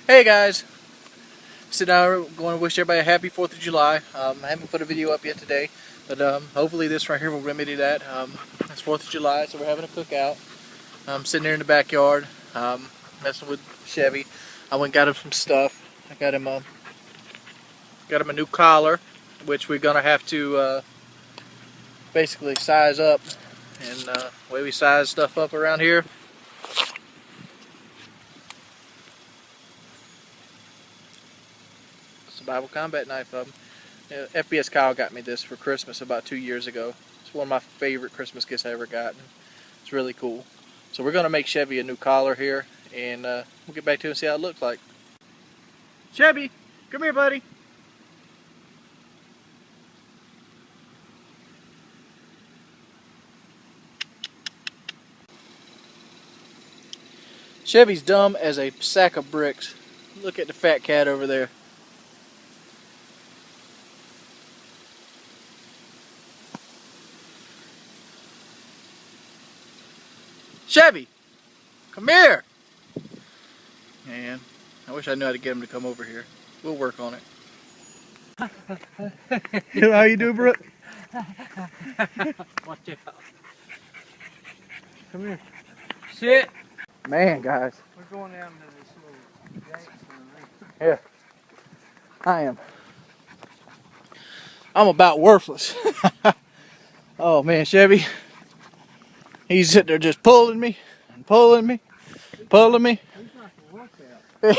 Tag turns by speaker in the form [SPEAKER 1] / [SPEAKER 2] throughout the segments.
[SPEAKER 1] Hey guys, so now we're going to wish everybody a happy 4th of July. I haven't put a video up yet today, but hopefully this right here will remedy that. It's 4th of July, so we're having a cookout. I'm sitting there in the backyard, messing with Chevy. I went and got him some stuff. I got him a new collar, which we're gonna have to basically size up. And the way we size stuff up around here, Bible combat knife of them. FBS Kyle got me this for Christmas about 2 years ago. It's one of my favorite Christmas gifts I ever got. It's really cool. So we're going to make Chevy a new collar here, and we'll get back to it and see how it looks like. Chevy, come here, buddy. Chevy's dumb as a sack of bricks. Look at the fat cat over there. Chevy, come here. Man, I wish I knew how to get him to come over here. We'll work on it. How you doing, Brooke?
[SPEAKER 2] Watch out. Come here. Sit.
[SPEAKER 1] Man, guys.
[SPEAKER 2] We're going down to this little Jackson.
[SPEAKER 1] Yeah. I'm about worthless. Oh man, Chevy. He's sitting there just pulling me, and pulling me, pulling me.
[SPEAKER 2] He's not gonna work out.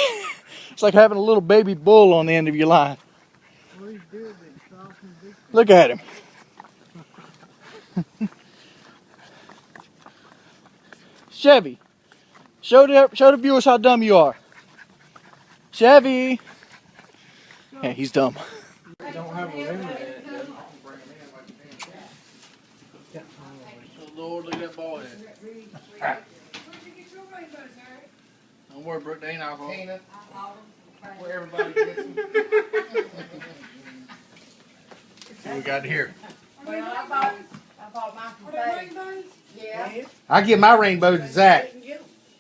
[SPEAKER 1] It's like having a little baby bull on the end of your line.
[SPEAKER 2] Well, he's good, but soft and big.
[SPEAKER 1] Look at him. Chevy, show the viewers how dumb you are. Chevy. Yeah, he's dumb.
[SPEAKER 2] Don't have a limit at it.
[SPEAKER 1] Lord, look at that ball head. Don't worry, Brooke, they ain't alcohol.
[SPEAKER 2] Where everybody gets them.
[SPEAKER 1] What we got here?
[SPEAKER 3] Well, I bought mine from Feces. Yeah.
[SPEAKER 1] I give my rainbows to Zach.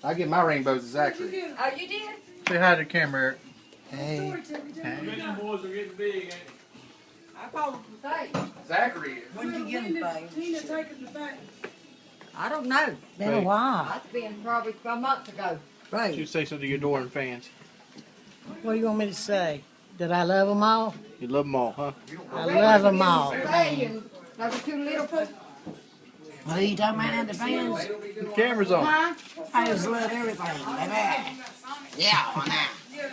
[SPEAKER 1] I give my rainbows to Zachary.
[SPEAKER 3] Oh, you did?
[SPEAKER 1] Say hi to the camera, Eric.
[SPEAKER 3] Hey.
[SPEAKER 2] Them boys are getting big, ain't
[SPEAKER 3] I bought them from Feces.
[SPEAKER 1] Zachary is.
[SPEAKER 3] When did you get them,
[SPEAKER 4] Tina taking the thing.
[SPEAKER 3] I don't know.
[SPEAKER 4] Been a while.
[SPEAKER 3] That's been probably a month ago.
[SPEAKER 1] You
[SPEAKER 4] Right.
[SPEAKER 1] say something to your Doran fans.
[SPEAKER 4] What do you want me to say? That I love them all?
[SPEAKER 1] You love them all, huh?
[SPEAKER 4] I love them all.
[SPEAKER 3] There were two little folks.
[SPEAKER 4] What are you talking about, the fans?
[SPEAKER 1] The camera's on.
[SPEAKER 3] Huh?
[SPEAKER 4] I just love everything, baby. Yeah, why not?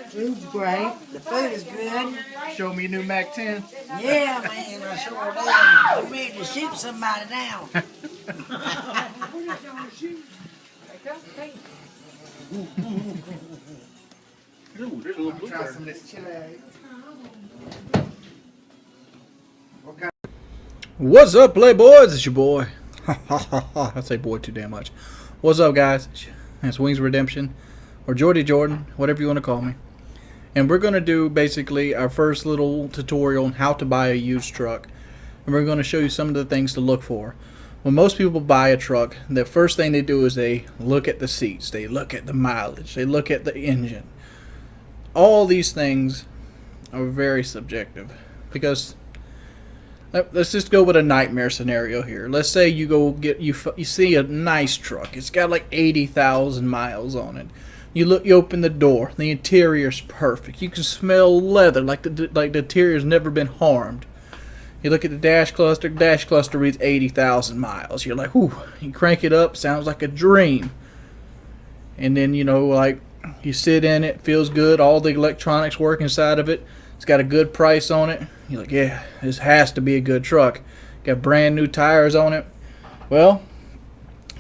[SPEAKER 4] Food's great. The food is good.
[SPEAKER 1] Show me your new Mac 10.
[SPEAKER 4] Yeah, man, I sure do. I'm ready to shoot somebody down.
[SPEAKER 1] Ooh, there's a little blueberry.
[SPEAKER 2] some of this chili.
[SPEAKER 1] What's up, Playboys? It's your boy. I say boy too damn much. What's up, guys? It's WingsofRedemption, or Jordy Jordan, whatever you want to call me. And we're going to do basically our first little tutorial on how to buy a used truck. And we're going to show you some of the things to look for. When most people buy a truck, the first thing they do is they look at the seats, they look at the mileage, they look at the engine. All these things are very subjective, because let's just go with a nightmare scenario here. Let's say you go get you see a nice truck. It's got like 80,000 miles on it. You open the door. The interior's perfect. You can smell leather like the interior's never been harmed. You look at the dash cluster. Dash cluster reads 80,000 miles. You're like, whew. You crank it up. Sounds like a dream. And then like you sit in it. Feels good. All the electronics work inside of it. It's got a good price on it. You're like, yeah, this has to be a good truck. Got brand new tires on it. Well,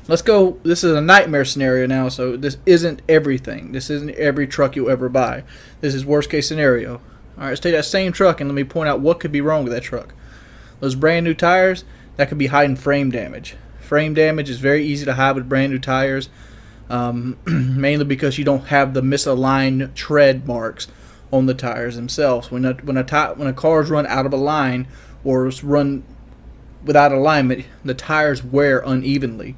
[SPEAKER 1] let's go. This is a nightmare scenario now, so this isn't everything. This isn't every truck you'll ever buy. This is worst case scenario. Alright, let's take that same truck and let me point out what could be wrong with that truck. Those brand new tires, that could be hiding frame damage. Frame damage is very easy to hide with brand new tires, mainly because you don't have the misaligned tread marks on the tires themselves. When a car's run out of a line or is run without alignment, the tires wear unevenly.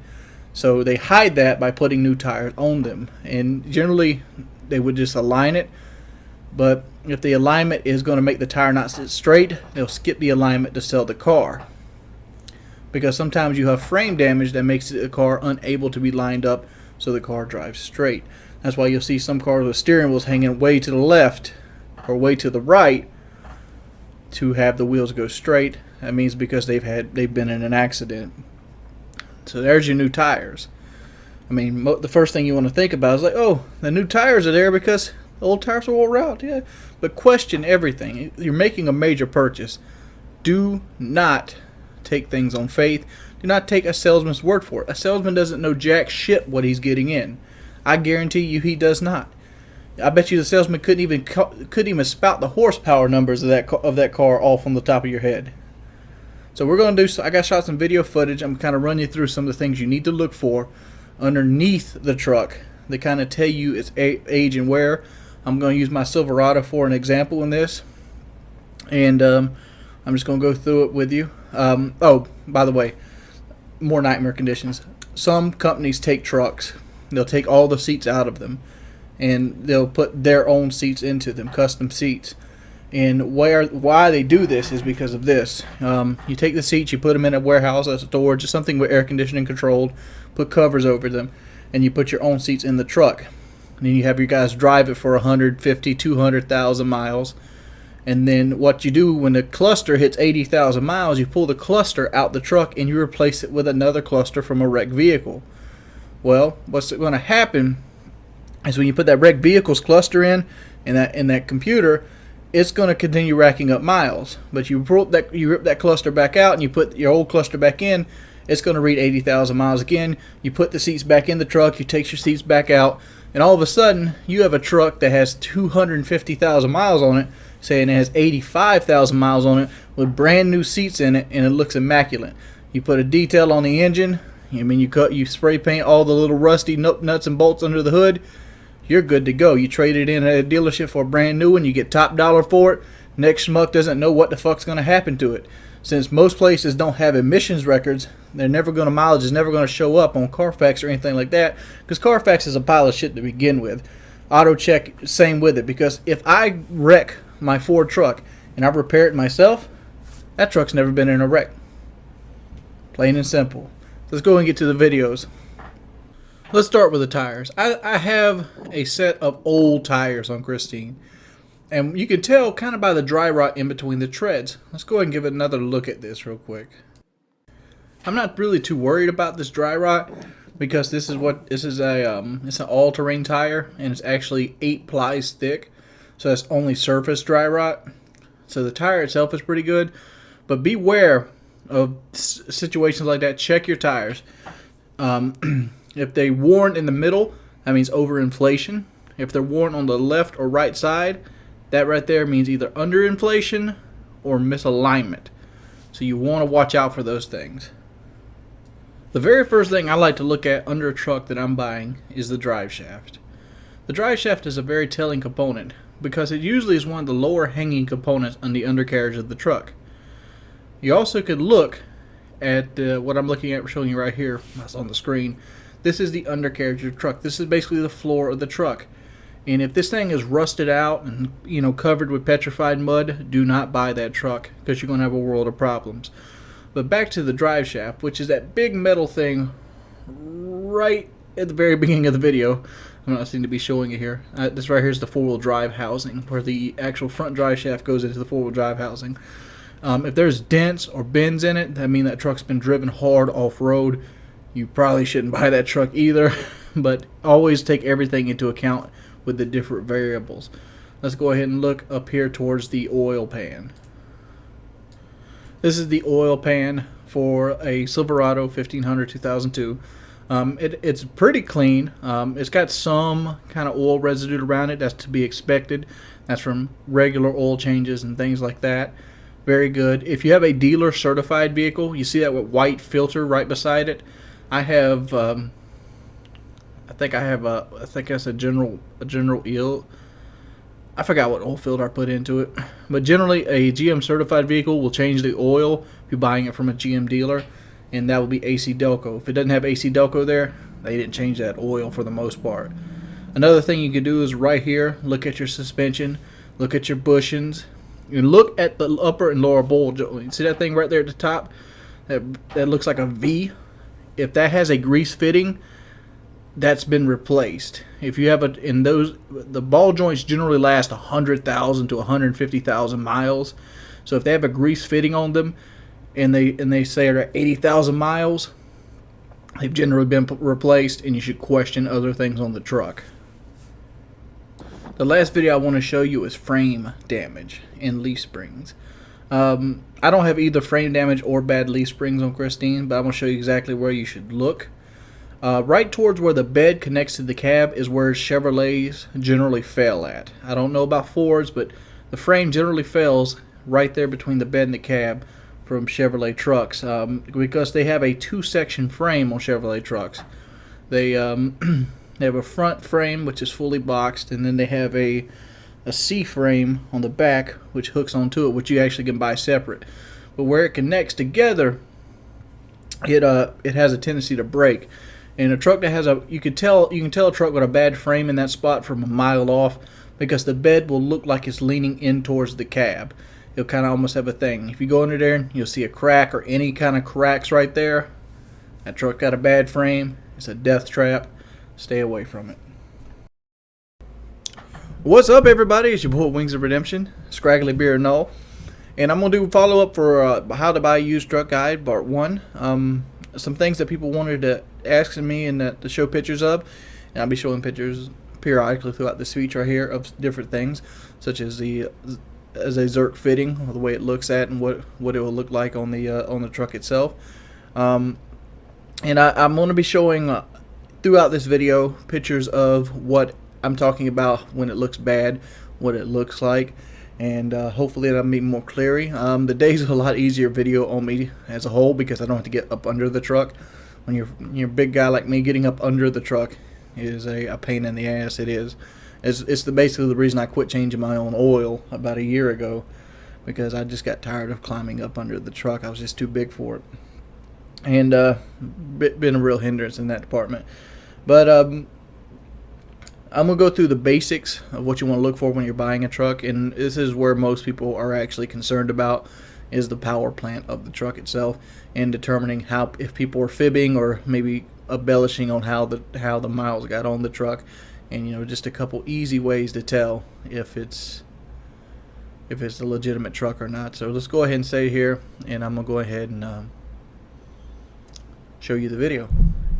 [SPEAKER 1] So they hide that by putting new tires on them. And generally, they would just align it. But if the alignment is going to make the tire not sit straight, they'll skip the alignment to sell the car. Because sometimes you have frame damage that makes the car unable to be lined up so the car drives straight. That's why you'll see some cars with steering wheels hanging way to the left or way to the right to have the wheels go straight. That means because they've been in an accident. So there's your new tires. I mean, the first thing you want to think about is like, oh, the new tires are there because the old tires are wore out. Yeah, but question everything. You're making a major purchase. Do not take things on faith. Do not take a salesman's word for it. A salesman doesn't know jack shit what he's getting in. I guarantee you he does not. I bet you the salesman couldn't even spout the horsepower numbers of that car off on the top of your head. So we're going to do. I got shot some video footage. I'm kind of run you through some of the things you need to look for underneath the truck. They kind of tell you its age and wear. I'm going to use my Silverado for an example in this, and I'm just going to go through it with you. Oh, by the way, more nightmare conditions. Some companies take trucks. They'll take all the seats out of them, and they'll put their own seats into them, custom seats. And why they do this is because of this. You take the seats, you put them in a warehouse, a storage, or something with air conditioning controlled, put covers over them, and you put your own seats in the truck. And then you have your guys drive it for 150, 200,000 miles. And then what you do when the cluster hits 80,000 miles, you pull the cluster out the truck and you replace it with another cluster from a wrecked vehicle. Well, what's going to happen is when you put that wrecked vehicle's cluster in that computer, it's going to continue racking up miles. But you rip that cluster back out and you put your old cluster back in, it's going to read 80,000 miles again. You put the seats back in the truck, you take your seats back out, and all of a sudden you have a truck that has 250,000 miles on it, saying it has 85,000 miles on it with brand new seats in it, and it looks immaculate. You put a detail on the engine, you spray paint all the little rusty nuts and bolts under the hood, you're good to go. You trade it in at a dealership for a brand new one, you get top dollar for it. Next schmuck doesn't know what the fuck's going to happen to it. Since most places don't have emissions records, mileage is never going to show up on Carfax or anything like that, because Carfax is a pile of shit to begin with. AutoCheck, same with it, because if I wreck my Ford truck and I repair it myself, that truck's never been in a wreck. Plain and simple. Let's go and get to the videos. Let's start with the tires. I have a set of old tires on Christine, and you can tell kind of by the dry rot in between the treads. Let's go ahead and give it another look at this real quick. I'm not really too worried about this dry rot because it's an all-terrain tire, and it's actually 8 plies thick, so that's only surface dry rot. So the tire itself is pretty good, but beware of situations like that. Check your tires. If they worn in the middle, that means overinflation. If they're worn on the left or right side, that right there means either underinflation or misalignment. So you want to watch out for those things. The very first thing I like to look at under a truck that I'm buying is the drive shaft. The drive shaft is a very telling component because it usually is one of the lower hanging components on the undercarriage of the truck. You also could look at what I'm looking at, showing you right here. That's on the screen. This is the undercarriage of the truck. This is basically the floor of the truck. And if this thing is rusted out and covered with petrified mud, do not buy that truck because you're going to have a world of problems. But back to the drive shaft, which is that big metal thing right at the very beginning of the video. I'm not seem to be showing it here. This right here is the four-wheel drive housing, where the actual front drive shaft goes into the four-wheel drive housing. If there's dents or bends in it, that means that truck's been driven hard off-road. You probably shouldn't buy that truck either, but always take everything into account with the different variables. Let's go ahead and look up here towards the oil pan. This is the oil pan for a Silverado 1500 2002. It's pretty clean. It's got some kind of oil residue around it. That's to be expected. That's from regular oil changes and things like that. Very good. If you have a dealer certified vehicle, you see that with white filter right beside it. I have I think that's a general eel. I forgot what oil filter I put into it. But generally a GM certified vehicle will change the oil if you're buying it from a GM dealer, and that will be AC Delco. If it doesn't have AC Delco there, they didn't change that oil for the most part. Another thing you can do is right here, look at your suspension, look at your bushings, and look at the upper and lower ball joint. See that thing right there at the top? That looks like a V. If that has a grease fitting, that's been replaced. If you have the ball joints generally last 100,000 to 150,000 miles. So if they have a grease fitting on them, and they say they're 80,000 miles, they've generally been replaced, and you should question other things on the truck. The last video I want to show you is frame damage and leaf springs. I don't have either frame damage or bad leaf springs on Christine, but I'm going to show you exactly where you should look. Right towards where the bed connects to the cab is where Chevrolets generally fail at. I don't know about Fords, but the frame generally fails right there between the bed and the cab from Chevrolet trucks, because they have a two-section frame on Chevrolet trucks. They have a front frame which is fully boxed, and then they have a C frame on the back which hooks onto it, which you actually can buy separate. But where it connects together, it has a tendency to break. And a truck that has you can tell a truck with a bad frame in that spot from a mile off, because the bed will look like it's leaning in towards the cab. It'll kind of almost have a thing. If you go under there, you'll see a crack or any kind of cracks right there. That truck got a bad frame. It's a death trap. Stay away from it. What's up, everybody? It's your boy Wings of Redemption, Scraggly Beard and all. And I'm going to do a follow-up for how to buy a used truck guide, part 1. Some things that people wanted to ask me and to show pictures of. And I'll be showing pictures periodically throughout this speech right here of different things, such as a Zerk fitting, or the way it looks at, and what it will look like on the truck itself. And I'm going to be showing throughout this video pictures of what I'm talking about when it looks bad, what it looks like, and hopefully that'll be more clear. The day's a lot easier video on me as a whole, because I don't have to get up under the truck. When you're a big guy like me, getting up under the truck is a pain in the ass. It is. It's basically the reason I quit changing my own oil about a year ago, because I just got tired of climbing up under the truck. I was just too big for it, and been a real hindrance in that department. But I'm gonna go through the basics of what you want to look for when you're buying a truck, and this is where most people are actually concerned about, is the power plant of the truck itself, and determining if people are fibbing or maybe embellishing on how the miles got on the truck. And just a couple easy ways to tell if it's a legitimate truck or not. So let's go ahead and stay here, and I'm gonna go ahead and show you the video.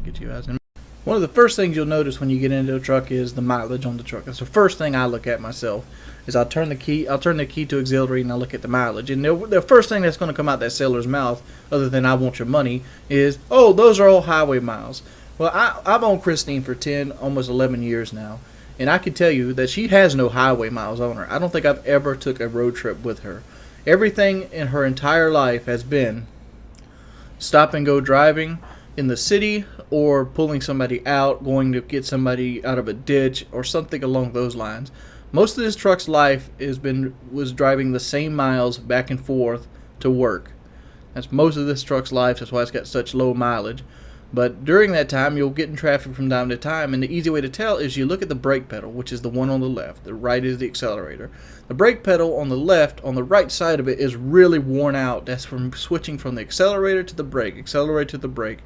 [SPEAKER 1] Get you guys in. One of the first things you'll notice when you get into a truck is the mileage on the truck. That's the first thing I look at myself. Is I'll turn the key to auxiliary, and I look at the mileage. And the first thing that's going to come out that seller's mouth, other than "I want your money," is, "Oh, those are all highway miles." Well, I've owned Christine for 10, almost 11 years now, and I can tell you that she has no highway miles on her. I don't think I've ever took a road trip with her. Everything in her entire life has been stop and go driving in the city, or pulling somebody out, going to get somebody out of a ditch, or something along those lines. Most of this truck's life was driving the same miles back and forth to work. That's most of this truck's life. That's why it's got such low mileage. But during that time, you'll get in traffic from time to time, and the easy way to tell is you look at the brake pedal, which is the one on the left. The right is the accelerator. The brake pedal on the left, on the right side of it, is really worn out. That's from switching from the accelerator to the brake, accelerator to the brake.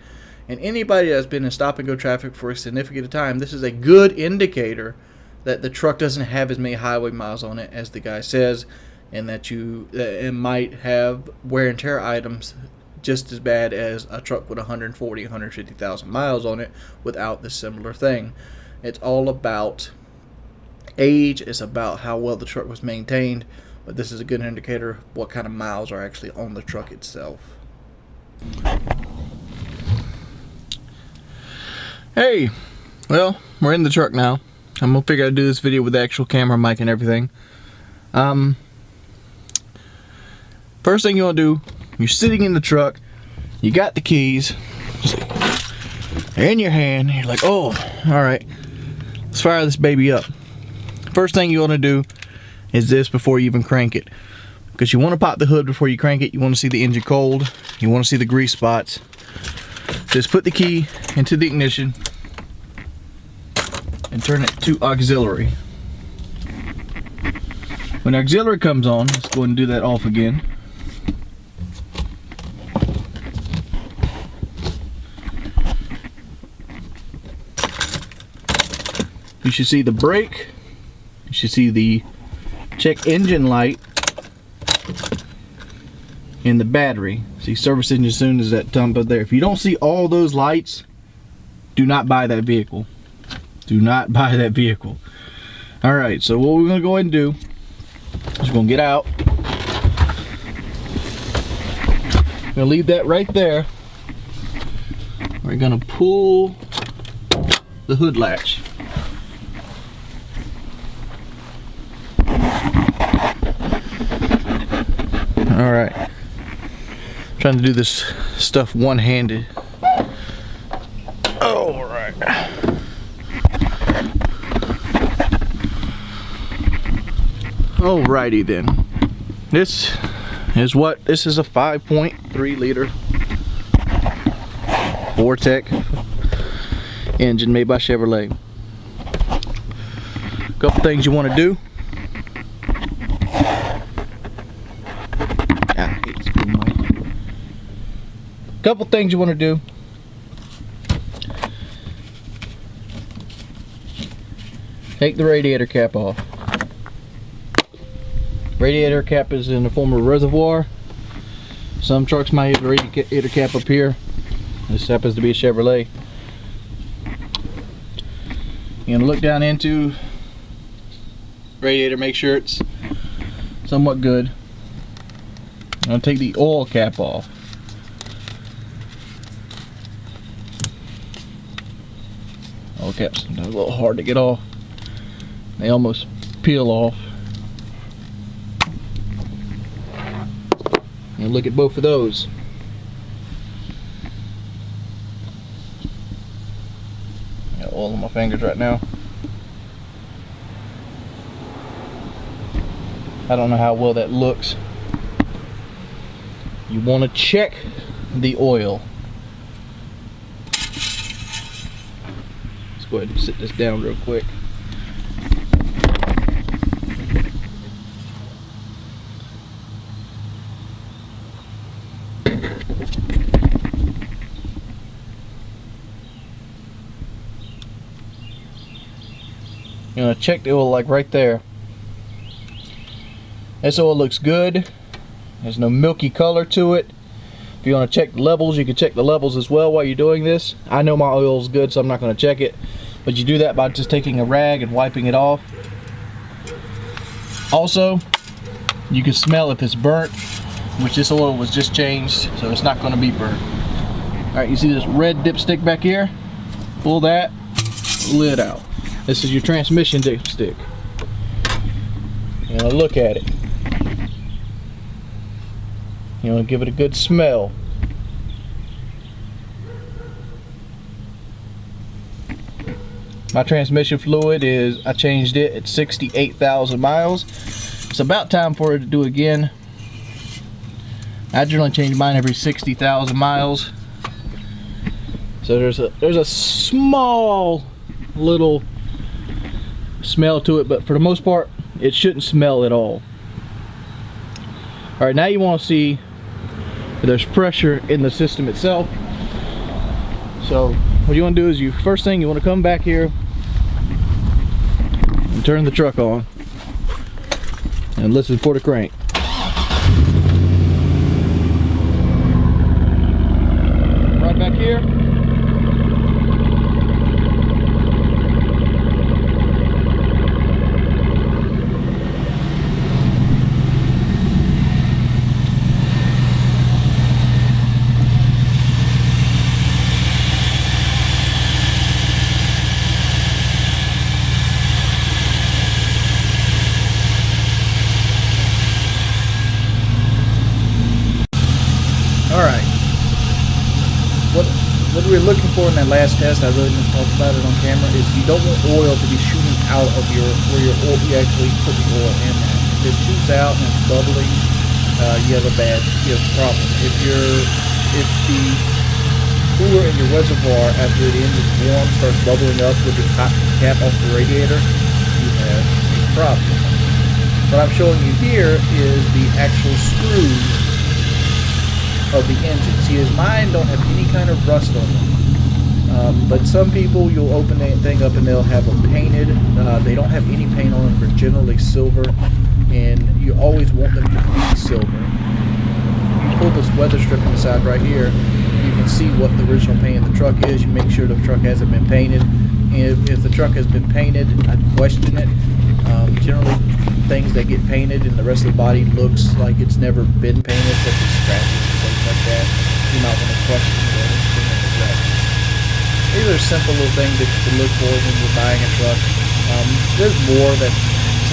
[SPEAKER 1] And anybody that's been in stop-and-go traffic for a significant time, this is a good indicator that the truck doesn't have as many highway miles on it as the guy says, and that it might have wear and tear items just as bad as a truck with 140, 150,000 miles on it without this similar thing. It's all about age. It's about how well the truck was maintained, but this is a good indicator of what kind of miles are actually on the truck itself. Hey, well, we're in the truck now. I'm gonna figure out how to do this video with the actual camera mic and everything. First thing you want to do, you're sitting in the truck, you got the keys, they're in your hand, you're like, oh, alright, let's fire this baby up. First thing you want to do is this before you even crank it, because you want to pop the hood before you crank it. You want to see the engine cold, you want to see the grease spots. Just put the key into the ignition, and turn it to auxiliary. When auxiliary comes on, let's go ahead and do that off again. You should see the brake. You should see the check engine light and the battery. See, service engine soon as that thumb up there. If you don't see all those lights, do not buy that vehicle. Do not buy that vehicle. Alright, so what we're going to go ahead and do is we're going to get out. We're going to leave that right there. We're going to pull the hood latch. Alright. Trying to do this stuff one-handed. Alright. Alrighty then. This is a 5.3 liter Vortec engine made by Chevrolet. Couple things you want to do. Couple things you want to do. Take the radiator cap off. Radiator cap is in the form of a reservoir. Some trucks might have the radiator cap up here. This happens to be a Chevrolet. You're gonna look down into radiator, make sure it's somewhat good. I'm gonna take the oil cap off. Oil caps are a little hard to get off. They almost peel off. And look at both of those. I got oil on my fingers right now. I don't know how well that looks. You want to check the oil. Let's go ahead and sit this down real quick. You're gonna check the oil like right there. This oil looks good. There's no milky color to it. If you want to check the levels, you can check the levels as well while you're doing this. I know my oil is good, so I'm not going to check it. But you do that by just taking a rag and wiping it off. Also, you can smell if it's burnt, which this oil was just changed, so it's not going to be burnt. Alright, you see this red dipstick back here? Pull that lid out. This is your transmission dipstick. You're going to look at it. You want to give it a good smell. My transmission fluid is, I changed it at 68,000 miles. It's about time for it to do again. I generally change mine every 60,000 miles. So there's a small little smell to it, but for the most part it shouldn't smell at all. Alright, now you want to see if there's pressure in the system itself. So what you want to do is, first thing you want to come back here and turn the truck on and listen for the crank. Right back here. Alright, what we're looking for in that last test, I really didn't talk about it on camera, is you don't want oil to be shooting out of where you actually put the oil in there. If it shoots out and it's bubbling, you have a problem. If the cooler in your reservoir after the engine's warm starts bubbling up with the cap off the radiator, you have a problem. What I'm showing you here is the actual screws of the engine. See, mine don't have any kind of rust on them. But some people, you'll open that thing up and they'll have them painted. They don't have any paint on them. They're generally silver, and you always want them to be silver. You pull this weather strip on the side right here, you can see what the original paint of the truck is. You make sure the truck hasn't been painted. And if the truck has been painted, I'd question it. Generally, things that get painted and the rest of the body looks like it's never been painted, such as scratches and things like that, you might want to question it. These are simple little things that you can look for when you're buying a truck. There's more that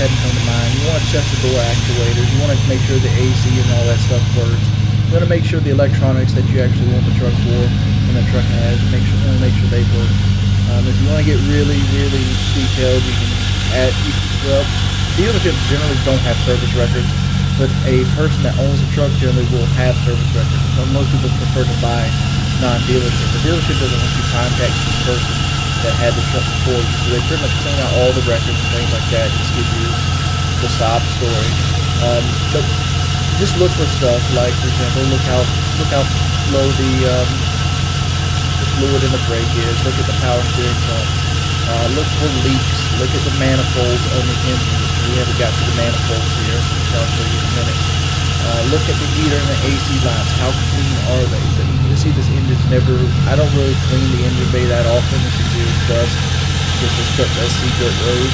[SPEAKER 1] hadn't come to mind. You want to check the door actuators. You want to make sure the AC and all that stuff works. You want to make sure the electronics that you actually want the truck for and the truck has, make sure they work. If you want to get really, really detailed, you can add. Well, dealerships generally don't have service records, but a person that owns a truck generally will have service records. So most people prefer to buy non-dealership. The dealership doesn't want you to contact the person that had the truck before you, so they pretty much clean out all the records and things like that, just give you the sob story. But just look for stuff like, for example, look how low the fluid in the brake is. Look at the power steering pump. Look for leaks. Look at the manifolds on the engine. We haven't got to the manifolds here, which I'll show you in a minute. Look at the heater and the AC lines. How clean are they? So you can see this engine's never. I don't really clean the engine bay that often. It's just dust. Just to cut the dirt road.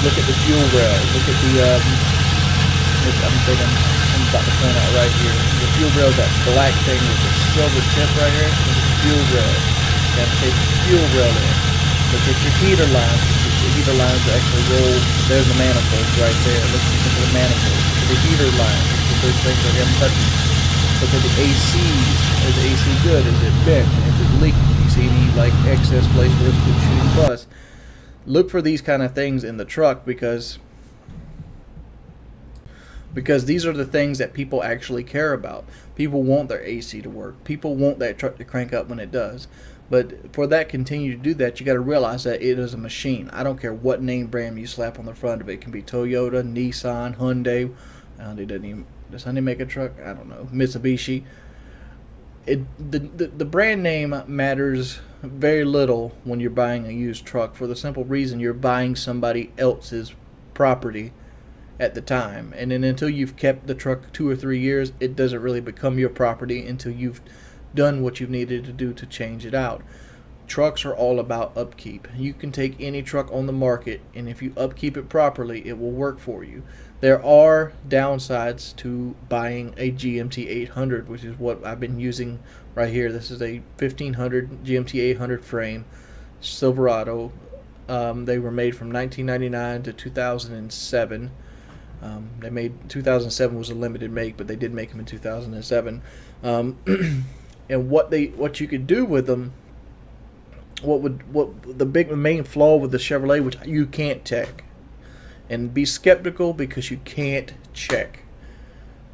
[SPEAKER 1] Look at the fuel rail. Look at the. I'm about to point out right here. The fuel rail, that black thing with the silver tip right here, is the fuel rail. You have to take the fuel rail in. Look at your heater lines. The heater lines actually roll. There's the manifolds right there. Look at the manifolds. Look at the heater lines. Look at those things that haven't touched. Look at the AC. Is the AC good? Is it bent? Is it leaking? Do you see any like excess place where it's shooting bust? Look for these kind of things in the truck because these are the things that people actually care about. People want their AC to work. People want that truck to crank up when it does. But for that continue to do that, you got to realize that it is a machine. I don't care what name brand you slap on the front of it. It can be Toyota, Nissan, Hyundai. Does Hyundai make a truck? I don't know. Mitsubishi. The brand name matters very little when you're buying a used truck for the simple reason you're buying somebody else's property at the time, and then until you've kept the truck 2 or 3 years, it doesn't really become your property until you've done what you've needed to do to change it out. Trucks are all about upkeep. You can take any truck on the market, and if you upkeep it properly, it will work for you. There are downsides to buying a GMT 800, which is what I've been using right here. This is a 1500 GMT 800 frame Silverado. They were made from 1999 to 2007. They made 2007 was a limited make, but they did make them in 2007. And what you could do with them, what the main flaw with the Chevrolet, which you can't check, and be skeptical because you can't check.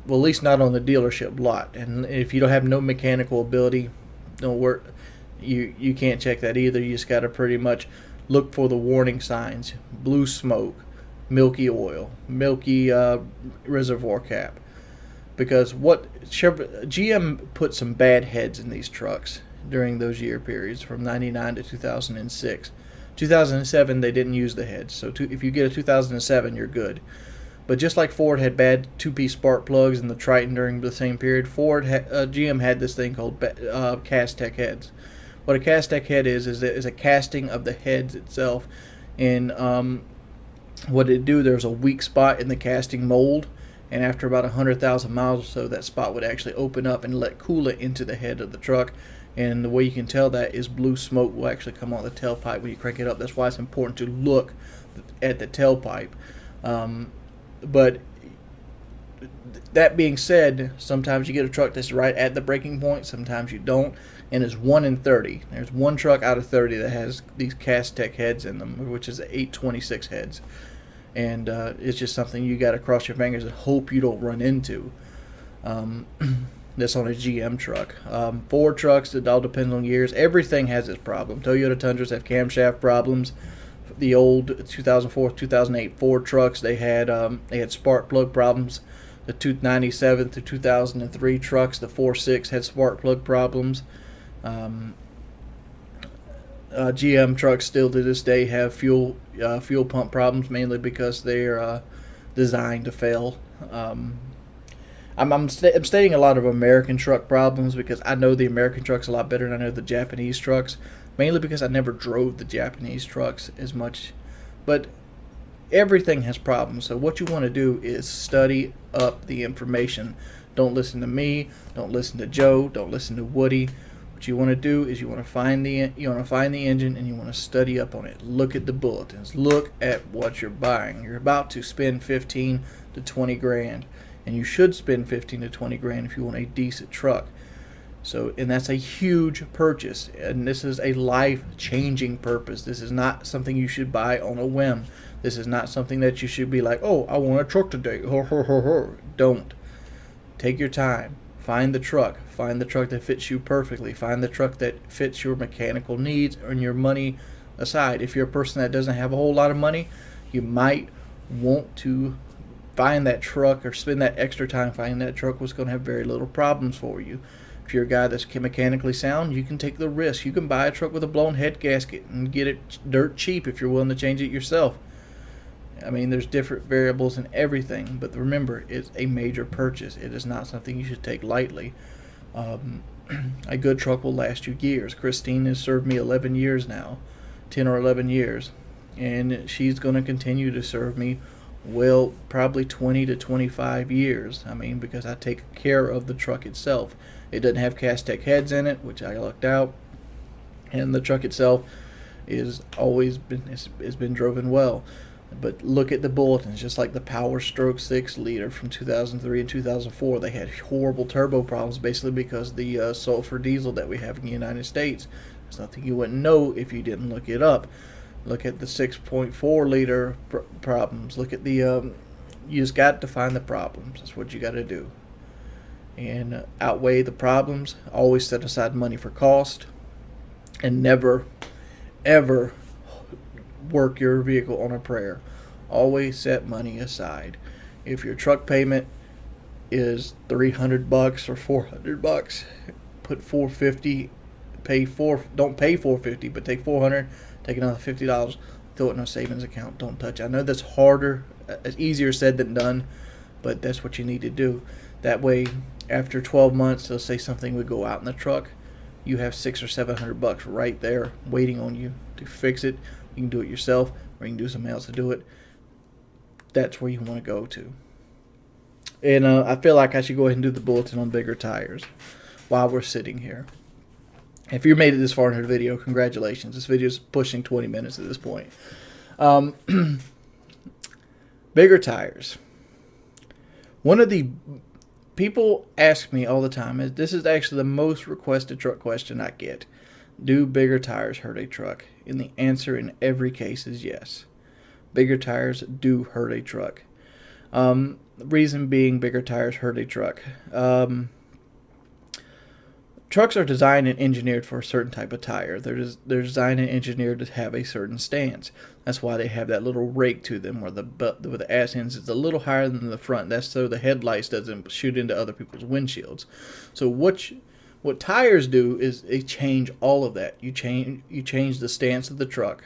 [SPEAKER 1] Well, at least not on the dealership lot. And if you don't have no mechanical ability, don't work. You can't check that either. You just got to pretty much look for the warning signs: blue smoke, milky oil, milky reservoir cap. Because GM put some bad heads in these trucks during those year periods from 99 to 2006. 2007 they didn't use the heads, so if you get a 2007 you're good. But just like Ford had bad two-piece spark plugs in the Triton during the same period, GM had this thing called Castech heads. What a Castech head is a casting of the heads itself, and what it do, there's a weak spot in the casting mold, and after about 100,000 miles or so, that spot would actually open up and let coolant into the head of the truck. And the way you can tell that is blue smoke will actually come on the tailpipe when you crank it up. That's why it's important to look at the tailpipe. But that being said, sometimes you get a truck that's right at the breaking point, sometimes you don't, and it's 1 in 30. There's one truck out of 30 that has these Castech heads in them, which is 826 heads. And it's just something you got to cross your fingers and hope you don't run into. That's on a GM truck. Ford trucks, it all depends on years. Everything has its problem. Toyota Tundras have camshaft problems. The old 2004, 2008 Ford trucks, they had spark plug problems. The 297 to 2003 trucks, the 4.6 had spark plug problems. GM trucks still to this day have fuel pump problems, mainly because they're designed to fail. I'm stating a lot of American truck problems because I know the American trucks a lot better than I know the Japanese trucks, mainly because I never drove the Japanese trucks as much. But everything has problems, so what you want to do is study up the information. Don't listen to me, don't listen to Joe, don't listen to Woody. What you want to do is you want to find the engine and you want to study up on it. Look at the bulletins, look at what you're buying. You're about to spend 15 to 20 grand, and you should spend 15 to 20 grand if you want a decent truck. So, and that's a huge purchase, and this is a life-changing purpose. This is not something you should buy on a whim. This is not something that you should be like, oh, I want a truck today. Don't. Take your time. Find the truck. Find the truck that fits you perfectly. Find the truck that fits your mechanical needs and your money aside. If you're a person that doesn't have a whole lot of money, you might want to find that truck or spend that extra time finding that truck was going to have very little problems for you. If you're a guy that's mechanically sound, you can take the risk. You can buy a truck with a blown head gasket and get it dirt cheap if you're willing to change it yourself. I mean, there's different variables in everything, but remember, it's a major purchase. It is not something you should take lightly. A good truck will last you years. Christine has served me 11 years now, 10 or 11 years, and she's going to continue to serve me, well, probably 20 to 25 years. I mean, because I take care of the truck itself. It doesn't have Castech heads in it, which I lucked out, and the truck itself is always been driven well. But look at the bulletins, just like the Power Stroke 6 liter from 2003 and 2004. They had horrible turbo problems, basically because the sulfur diesel that we have in the United States. It's nothing you wouldn't know if you didn't look it up. Look at the 6.4 liter problems. Look at the you just got to find the problems. That's what you got to do. And outweigh the problems. Always set aside money for cost, and never, ever work your vehicle on a prayer. Always set money aside. If your truck payment is $300 or $400, put $450. Don't pay $450, but take $400. Take another $50. Throw it in a savings account. Don't touch it. I know that's harder. It's easier said than done, but that's what you need to do. That way, after 12 months, let's say something would go out in the truck, you have $600 or $700 right there waiting on you to fix it. You can do it yourself, or you can do something else to do it. That's where you want to go to. And I feel like I should go ahead and do the bulletin on bigger tires while we're sitting here. If you made it this far into the video, congratulations. This video is pushing 20 minutes at this point. Bigger tires. One of the people ask me all the time, this is actually the most requested truck question I get. Do bigger tires hurt a truck? And the answer in every case is yes. Bigger tires do hurt a truck. The reason being bigger tires hurt a truck. Trucks are designed and engineered for a certain type of tire. They're designed and engineered to have a certain stance. That's why they have that little rake to them where the ass ends is a little higher than the front. That's so the headlights doesn't shoot into other people's windshields. So what tires do is they change all of that. You change the stance of the truck.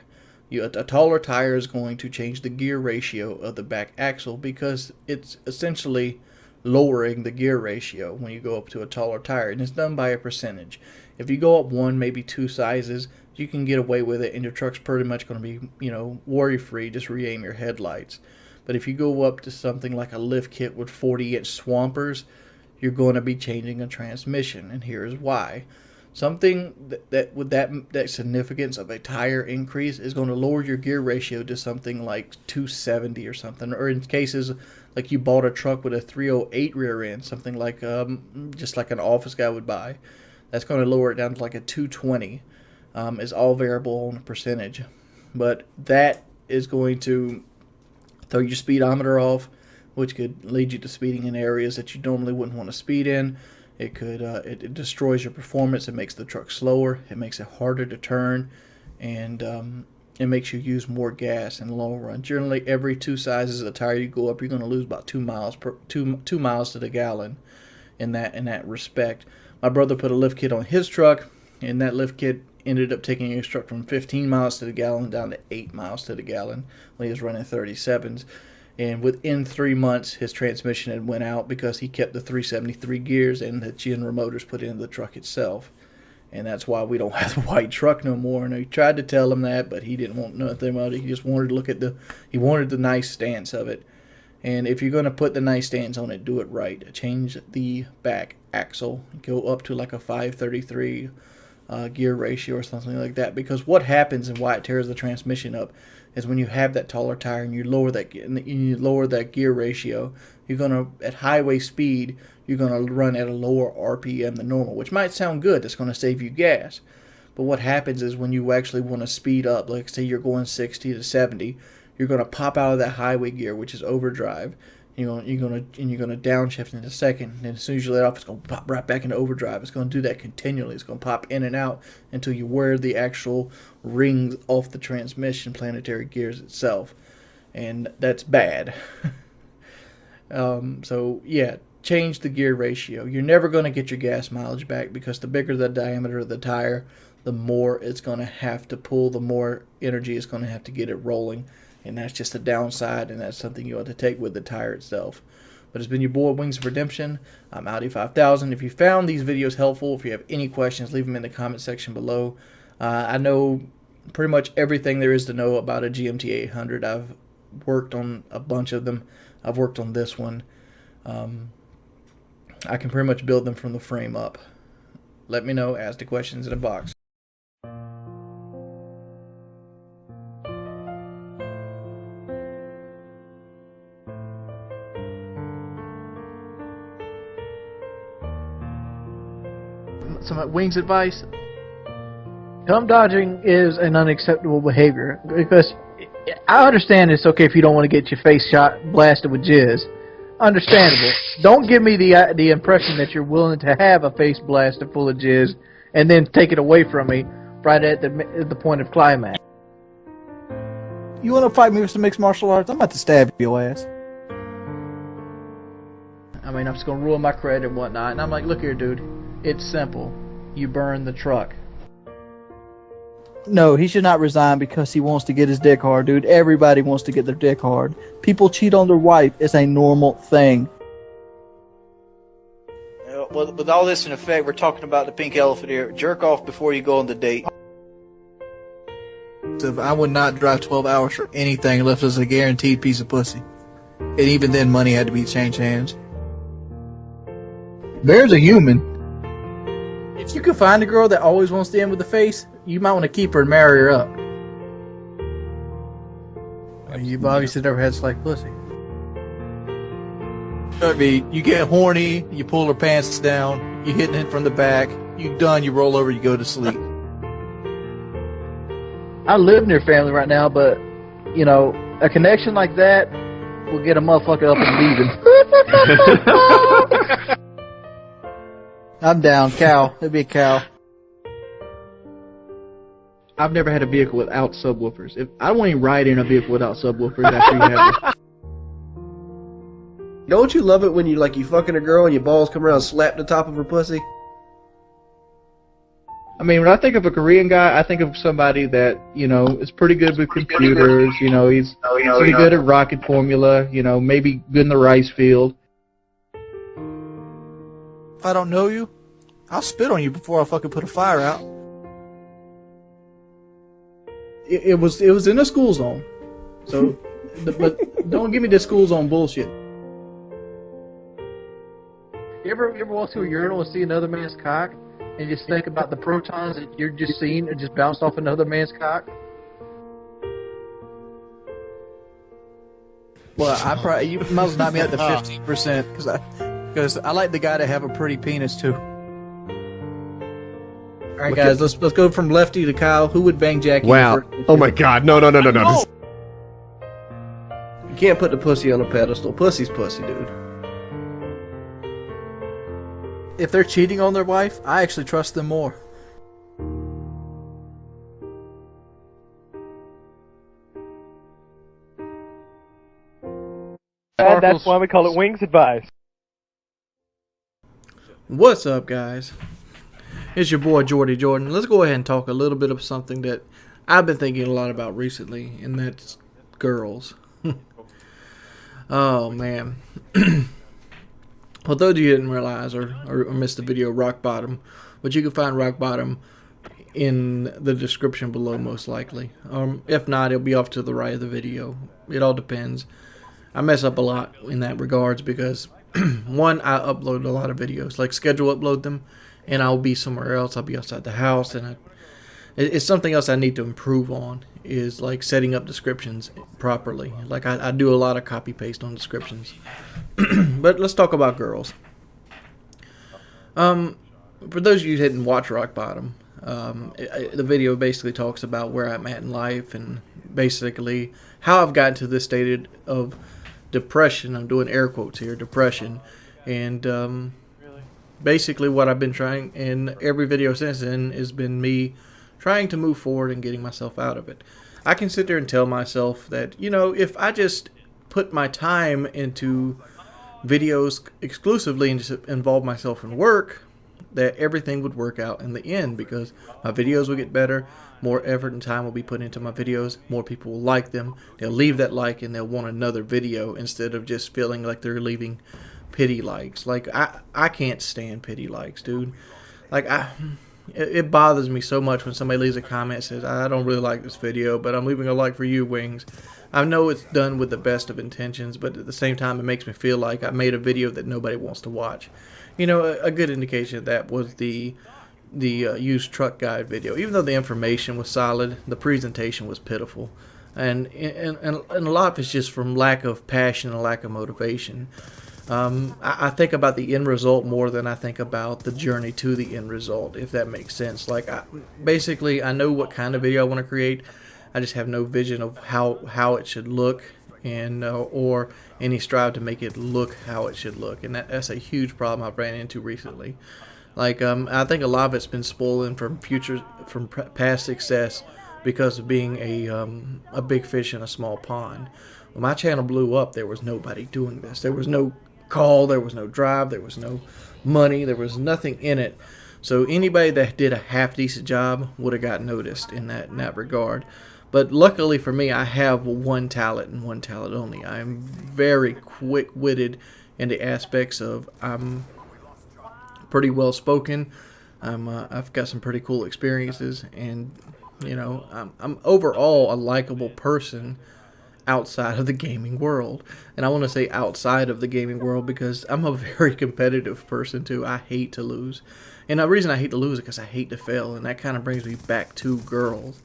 [SPEAKER 1] A taller tire is going to change the gear ratio of the back axle because it's essentially lowering the gear ratio when you go up to a taller tire, and it's done by a percentage. If you go up one, maybe two sizes, you can get away with it, and your truck's pretty much going to be, worry-free. Just re-aim your headlights. But if you go up to something like a lift kit with 40-inch swampers, you're going to be changing a transmission, and here's why. Something that with that significance of a tire increase is going to lower your gear ratio to something like 270 or something, or in cases like you bought a truck with a 308 rear end, something like just like an office guy would buy. That's going to lower it down to like a 220. It's all variable on a percentage, but that is going to throw your speedometer off, which could lead you to speeding in areas that you normally wouldn't want to speed in. It could it destroys your performance. It makes the truck slower. It makes it harder to turn, and it makes you use more gas in the long run. Generally, every 2 sizes of tire you go up, you're going to lose about 2 miles per 2 miles to the gallon. In that respect, my brother put a lift kit on his truck, and that lift kit ended up taking his truck from 15 miles to the gallon down to 8 miles to the gallon when he was running 37s. And within 3 months, his transmission had went out because he kept the 373 gears and the General Motors put into the truck itself. And that's why we don't have the white truck no more. And he tried to tell him that, but he didn't want nothing about it. He just wanted to look at he wanted the nice stance of it. And if you're going to put the nice stance on it, do it right. Change the back axle. Go up to like a 533 gear ratio or something like that. Because what happens and why it tears the transmission up is when you have that taller tire and you lower that gear ratio, you're going to, at highway speed, you're going to run at a lower RPM than normal, which might sound good. It's going to save you gas. But what happens is when you actually want to speed up, like say you're going 60 to 70, you're going to pop out of that highway gear, which is overdrive. You're going to downshift in a second. And as soon as you let off, it's going to pop right back into overdrive. It's going to do that continually. It's going to pop in and out until you wear the actual rings off the transmission planetary gears itself. And that's bad. So, yeah, change the gear ratio. You're never going to get your gas mileage back because the bigger the diameter of the tire, the more it's going to have to pull, the more energy it's going to have to get it rolling. And that's just a downside, and that's something you ought to take with the tire itself. But it's been your boy, Wings of Redemption. I'm Audi 5000. If you found these videos helpful, if you have any questions, leave them in the comment section below. I know pretty much everything there is to know about a GMT 800. I've worked on a bunch of them. I've worked on this one. I can pretty much build them from the frame up. Let me know. Ask the questions in the box. Some Wings advice.
[SPEAKER 2] Dump dodging is an unacceptable behavior because I understand it's okay if you don't want to get your face blasted with jizz. Understandable. Don't give me the impression that you're willing to have a face blasted full of jizz and then take it away from me right at the point of climax.
[SPEAKER 1] You want to fight me with some mixed martial arts? I'm about to stab your ass. I mean, I'm just going to ruin my credit and whatnot. And I'm like, look here, dude. It's simple. You burn the truck.
[SPEAKER 5] No, he should not resign because he wants to get his dick hard, dude. Everybody wants to get their dick hard. People cheat on their wife. It's a normal thing.
[SPEAKER 1] Well, with all this in effect, we're talking about the pink elephant here. Jerk off before you go on the date. I would not drive 12 hours for anything unless it was a guaranteed piece of pussy. And even then, money had to be changed hands.
[SPEAKER 5] There's a human.
[SPEAKER 1] If you can find a girl that always wants to end with the face, you might want to keep her and marry her up. You've obviously never had slack pussy. I mean, you get horny, you pull her pants down, you hitting it from the back, you done, you roll over, you go to sleep.
[SPEAKER 5] I live near family right now, but, you know, a connection like that will get a motherfucker up and leaving. I'm down. Cow. It'd be a cow.
[SPEAKER 1] I've never had a vehicle without subwoofers. I won't even ride in a vehicle without subwoofers after you have it.
[SPEAKER 6] Don't you love it when you fucking a girl and your balls come around and slap the top of her pussy?
[SPEAKER 1] I mean, when I think of a Korean guy, I think of somebody that, you know, is pretty good with computers, you know, he's pretty good at rocket formula, you know, maybe good in the rice field. If I don't know you, I'll spit on you before I fucking put a fire out. It was in a school zone, so but don't give me this school zone bullshit.
[SPEAKER 2] You ever walk to a urinal and see another man's cock and just think about the protons that you're just seeing and just bounced off another man's cock?
[SPEAKER 1] Well, you might as well knock me out to 15% because I like the guy to have a pretty penis too. All right, guys, let's go from Lefty to Kyle. Who would bang Jackie?
[SPEAKER 7] Wow! Oh my God! No!
[SPEAKER 6] You can't put the pussy on a pedestal. Pussy's pussy, dude.
[SPEAKER 1] if they're cheating on their wife, I actually trust them more.
[SPEAKER 7] That's why we call it Wings Advice.
[SPEAKER 1] What's up, guys? It's your boy Jordy Jordan. Let's go ahead and talk a little bit of something that I've been thinking a lot about recently, and that's girls. Oh man. Although you didn't realize or missed the video Rock Bottom, but you can find Rock Bottom in the description below most likely. If not, it'll be off to the right of the video. It all depends. I mess up a lot in that regards because one, I upload a lot of videos, like schedule upload them, and I'll be somewhere else. I'll be outside the house, and it's something else I need to improve on, is like setting up descriptions properly. Like I do a lot of copy paste on descriptions. But let's talk about girls. For those of you who didn't watch Rock Bottom, the video basically talks about where I'm at in life and basically how I've gotten to this state of depression. I'm doing air quotes here, depression, and basically what I've been trying in every video since then has been me trying to move forward and getting myself out of it. I can sit there and tell myself that, you know, if I just put my time into videos exclusively and just involve myself in work, that everything would work out in the end, because my videos will get better, more effort and time will be put into my videos, more people will like them, they'll leave that like and they'll want another video instead of just feeling like they're leaving pity likes. Like I can't stand pity likes, dude. Like it bothers me so much when somebody leaves a comment and says, I don't really like this video, but I'm leaving a like for you, Wings. I know it's done with the best of intentions, but at the same time it makes me feel like I made a video that nobody wants to watch. You know, a good indication of that was the used truck guide video. Even though the information was solid, the presentation was pitiful, and a lot of it's just from lack of passion and lack of motivation. I think about the end result more than I think about the journey to the end result, if that makes sense. Like basically I know what kind of video I want to create, I just have no vision of how it should look, and or any strive to make it look how it should look, and that's a huge problem I've ran into recently. Like I think a lot of it's been spoiling from past success because of being a big fish in a small pond. When my channel blew up, there was nobody doing this. There was no call, there was no drive, there was no money, there was nothing in it. So anybody that did a half decent job would have got noticed in that regard. But luckily for me, I have one talent and one talent only. I'm very quick-witted in the aspects of I'm pretty well spoken. I've got some pretty cool experiences, and you know, I'm overall a likable person outside of the gaming world. And I want to say outside of the gaming world because I'm a very competitive person too. I hate to lose, and the reason I hate to lose is because I hate to fail, and that kind of brings me back to girls.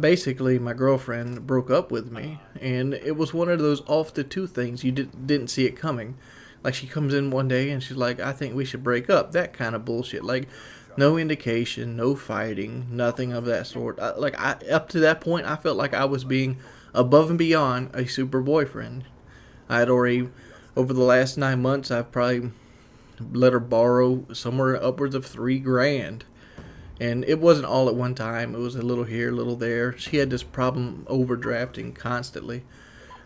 [SPEAKER 1] Basically my girlfriend broke up with me, and it was one of those off the two things. You didn't see it coming. Like, she comes in one day and she's like, I think we should break up. That kind of bullshit. Like, no indication, no fighting, nothing of that sort. Up to that point, I felt like I was being above and beyond a super boyfriend. I had already, over the last 9 months, I've probably let her borrow somewhere upwards of $3,000. And it wasn't all at one time. It was a little here, a little there. She had this problem overdrafting constantly.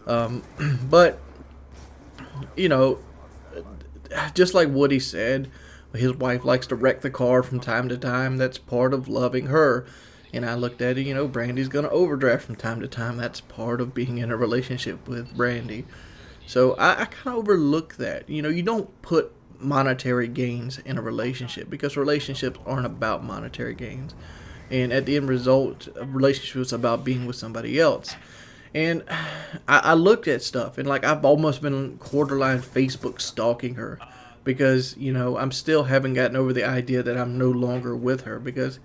[SPEAKER 1] But, you know, just like Woody said, his wife likes to wreck the car from time to time. That's part of loving her. And I looked at it, you know, Brandy's going to overdraft from time to time. That's part of being in a relationship with Brandy. So I kind of overlook that. You know, you don't put monetary gains in a relationship, because relationships aren't about monetary gains. And at the end result, a relationship is about being with somebody else. And I looked at stuff, and like, I've almost been borderline Facebook stalking her, because, you know, I'm still haven't gotten over the idea that I'm no longer with her, because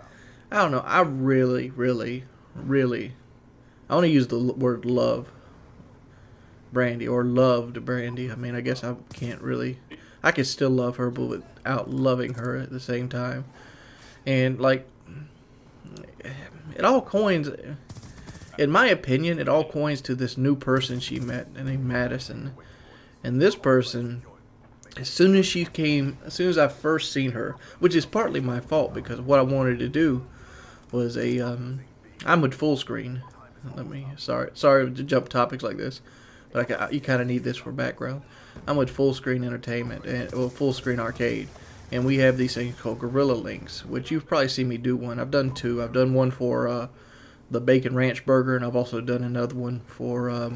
[SPEAKER 1] I don't know, I really I want to use the word love Brandy, or loved Brandy. I mean, I guess I can't really, I could still love her, but without loving her at the same time. And like, it all coins, in my opinion, it all coins to this new person she met named Madison. And this person as soon as I first seen her, which is partly my fault because what I wanted to do was I'm with full screen. Sorry to jump topics like this, but you kind of need this for background. I'm with Full Screen Entertainment, Full Screen Arcade, and we have these things called Gorilla Links, which you've probably seen me do one. I've done two. I've done one for the Bacon Ranch Burger, and I've also done another one for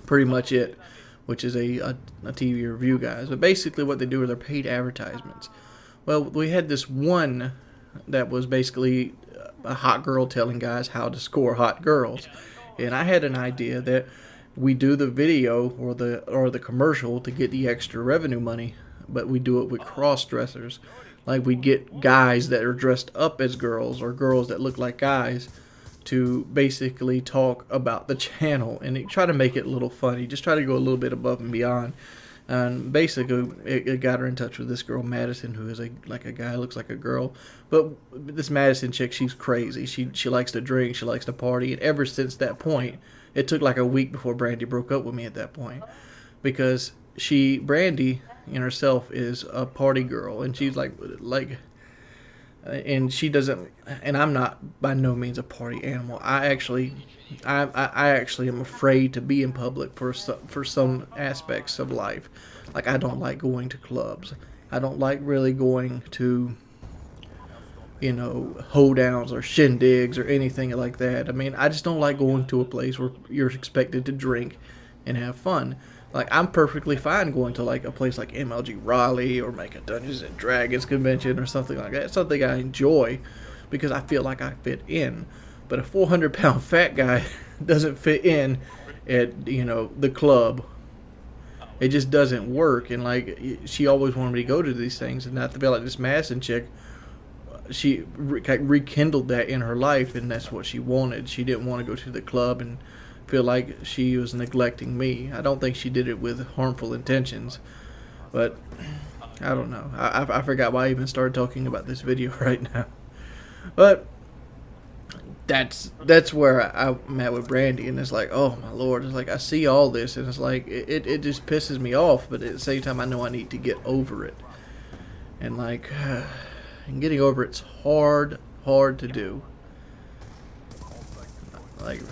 [SPEAKER 1] Pretty Much It, which is a TV review, guys. But basically what they do is they're paid advertisements. Well, we had this one that was basically a hot girl telling guys how to score hot girls. And I had an idea that we do the video or the commercial to get the extra revenue money, but we do it with cross-dressers. Like we get guys that are dressed up as girls or girls that look like guys to basically talk about the channel and try to make it a little funny. Just try to go a little bit above and beyond. And basically, it got her in touch with this girl, Madison, who is like a guy, looks like a girl. But this Madison chick, she's crazy. She likes to drink, she likes to party. And ever since that point, it took like a week before Brandy broke up with me at that point. Because Brandy in herself is a party girl. And she's and she doesn't, and I'm not by no means a party animal. I actually am afraid to be in public for some aspects of life. Like I don't like going to clubs. I don't like really going to, hoedowns or shindigs or anything like that. I mean, I just don't like going to a place where you're expected to drink and have fun. Like, I'm perfectly fine going to, like, a place like MLG Raleigh or make a Dungeons and Dragons convention or something like that. It's something I enjoy because I feel like I fit in. But a 400-pound fat guy doesn't fit in at, the club. It just doesn't work. And, like, she always wanted me to go to these things. And I feel like this Madison chick, she rekindled that in her life, and that's what she wanted. She didn't want to go to the club and feel like she was neglecting me. I don't think she did it with harmful intentions, but I don't know. I forgot why I even started talking about this video right now. But that's where I'm at with Brandy, and it's like, oh my lord, it's like I see all this, and it's like it just pisses me off, but at the same time I know I need to get over it, and like and getting over it's hard to do. Like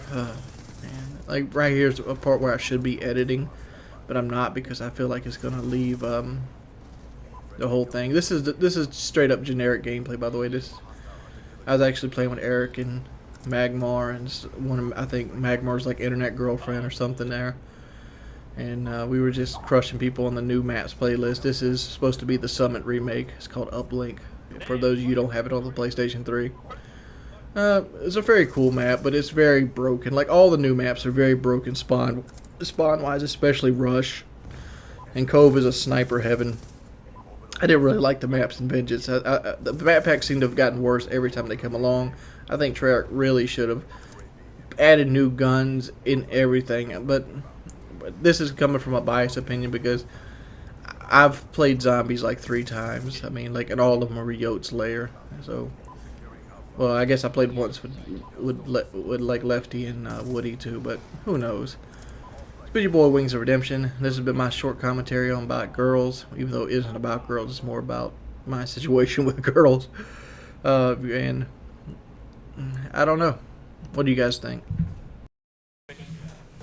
[SPEAKER 1] right here's a part where I should be editing, but I'm not because I feel like it's gonna leave the whole thing. This is straight up generic gameplay, by the way. I was actually playing with Eric and Magmar, and I think Magmar's like internet girlfriend or something there, and we were just crushing people on the new maps playlist. This is supposed to be the Summit remake. It's called Uplink. For those of you who don't have it on the PlayStation 3. It's a very cool map, but it's very broken. Like all the new maps are very broken spawn wise, especially Rush. And Cove is a sniper heaven. I didn't really like the maps in Vengeance. The map packs seem to have gotten worse every time they come along. I think Treyarch really should have added new guns in everything. But this is coming from a biased opinion because I've played zombies like 3 times. I mean, like, and all of them are Yote's Lair. So. Well, I guess I played once with like Lefty and Woody too, but who knows. It's been your boy Wings of Redemption. This has been my short commentary on about girls, even though it isn't about girls. It's more about my situation with girls. And I don't know. What do you guys think?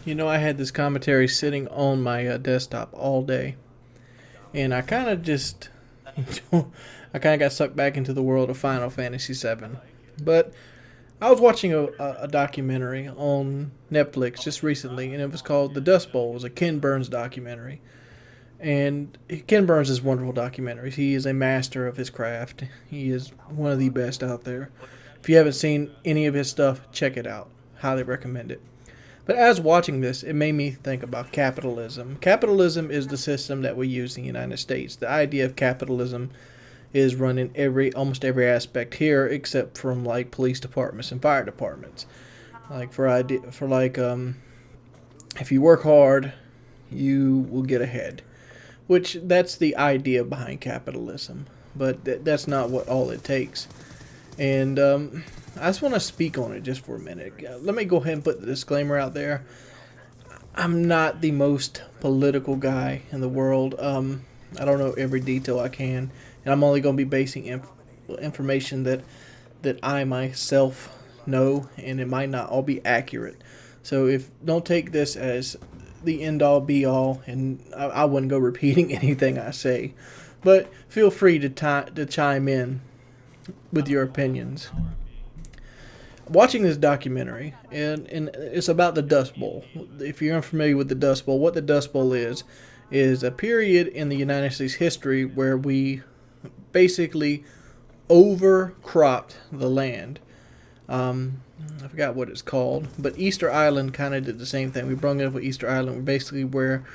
[SPEAKER 1] I had this commentary sitting on my desktop all day, and I kind of got sucked back into the world of Final Fantasy VII. But I was watching a documentary on Netflix just recently, and it was called The Dust Bowl. It was a Ken Burns documentary. And Ken Burns is wonderful documentaries. He is a master of his craft. He is one of the best out there. If you haven't seen any of his stuff, check it out. Highly recommend it. But as watching this, it made me think about capitalism. Capitalism is the system that we use in the United States. The idea of capitalism is run in almost every aspect here, except from like police departments and fire departments. Like if you work hard, you will get ahead. Which that's the idea behind capitalism, but that's not what all it takes. And I just want to speak on it just for a minute. Let me go ahead and put the disclaimer out there. I'm not the most political guy in the world. I don't know every detail I can, and I'm only going to be basing information that I myself know, and it might not all be accurate. So don't take this as the end all be all, and I wouldn't go repeating anything I say, but feel free to chime in with your opinions. Watching this documentary, and it's about the Dust Bowl. If you're unfamiliar with the Dust Bowl, what the Dust Bowl is a period in the United States history where we basically overcropped the land. I forgot what it's called, but Easter Island kind of did the same thing. We brought it up with Easter Island, basically where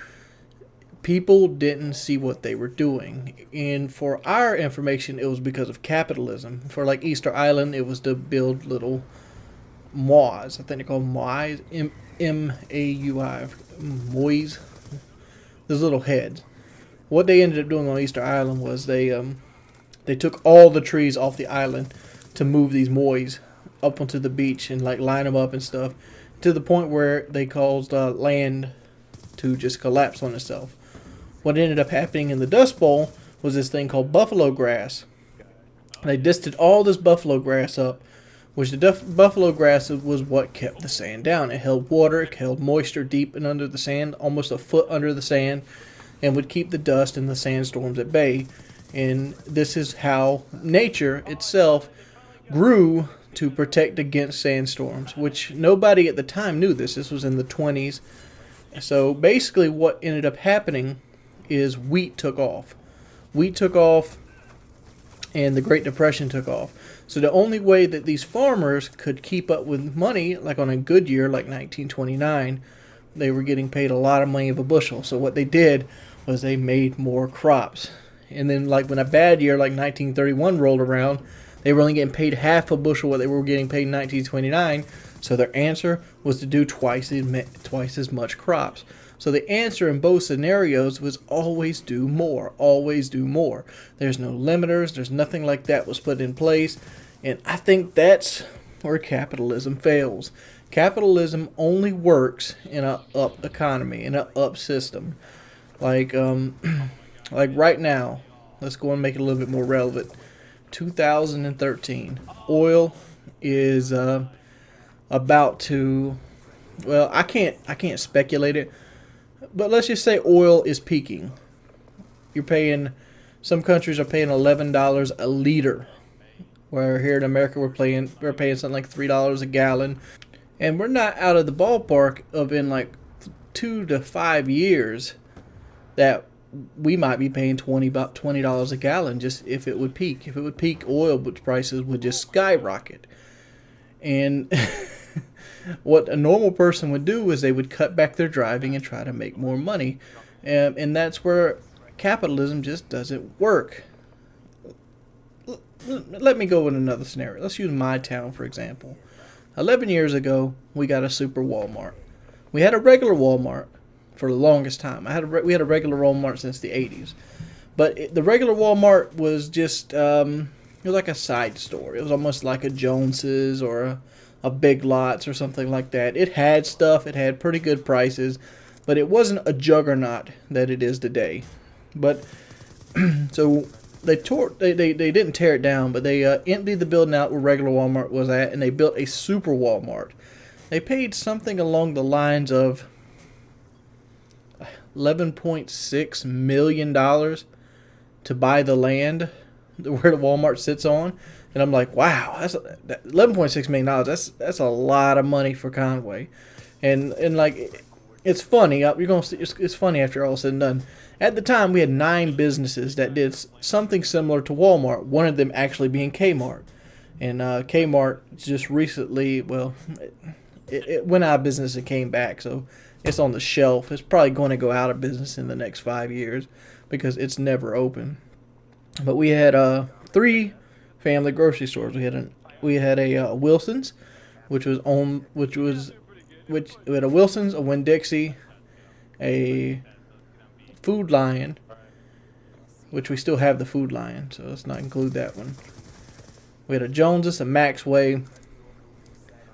[SPEAKER 1] people didn't see what they were doing. And for our information, it was because of capitalism. For like Easter Island, it was to build little moais. I think they're called moais. M-A-U-I. Moais. Those little heads. What they ended up doing on Easter Island was they took all the trees off the island to move these moais up onto the beach and like line them up and stuff, to the point where they caused land to just collapse on itself. What ended up happening in the Dust Bowl was this thing called buffalo grass. They disted all this buffalo grass up, which the buffalo grass was what kept the sand down. It held water, it held moisture deep and under the sand, almost a foot under the sand, and would keep the dust and the sandstorms at bay. And this is how nature itself grew to protect against sandstorms, which nobody at the time knew this. This was in the 20s. So basically what ended up happening is wheat took off. Wheat took off, and the Great Depression took off. So the only way that these farmers could keep up with money, like on a good year like 1929, they were getting paid a lot of money of a bushel. So what they did was they made more crops. And then like when a bad year like 1931 rolled around, they were only getting paid half a bushel what they were getting paid in 1929. So their answer was to do twice as much crops. So the answer in both scenarios was always do more, always do more. There's no limiters, there's nothing like that was put in place. And I think that's where capitalism fails. Capitalism only works in an up economy, in an up system. Like right now, let's go and make it a little bit more relevant. 2013, oil is about to, well, I can't speculate it, but let's just say oil is peaking. You're paying, some countries are paying $11 a liter, where here in America we're paying something like $3 a gallon, and we're not out of the ballpark of in like 2 to 5 years that we might be paying about $20 a gallon just if it would peak. If it would peak, oil prices would just skyrocket. And what a normal person would do is they would cut back their driving and try to make more money. And that's where capitalism just doesn't work. Let me go with another scenario. Let's use my town, for example. 11 years ago, we got a super Walmart. We had a regular Walmart for the longest time. We had a regular Walmart since the 80s. But the regular Walmart was just, it was like a side store. It was almost like a Jones's or a Big Lots or something like that. It had stuff. It had pretty good prices. But it wasn't a juggernaut that it is today. But, so they didn't tear it down, but they emptied the building out where regular Walmart was at, and they built a super Walmart. They paid something along the lines of $11.6 million to buy the land where the Walmart sits on. And I'm like, wow, that's $11.6 million. That's a lot of money for Conway. And like, it's funny. You're gonna see, it's funny after all said and done. At the time, we had 9 businesses that did something similar to Walmart. One of them actually being Kmart. And Kmart just recently, well, it went out of business and came back. So it's on the shelf. It's probably going to go out of business in the next 5 years because it's never open. But we had 3 family grocery stores. We had a Wilson's, we had a Wilson's, a Winn-Dixie, a Food Lion, which we still have the Food Lion, so let's not include that one. We had a Jones's, a Maxway.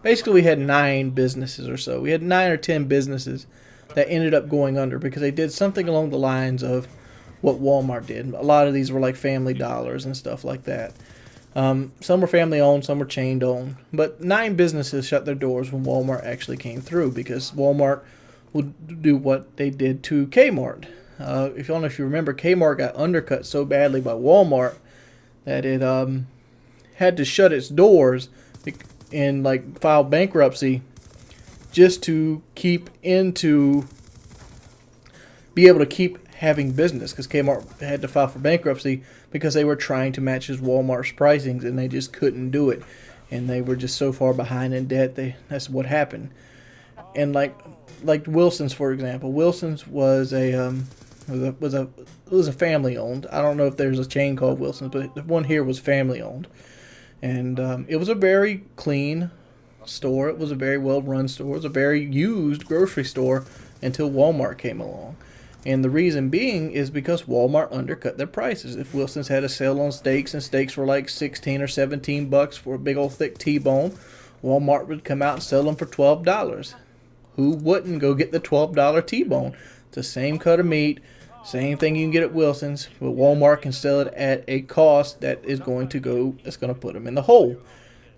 [SPEAKER 1] Basically, we had 9 businesses or so. We had 9 or 10 businesses that ended up going under because they did something along the lines of what Walmart did. A lot of these were like Family Dollars and stuff like that. Some were family owned, some were chain owned. But 9 businesses shut their doors when Walmart actually came through, because Walmart would do what they did to Kmart. If you don't know, if you remember, Kmart got undercut so badly by Walmart that it had to shut its doors and like file bankruptcy just to be able to keep having business, because Kmart had to file for bankruptcy because they were trying to match Walmart's pricings and they just couldn't do it, and they were just so far behind in debt. That's what happened. And like Wilson's, for example, Wilson's was a family owned. I don't know if there's a chain called Wilson's, but the one here was family owned, and it was a very clean store. It was a very well run store. It was a very used grocery store until Walmart came along. And the reason being is because Walmart undercut their prices. If Wilson's had a sale on steaks, and steaks were like 16 or 17 bucks for a big old thick T-bone, Walmart would come out and sell them for $12. Who wouldn't go get the $12 T-bone? It's the same cut of meat, same thing you can get at Wilson's, but Walmart can sell it at a cost that is going to put them in the hole.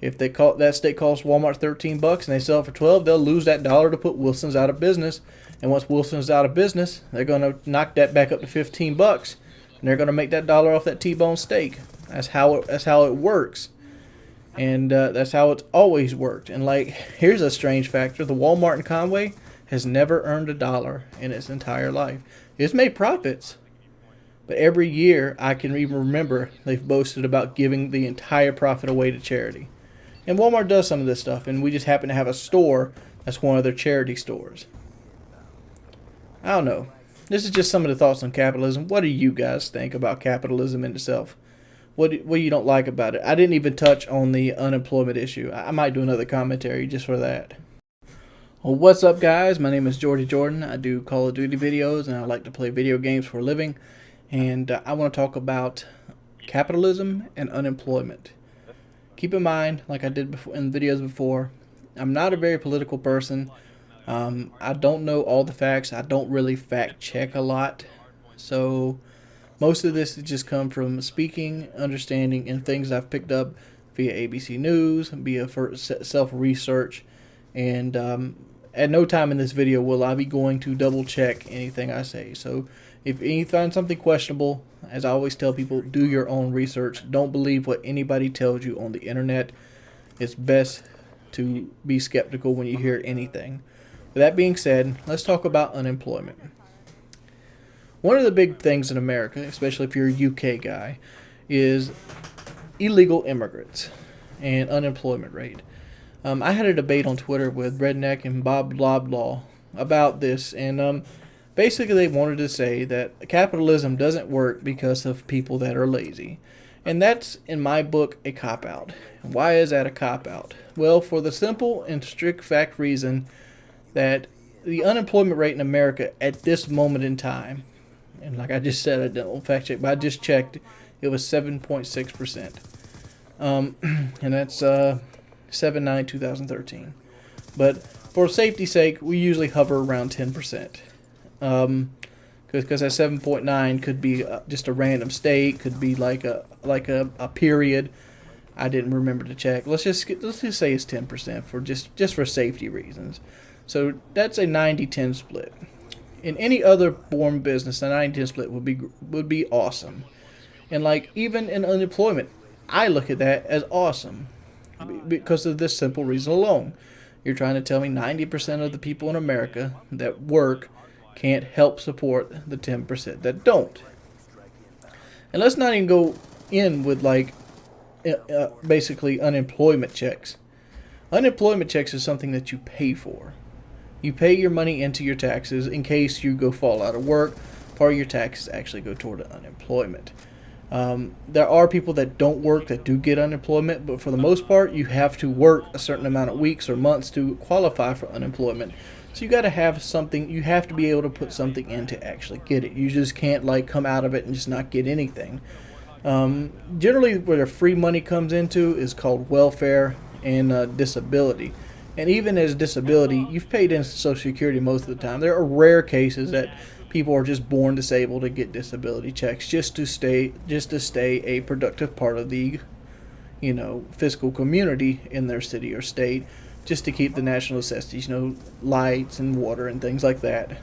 [SPEAKER 1] If that steak costs Walmart 13 bucks and they sell it for 12, they'll lose that dollar to put Wilson's out of business. And once Wilson's out of business, they're going to knock that back up to 15 bucks, and they're going to make that dollar off that T-bone steak. That's how it works. And that's how it's always worked. And like, here's a strange factor: the Walmart in Conway has never earned $1 in its entire life. It's made profits, but every year I can even remember they've boasted about giving the entire profit away to charity. And Walmart does some of this stuff, and we just happen to have a store that's one of their charity stores. I don't know. This is just some of the thoughts on capitalism. What do you guys think about capitalism in itself? What do you don't like about it? I didn't even touch on the unemployment issue. I might do another commentary just for that. Well, what's up, guys? My name is Jordan. I do Call of Duty videos, and I like to play video games for a living. And I want to talk about capitalism and unemployment. Keep in mind, like I did before in videos before, I'm not a very political person. I don't know all the facts. I don't really fact check a lot. So most of this has just come from speaking, understanding, and things I've picked up via ABC News, via self-research. And at no time in this video will I be going to double check anything I say. So if you find something questionable, as I always tell people, do your own research. Don't believe what anybody tells you on the internet. It's best to be skeptical when you hear anything. With that being said, let's talk about unemployment. One of the big things in America, especially if you're a UK guy, is illegal immigrants and unemployment rate. I had a debate on Twitter with Redneck and Bob Bloblaw about this, and basically they wanted to say that capitalism doesn't work because of people that are lazy. And that's, in my book, a cop-out. Why is that a cop-out? Well, for the simple and strict fact reason that the unemployment rate in America at this moment in time, and like I just said, I don't fact check, but I just checked, it was 7.6%. And that's 7/9/2013. But for safety's sake, we usually hover around 10%. Because that 7.9 could be just a random state, could be like a period. I didn't remember to check. Let's just say it's 10% for just for safety reasons. So that's a 90-10 split. In any other form of business, a 90-10 split would be awesome. And like even in unemployment, I look at that as awesome because of this simple reason alone. You're trying to tell me 90% of the people in America that work can't help support the 10% that don't. And let's not even go in with like basically unemployment checks. Unemployment checks is something that you pay for. You pay your money into your taxes in case you go fall out of work. Part of your taxes actually go toward unemployment. There are people that don't work that do get unemployment, but for the most part, you have to work a certain amount of weeks or months to qualify for unemployment. So you got to have something. You have to be able to put something in to actually get it. You just can't like come out of it and just not get anything. Generally, where the free money comes into is called welfare and disability. And even as disability, you've paid into Social Security most of the time. There are rare cases that people are just born disabled and get disability checks just to stay a productive part of the, fiscal community in their city or state, just to keep the national necessities, lights and water and things like that,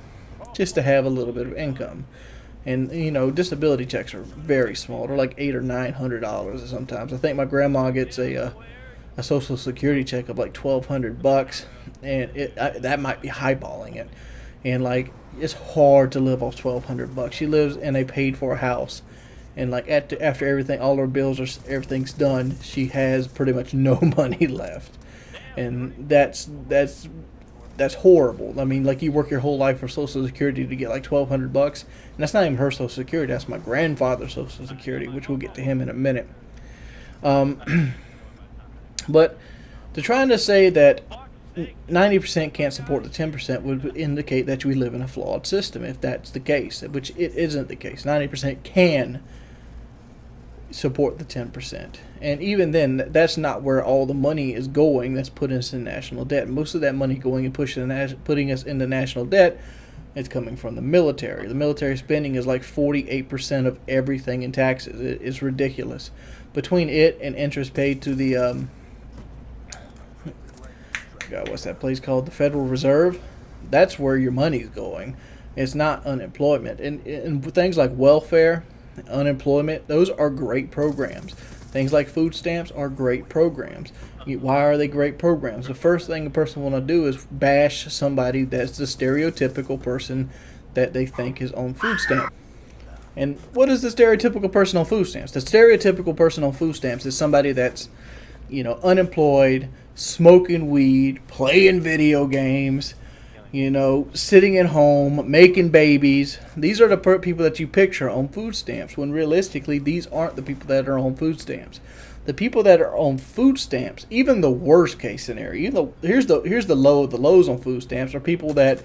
[SPEAKER 1] just to have a little bit of income. And disability checks are very small. They're like $800 or $900 sometimes. I think my grandma gets a Social Security check of like $1,200, and that might be highballing it. And like, it's hard to live off $1,200. She lives in a paid-for house, and like after everything, all her bills everything's done, she has pretty much no money left, and that's horrible. I mean, like, you work your whole life for Social Security to get like $1,200, and that's not even her Social Security. That's my grandfather's Social Security, which we'll get to him in a minute. But to trying to say that 90% can't support the 10% would indicate that we live in a flawed system, if that's the case, which it isn't the case. 90% can support the 10%. And even then, that's not where all the money is going that's putting us in national debt. Most of that money going and putting us into national debt is coming from the military. The military spending is like 48% of everything in taxes. It's ridiculous. Between it and interest paid to the what's that place called? The Federal Reserve. That's where your money's going. It's not unemployment. And things like welfare, unemployment, those are great programs. Things like food stamps are great programs. Why are they great programs? The first thing a person want to do is bash somebody that's the stereotypical person that they think is on food stamps. And what is the stereotypical person on food stamps? The stereotypical person on food stamps is somebody that's, unemployed, smoking weed, playing video games, sitting at home, making babies. These are the people that you picture on food stamps, when realistically these aren't the people that are on food stamps. The people that are on food stamps, even the worst case scenario, here's the low of the lows on food stamps, are people that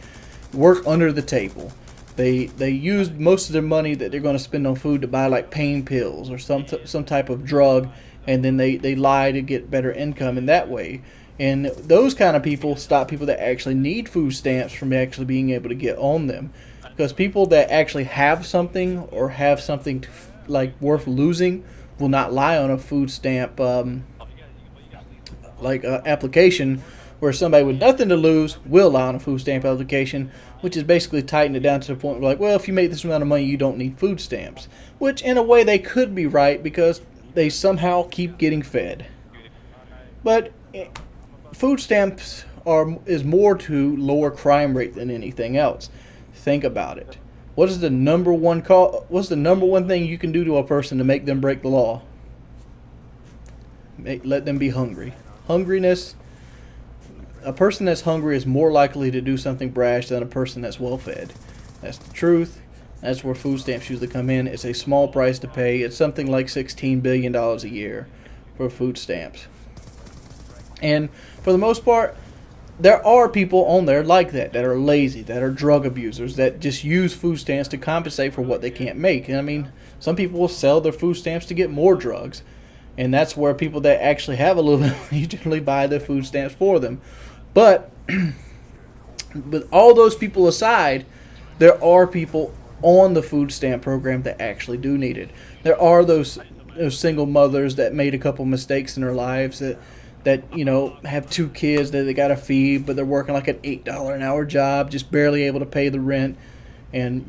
[SPEAKER 1] work under the table. They use most of their money that they're going to spend on food to buy like pain pills or some type of drug, and then they lie to get better income in that way. And those kind of people stop people that actually need food stamps from actually being able to get on them. Because people that actually have something or have something like worth losing will not lie on a food stamp application, where somebody with nothing to lose will lie on a food stamp application, which is basically tighten it down to the point where, like, well, if you make this amount of money, you don't need food stamps. Which, in a way, they could be right, because they somehow keep getting fed. But food stamps is more to lower crime rate than anything else. Think about it. What's the number one thing you can do to a person to make them break the law? Let them be hungry. Hungriness. A person that's hungry is more likely to do something brash than a person that's well fed. That's the truth. That's where food stamps usually come in. It's a small price to pay. It's something like $16 billion a year for food stamps. And for the most part, there are people on there like that are lazy, that are drug abusers, that just use food stamps to compensate for what they can't make. And I mean, some people will sell their food stamps to get more drugs. And that's where people that actually have a little bit usually buy their food stamps for them. But with all those people aside, there are people on the food stamp program that actually do need it. There are those single mothers that made a couple mistakes in their lives that have 2 kids that they got to feed, but they're working like an $8 an hour job, just barely able to pay the rent. And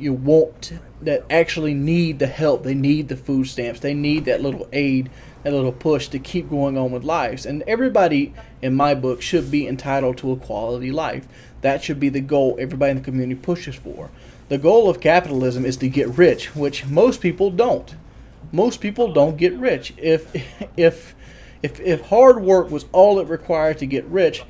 [SPEAKER 1] that actually need the help. They need the food stamps. They need that little aid, that little push to keep going on with lives. And everybody, in my book, should be entitled to a quality life. That should be the goal everybody in the community pushes for. The goal of capitalism is to get rich, which most people don't. Most people don't get rich. If hard work was all it required to get rich,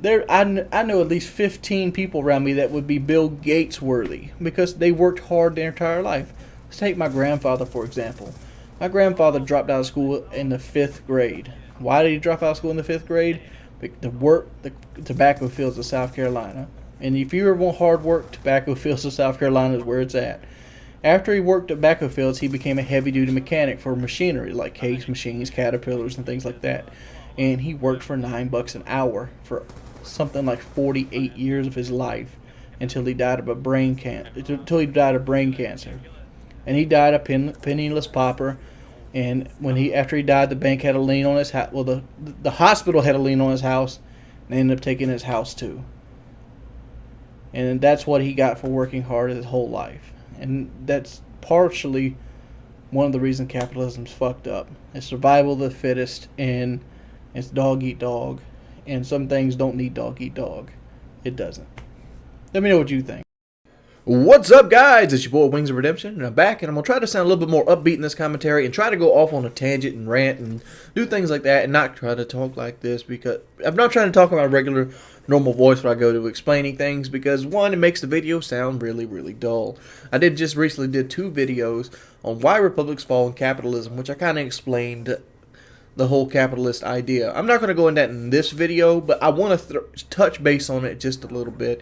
[SPEAKER 1] I know at least 15 people around me that would be Bill Gates worthy, because they worked hard their entire life. Let's take my grandfather, for example. My grandfather dropped out of school in the 5th grade. Why did he drop out of school in the 5th grade? To work the tobacco fields of South Carolina. And if you ever want hard work, tobacco fields of South Carolina is where it's at. After he worked tobacco fields, he became a heavy-duty mechanic for machinery like case machines, caterpillars, and things like that. And he worked for $9 an hour for something like 48 years of his life. until he died of brain cancer. And he died a penniless pauper. And after he died, the bank had a lien on his house. Well, the hospital had a lien on his house, and they ended up taking his house too. And that's what he got for working hard his whole life. And that's partially one of the reasons capitalism's fucked up. It's survival of the fittest, and it's dog eat dog. And some things don't need dog eat dog. It doesn't. Let me know what you think. What's up, guys? It's your boy Wings of Redemption, and I'm back, and I'm going to try to sound a little bit more upbeat in this commentary and try to go off on a tangent and rant and do things like that and not try to talk like this, because I'm not trying to talk about a regular, normal voice when I go to explaining things, because one, it makes the video sound really, really dull. I just recently did 2 videos on why republics fall in capitalism, which I kind of explained the whole capitalist idea. I'm not going to go into that in this video, but I want to touch base on it just a little bit.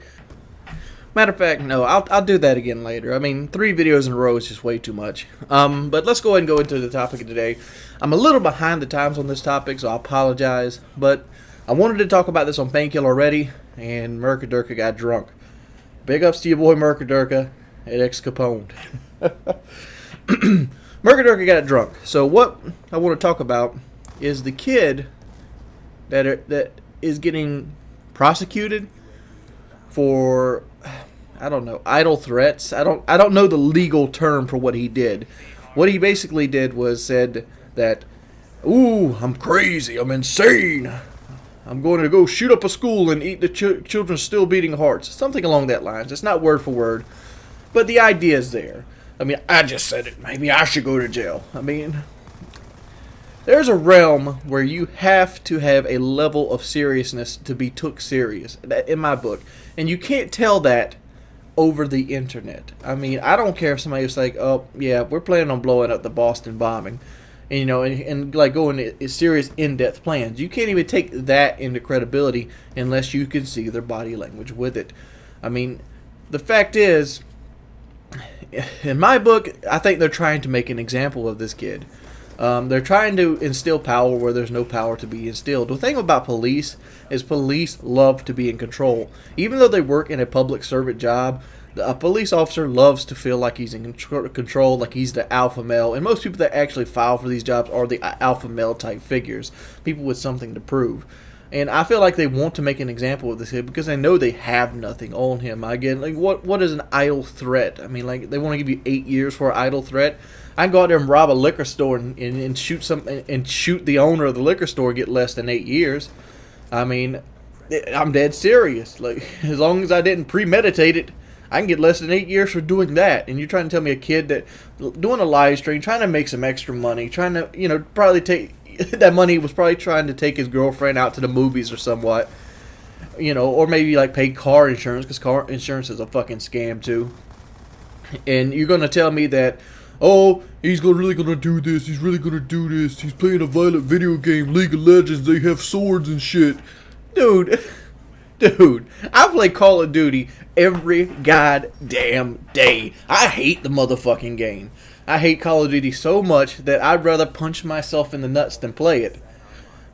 [SPEAKER 1] Matter of fact, no, I'll do that again later. I mean, 3 videos in a row is just way too much. But let's go ahead and go into the topic of today. I'm a little behind the times on this topic, so I apologize. But I wanted to talk about this on Painkiller already, and Mercadurka got drunk. Big ups to your boy Mercadurka at Ex Capone. Mercadurka got drunk. So what I want to talk about is the kid that is getting prosecuted for, I don't know, idle threats. I don't know the legal term for what he did. What he basically did was said that, "Ooh, I'm crazy, I'm insane. I'm going to go shoot up a school and eat the children's still beating hearts." Something along that lines. It's not word for word, but the idea is there. I mean, I just said it. Maybe I should go to jail. I mean, there's a realm where you have to have a level of seriousness to be took serious, in my book. And you can't tell that over the internet. I mean, I don't care if somebody's like, "Oh, yeah, we're planning on blowing up the Boston bombing." And, you know, and like going into serious in-depth plans. You can't even take that into credibility unless you can see their body language with it. I mean, the fact is, in my book, I think they're trying to make an example of this kid. They're trying to instill power where there's no power to be instilled. The thing about police is police love to be in control. Even though they work in a public servant job, a police officer loves to feel like he's in control, like he's the alpha male. And most people that actually file for these jobs are the alpha male type figures, people with something to prove. And I feel like they want to make an example of this kid because they know they have nothing on him. Again, like what is an idle threat? I mean, like they want to give you 8 years for an idle threat. I can go out there and rob a liquor store and shoot shoot the owner of the liquor store and get less than 8 years. I mean, I'm dead serious. Like, as long as I didn't premeditate it, I can get less than 8 years for doing that. And you're trying to tell me a kid that doing a live stream, trying to make some extra money, trying to, you know, probably take that money was probably trying to take his girlfriend out to the movies or somewhat, you know, or maybe like pay car insurance, because car insurance is a fucking scam too. And you're gonna tell me that, "Oh, he's really gonna do this, he's really gonna do this, he's playing a violent video game, League of Legends, they have swords and shit." Dude, I play Call of Duty every goddamn day. I hate the motherfucking game. I hate Call of Duty so much that I'd rather punch myself in the nuts than play it.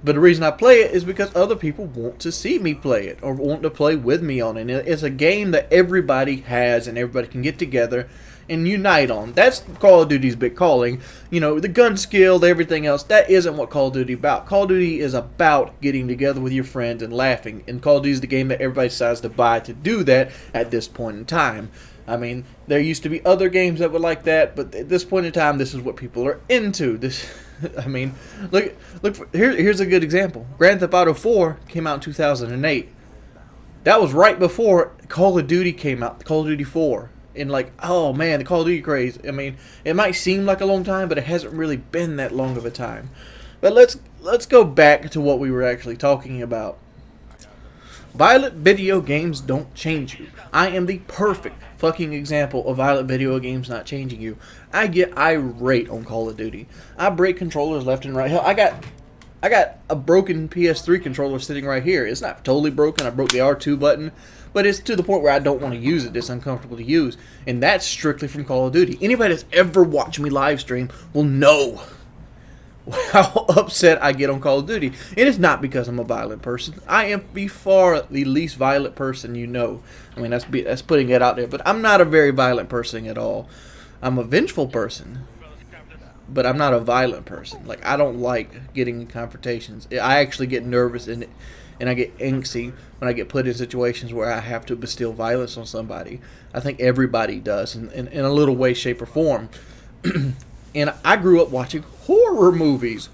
[SPEAKER 1] But the reason I play it is because other people want to see me play it or want to play with me on it. And it's a game that everybody has and everybody can get together and unite on. That's Call of Duty's big calling. You know, the gun skill, everything else, that isn't what Call of Duty is about. Call of Duty is about getting together with your friends and laughing. And Call of Duty is the game that everybody decides to buy to do that at this point in time. I mean, there used to be other games that were like that, but at this point in time, this is what people are into. I mean, look. Here's a good example. Grand Theft Auto 4 came out in 2008. That was right before Call of Duty came out, Call of Duty 4. And like, oh man, the Call of Duty craze. I mean, it might seem like a long time, but it hasn't really been that long of a time. But let's go back to what we were actually talking about. Violent video games don't change you. I am the perfect fucking example of violent video games not changing you. I get irate on Call of Duty. I break controllers left and right. Hell, I got a broken PS3 controller sitting right here. It's not totally broken. I broke the R2 button, but it's to the point where I don't want to use it. It's uncomfortable to use, and that's strictly from Call of Duty. Anybody that's ever watched me live stream will know how upset I get on Call of Duty. And it's not because I'm a violent person. I am by far the least violent person you know. I mean, that's putting it out there. But I'm not a very violent person at all. I'm a vengeful person. But I'm not a violent person. Like, I don't like getting in confrontations. I actually get nervous and I get angsty when I get put in situations where I have to bestow violence on somebody. I think everybody does in a little way, shape, or form. And I grew up watching horror movies.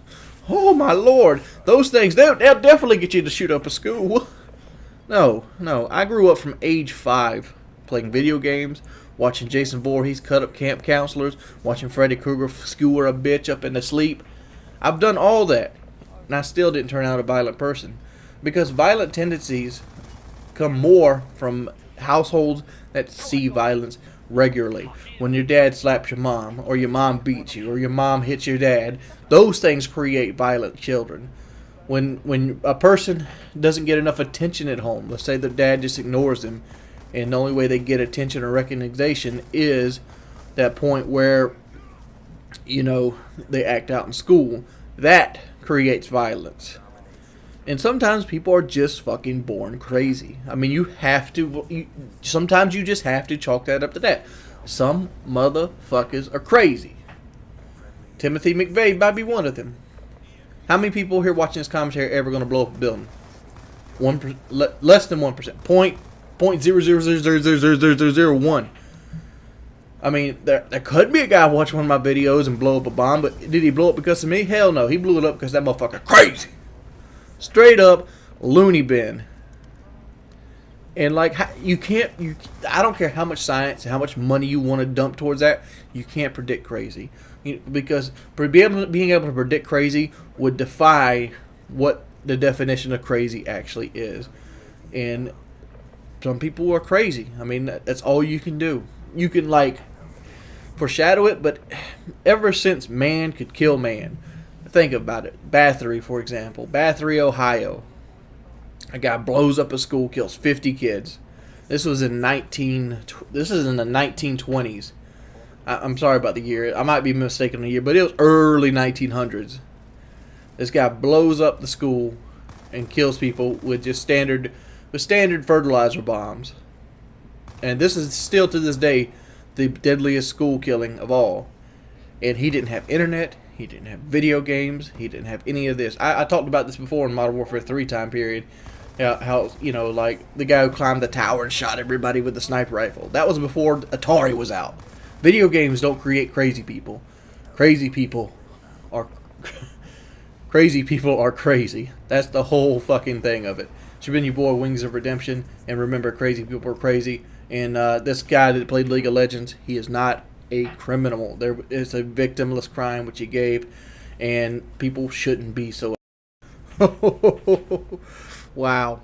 [SPEAKER 1] Oh my lord, those things, they'll definitely get you to shoot up a school. No, I grew up from age 5 playing video games, watching Jason Voorhees cut up camp counselors, watching Freddy Krueger skewer a bitch up into sleep. I've done all that, and I still didn't turn out a violent person. Because violent tendencies come more from households that see violence regularly. When your dad slaps your mom, or your mom beats you, or your mom hits your dad, those things create violent children. When a person doesn't get enough attention at home, let's say their dad just ignores them, and the only way they get attention or recognition is that point where, they act out in school, that creates violence. And sometimes people are just fucking born crazy. I mean, sometimes you just have to chalk that up to that. Some motherfuckers are crazy. Timothy McVeigh might be one of them. How many people here watching this commentary are ever going to blow up a building? Less than 1%. Point 0.00000001. I mean, there could be a guy watching one of my videos and blow up a bomb, but did he blow up because of me? Hell no. He blew it up because that motherfucker crazy. Straight up loony bin. And like, I don't care how much science and how much money you want to dump towards that, you can't predict crazy. Because being able to predict crazy would defy what the definition of crazy actually is. And some people are crazy. I mean, that's all you can do. You can like foreshadow it, but ever since man could kill man, think about it. Bathory, for example. Bathory, Ohio. A guy blows up a school, kills 50 kids. This was in the 1920s. I'm sorry about the year. I might be mistaken on the year, but it was early 1900s. This guy blows up the school and kills people with just standard fertilizer bombs. And this is still to this day the deadliest school killing of all. And he didn't have internet. He didn't have video games. He didn't have any of this. I talked about this before in Modern Warfare 3 time period. How, like the guy who climbed the tower and shot everybody with the sniper rifle. That was before Atari was out. Video games don't create crazy people. Crazy people are crazy. That's the whole fucking thing of it. It's been your boy Wings of Redemption, and remember, crazy people are crazy. And this guy that played League of Legends, he is not a criminal. There is a victimless crime which he gave, and people shouldn't be so. Wow.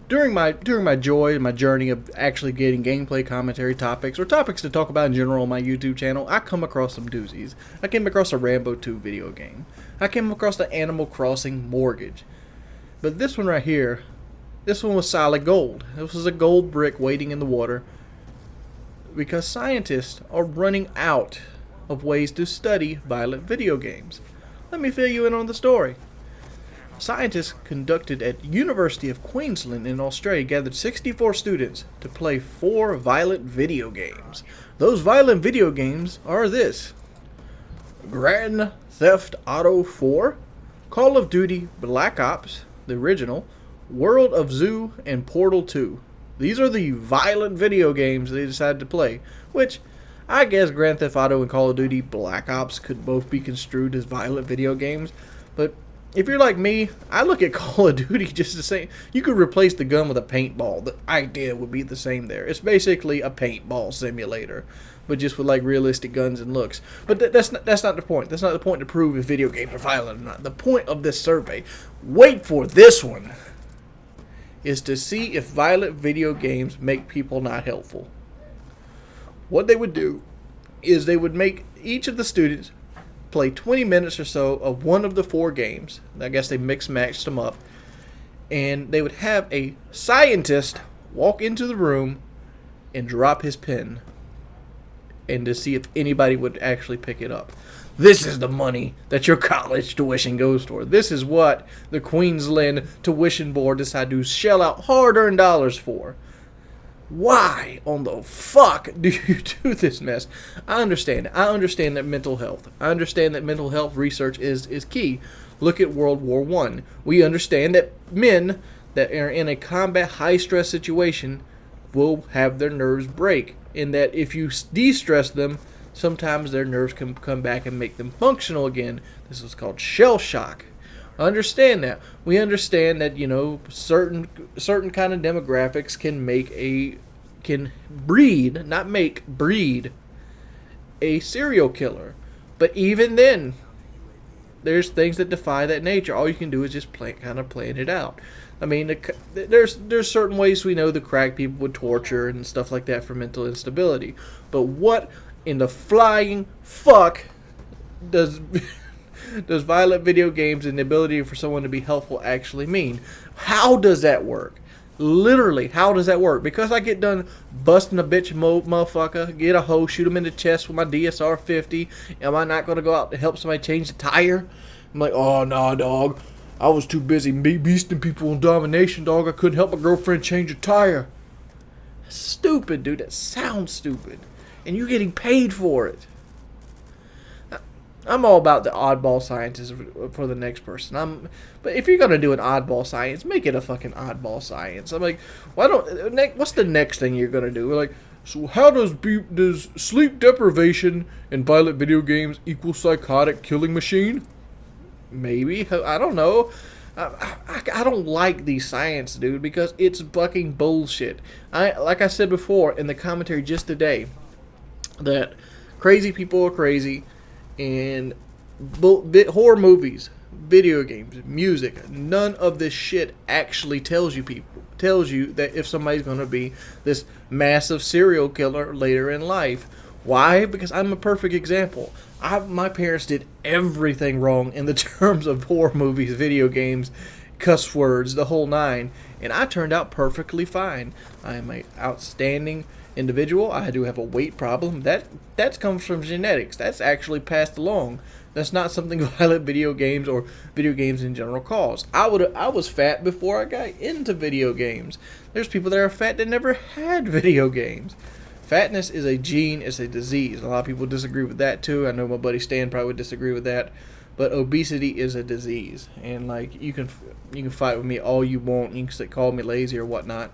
[SPEAKER 1] During my joy and my journey of actually getting gameplay commentary topics or topics to talk about in general on my YouTube channel, I come across some doozies. I came across a Rambo 2 video game. I came across the Animal Crossing mortgage. But this one right here, this one was solid gold. This was a gold brick waiting in the water because scientists are running out of ways to study violent video games. Let me fill you in on the story. Scientists conducted at University of Queensland in Australia gathered 64 students to play 4 violent video games. Those violent video games are this: Grand Theft Auto 4, Call of Duty Black Ops, the original, World of Zoo, and Portal 2. These are the violent video games they decided to play, which I guess Grand Theft Auto and Call of Duty Black Ops could both be construed as violent video games, but if you're like me, I look at Call of Duty just the same. You could replace the gun with a paintball. The idea would be the same there. It's basically a paintball simulator, but just with like realistic guns and looks. But that's not the point. That's not the point to prove if video games are violent or not. The point of this survey, wait for this one, is to see if violent video games make people not helpful. What they would do is they would make each of the students play 20 minutes or so of one of the 4 games. I guess they mix-matched them up. And they would have a scientist walk into the room and drop his pen. and to see if anybody would actually pick it up. This is the money that your college tuition goes toward. This is what the Queensland Tuition Board decided to shell out hard-earned dollars for. Why on the fuck do you do this mess? I understand. I understand that mental health. I understand that mental health research is key. Look at World War I. We understand that men that are in a combat high-stress situation will have their nerves break. And that if you de-stress them, sometimes their nerves can come back and make them functional again. This is called shell shock. I understand that. We understand that, you know, certain kind of demographics can breed a serial killer. But even then, there's things that defy that nature. All you can do is just kind of plan it out. I mean, there's certain ways we know the crack people would torture and stuff like that for mental instability. But what in the flying fuck does violent video games and the ability for someone to be helpful actually mean? How does that work? Literally, how does that work? Because I get done busting a bitch motherfucker, get a hoe, shoot him in the chest with my DSR 50, am I not going to go out to help somebody change the tire? I'm like, oh, nah, dog. I was too busy beasting people on domination, dog. I couldn't help my girlfriend change a tire. That's stupid, dude. That sounds stupid. And you're getting paid for it. I'm all about the oddball sciences for the next person. But if you're gonna do an oddball science, make it a fucking oddball science. I'm like, what's the next thing you're gonna do? We're like, so how does sleep deprivation in violent video games equal psychotic killing machine? Maybe. I don't know. I don't like these science, dude, because it's fucking bullshit. Like I said before in the commentary just today, that crazy people are crazy. And horror movies, video games, music, none of this shit actually tells you that if somebody's going to be this massive serial killer later in life. Why? Because I'm a perfect example. My parents did everything wrong in the terms of horror movies, video games, cuss words, the whole nine, and I turned out perfectly fine. I am an outstanding individual. I do have a weight problem. That comes from genetics. That's actually passed along. That's not something violent video games or video games in general cause. I was fat before I got into video games. There's people that are fat that never had video games. Fatness is a gene, it's a disease. A lot of people disagree with that too. I know my buddy Stan probably would disagree with that. But obesity is a disease. And like you can fight with me all you want. You can call me lazy or whatnot.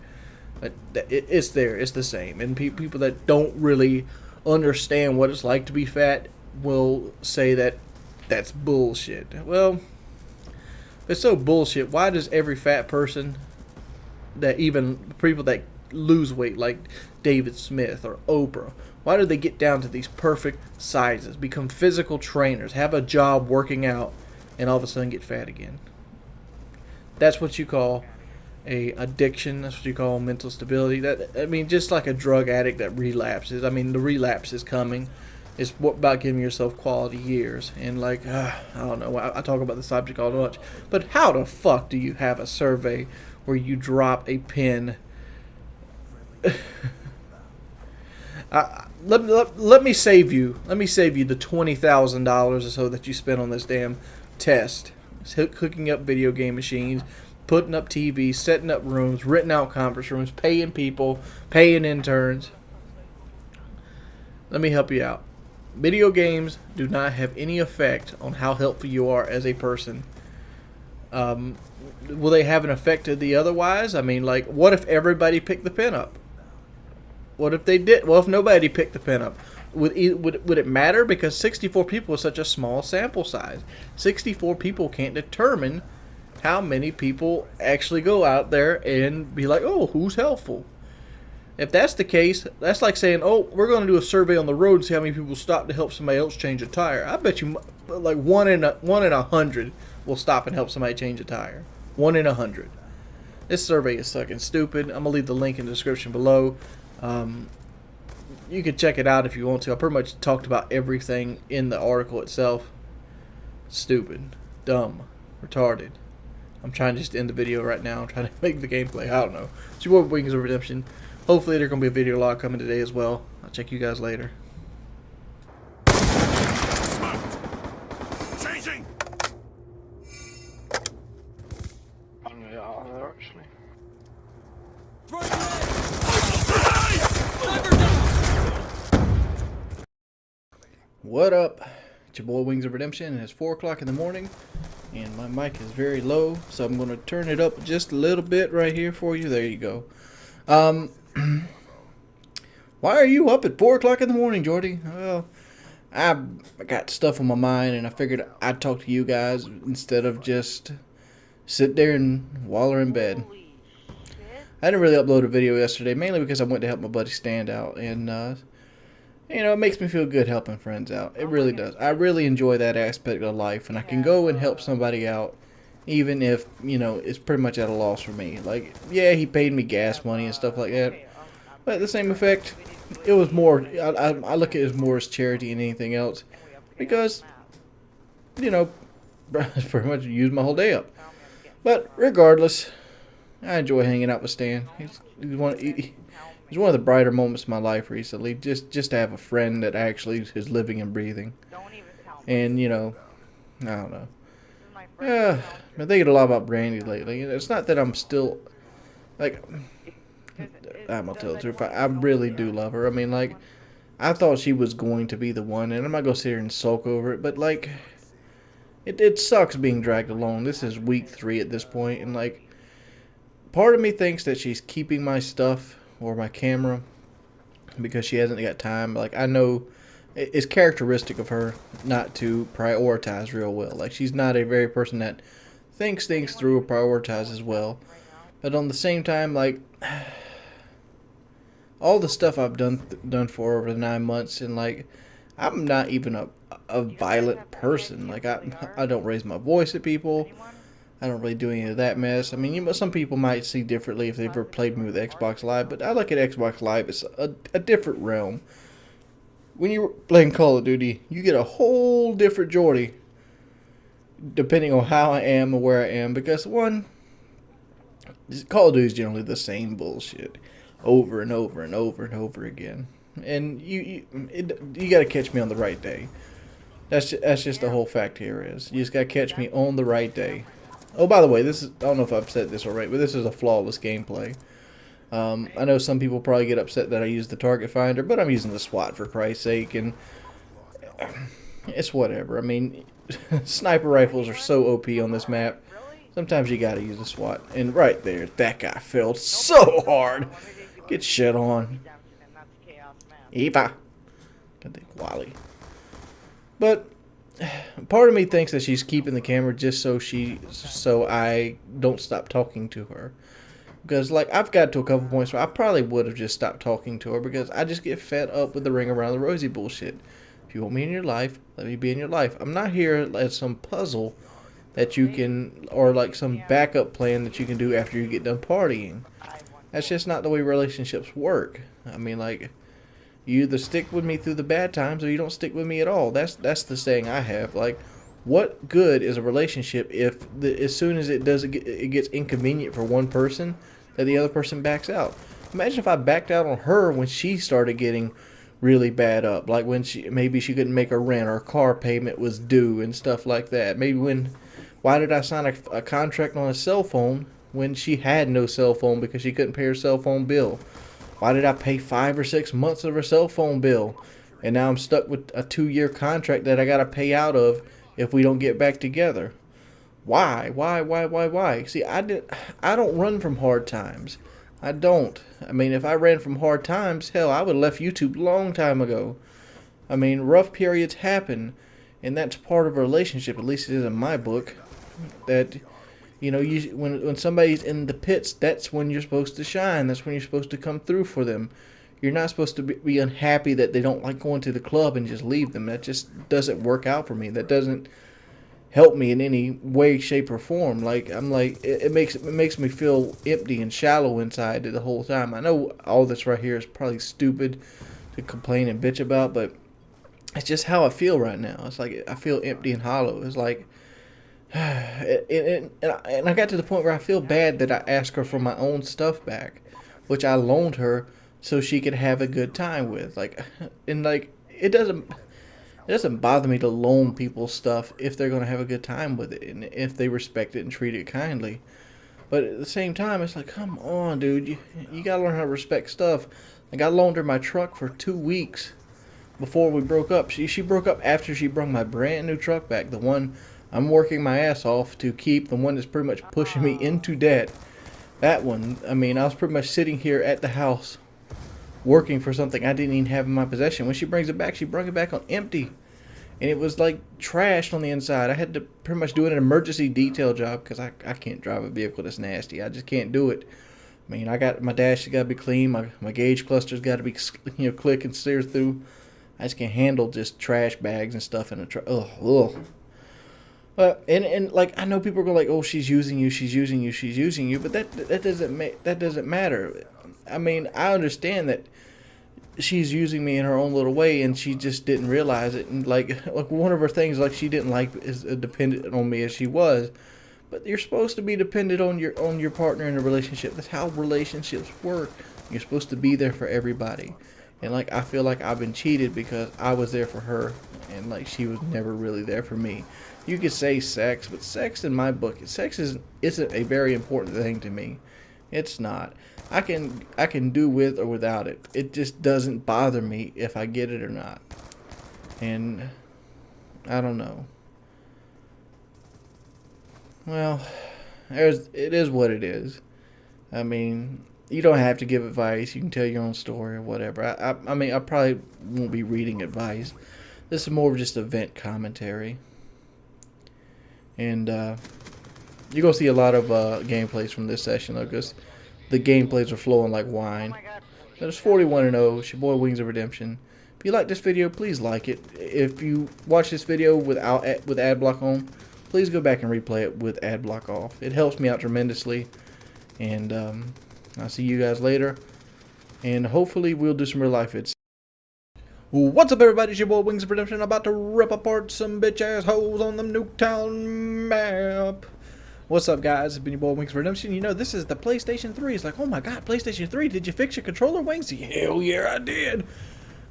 [SPEAKER 1] But it's there. It's the same. And people that don't really understand what it's like to be fat will say that that's bullshit. Well, if it's so bullshit, why does every fat person, that even people that lose weight like David Smith or Oprah, why do they get down to these perfect sizes, become physical trainers, have a job working out, and all of a sudden get fat again? That's what you call a addiction. That's what you call mental stability. Just like a drug addict that relapses. The relapse is coming. It's about giving yourself quality years. And I don't know. I talk about the subject all much. But how the fuck do you have a survey where you drop a pin? Let me save you. Let me save you the $20,000 or so that you spent on this damn test. It's hooking up video game machines, putting up TVs, setting up rooms, renting out conference rooms, paying people, paying interns. Let me help you out. Video games do not have any effect on how helpful you are as a person. Will they have an effect to the otherwise? What if everybody picked the pen up? What if they did? Well, if nobody picked the pen up, would it matter? Because 64 people is such a small sample size. 64 people can't determine how many people actually go out there and be like, oh, who's helpful? If that's the case, that's like saying, oh, we're going to do a survey on the road and see how many people stop to help somebody else change a tire. I bet you like one in 100 will stop and help somebody change a tire. 1 in 100. This survey is fucking stupid. I'm going to leave the link in the description below. You can check it out if you want to. I pretty much talked about everything in the article itself. Stupid. Dumb. Retarded. I'm trying to just end the video right now. I'm trying to make the gameplay. I don't know. It's your boy Wings of Redemption. Hopefully there's going to be a video log coming today as well. I'll check you guys later. What up? It's your boy Wings of Redemption, and it's 4 o'clock in the morning, and my mic is very low, so I'm going to turn it up just a little bit right here for you. There you go. Why are you up at 4 o'clock in the morning, Jordy? Well, I got stuff on my mind, and I figured I'd talk to you guys instead of just sit there and waller in bed. I didn't really upload a video yesterday, mainly because I went to help my buddy stand out, and you know, it makes me feel good helping friends out. It really does. I really enjoy that aspect of life, and I can go and help somebody out, even if, you know, it's pretty much at a loss for me. Like, yeah, he paid me gas money and stuff like that, but at the same effect, it was more, I look at it as more as charity than anything else, because, you know, it's pretty much used my whole day up. But regardless, I enjoy hanging out with Stan. He's one of the brighter moments of my life recently. Just to have a friend that actually is living and breathing. And, you know, I don't know. I've been thinking a lot about Brandy lately. It's not that I'm still, like, I'm going to tell the truth. I really do love her. I mean, like, I thought she was going to be the one, and I'm not going to sit here and sulk over it, but, like, it sucks being dragged along. This is week 3 at this point, and, like, part of me thinks that she's keeping my stuff or my camera because she hasn't got time. Like, I know it's characteristic of her not to prioritize real well. Like, she's not a very person that thinks things through or prioritizes well. But on the same time, like, all the stuff I've done for her over the 9 months, and, like, I'm not even a violent person. Like, I don't raise my voice at people. I don't really do any of that mess. I mean, you know, some people might see differently if they've ever played me with Xbox Live, but I look at Xbox Live as a different realm. When you're playing Call of Duty, you get a whole different Jordy, depending on how I am or where I am, because one, Call of Duty is generally the same bullshit over and over and over and over again, and you got to catch me on the right day. That's just the whole fact here is you just got to catch me on the right day. Oh, by the way, I don't know if I've said this already, but this is a flawless gameplay. I know some people probably get upset that I use the target finder, but I'm using the SWAT for Christ's sake, and it's whatever. I mean, sniper rifles are so OP on this map. Sometimes you gotta use a SWAT. And right there, that guy failed so hard. Get shit on. Eva. Got the Wally. But part of me thinks that she's keeping the camera just so I don't stop talking to her. Because, like, I've got to a couple points where I probably would have just stopped talking to her because I just get fed up with the ring around the rosy bullshit. If you want me in your life, let me be in your life. I'm not here as some puzzle that you can, or like some backup plan that you can do after you get done partying. That's just not the way relationships work. I mean, like, you either stick with me through the bad times or you don't stick with me at all. That's the saying I have. Like, what good is a relationship if as soon as it gets inconvenient for one person, that the other person backs out? Imagine if I backed out on her when she started getting really bad up, like when maybe she couldn't make her rent or her car payment was due and stuff like that. Why did I sign a contract on a cell phone when she had no cell phone because she couldn't pay her cell phone bill? Why did I pay 5 or 6 months of her cell phone bill? And now I'm stuck with a 2-year contract that I got to pay out of if we don't get back together. Why? See, I don't run from hard times. I don't. I mean, if I ran from hard times, hell, I would have left YouTube a long time ago. I mean, rough periods happen, and that's part of a relationship, at least it is in my book, that, you know, when somebody's in the pits, that's when you're supposed to shine. That's when you're supposed to come through for them. You're not supposed to be unhappy that they don't like going to the club and just leave them. That just doesn't work out for me. That doesn't help me in any way, shape, or form. Like, I'm like, it makes me feel empty and shallow inside the whole time. I know all this right here is probably stupid to complain and bitch about, but it's just how I feel right now. It's like I feel empty and hollow. It's like, and I got to the point where I feel bad that I asked her for my own stuff back, which I loaned her so she could have a good time with. Like, and like, it doesn't bother me to loan people stuff if they're going to have a good time with it and if they respect it and treat it kindly. But at the same time, it's like, come on, dude. You got to learn how to respect stuff. Like, I loaned her my truck for 2 weeks before we broke up. She broke up after she brought my brand new truck back, the one I'm working my ass off to keep, the one that's pretty much pushing me into debt. That one, I mean, I was pretty much sitting here at the house working for something I didn't even have in my possession. When she brings it back, she brought it back on empty. And it was like trashed on the inside. I had to pretty much do an emergency detail job because I can't drive a vehicle that's nasty. I just can't do it. I mean, my dash has got to be clean. My gauge cluster's got to be, click and steer through. I just can't handle just trash bags and stuff in a truck. Ugh. And like, I know people are going like, oh, she's using you, but that doesn't matter. I mean, I understand that she's using me in her own little way, and she just didn't realize it. And like one of her things, like, she didn't like is dependent on me as she was. But you're supposed to be dependent on your partner in a relationship. That's how relationships work. You're supposed to be there for everybody. And like, I feel like I've been cheated because I was there for her, and like, she was never really there for me. You could say sex, but sex in my book, isn't a very important thing to me. It's not. I can do with or without it. It just doesn't bother me if I get it or not. And I don't know. Well, it is what it is. I mean, you don't have to give advice. You can tell your own story or whatever. I mean, I probably won't be reading advice. This is more of just a vent commentary. And you're going to see a lot of gameplays from this session, though, because the gameplays are flowing like wine. There's 41-0. It's your boy Wings of Redemption. If you like this video, please like it. If you watch this video with ad block on, please go back and replay it with ad block off. It helps me out tremendously. And I'll see you guys later. And hopefully we'll do some real life vids. What's up, everybody? It's your boy Wings of Redemption. I'm about to rip apart some bitch ass hoes on the Nuketown map. What's up, guys? It's been your boy Wings of Redemption. You know, this is the PlayStation 3. It's like, oh my god, PlayStation 3, did you fix your controller, Wings? Hell yeah, I did.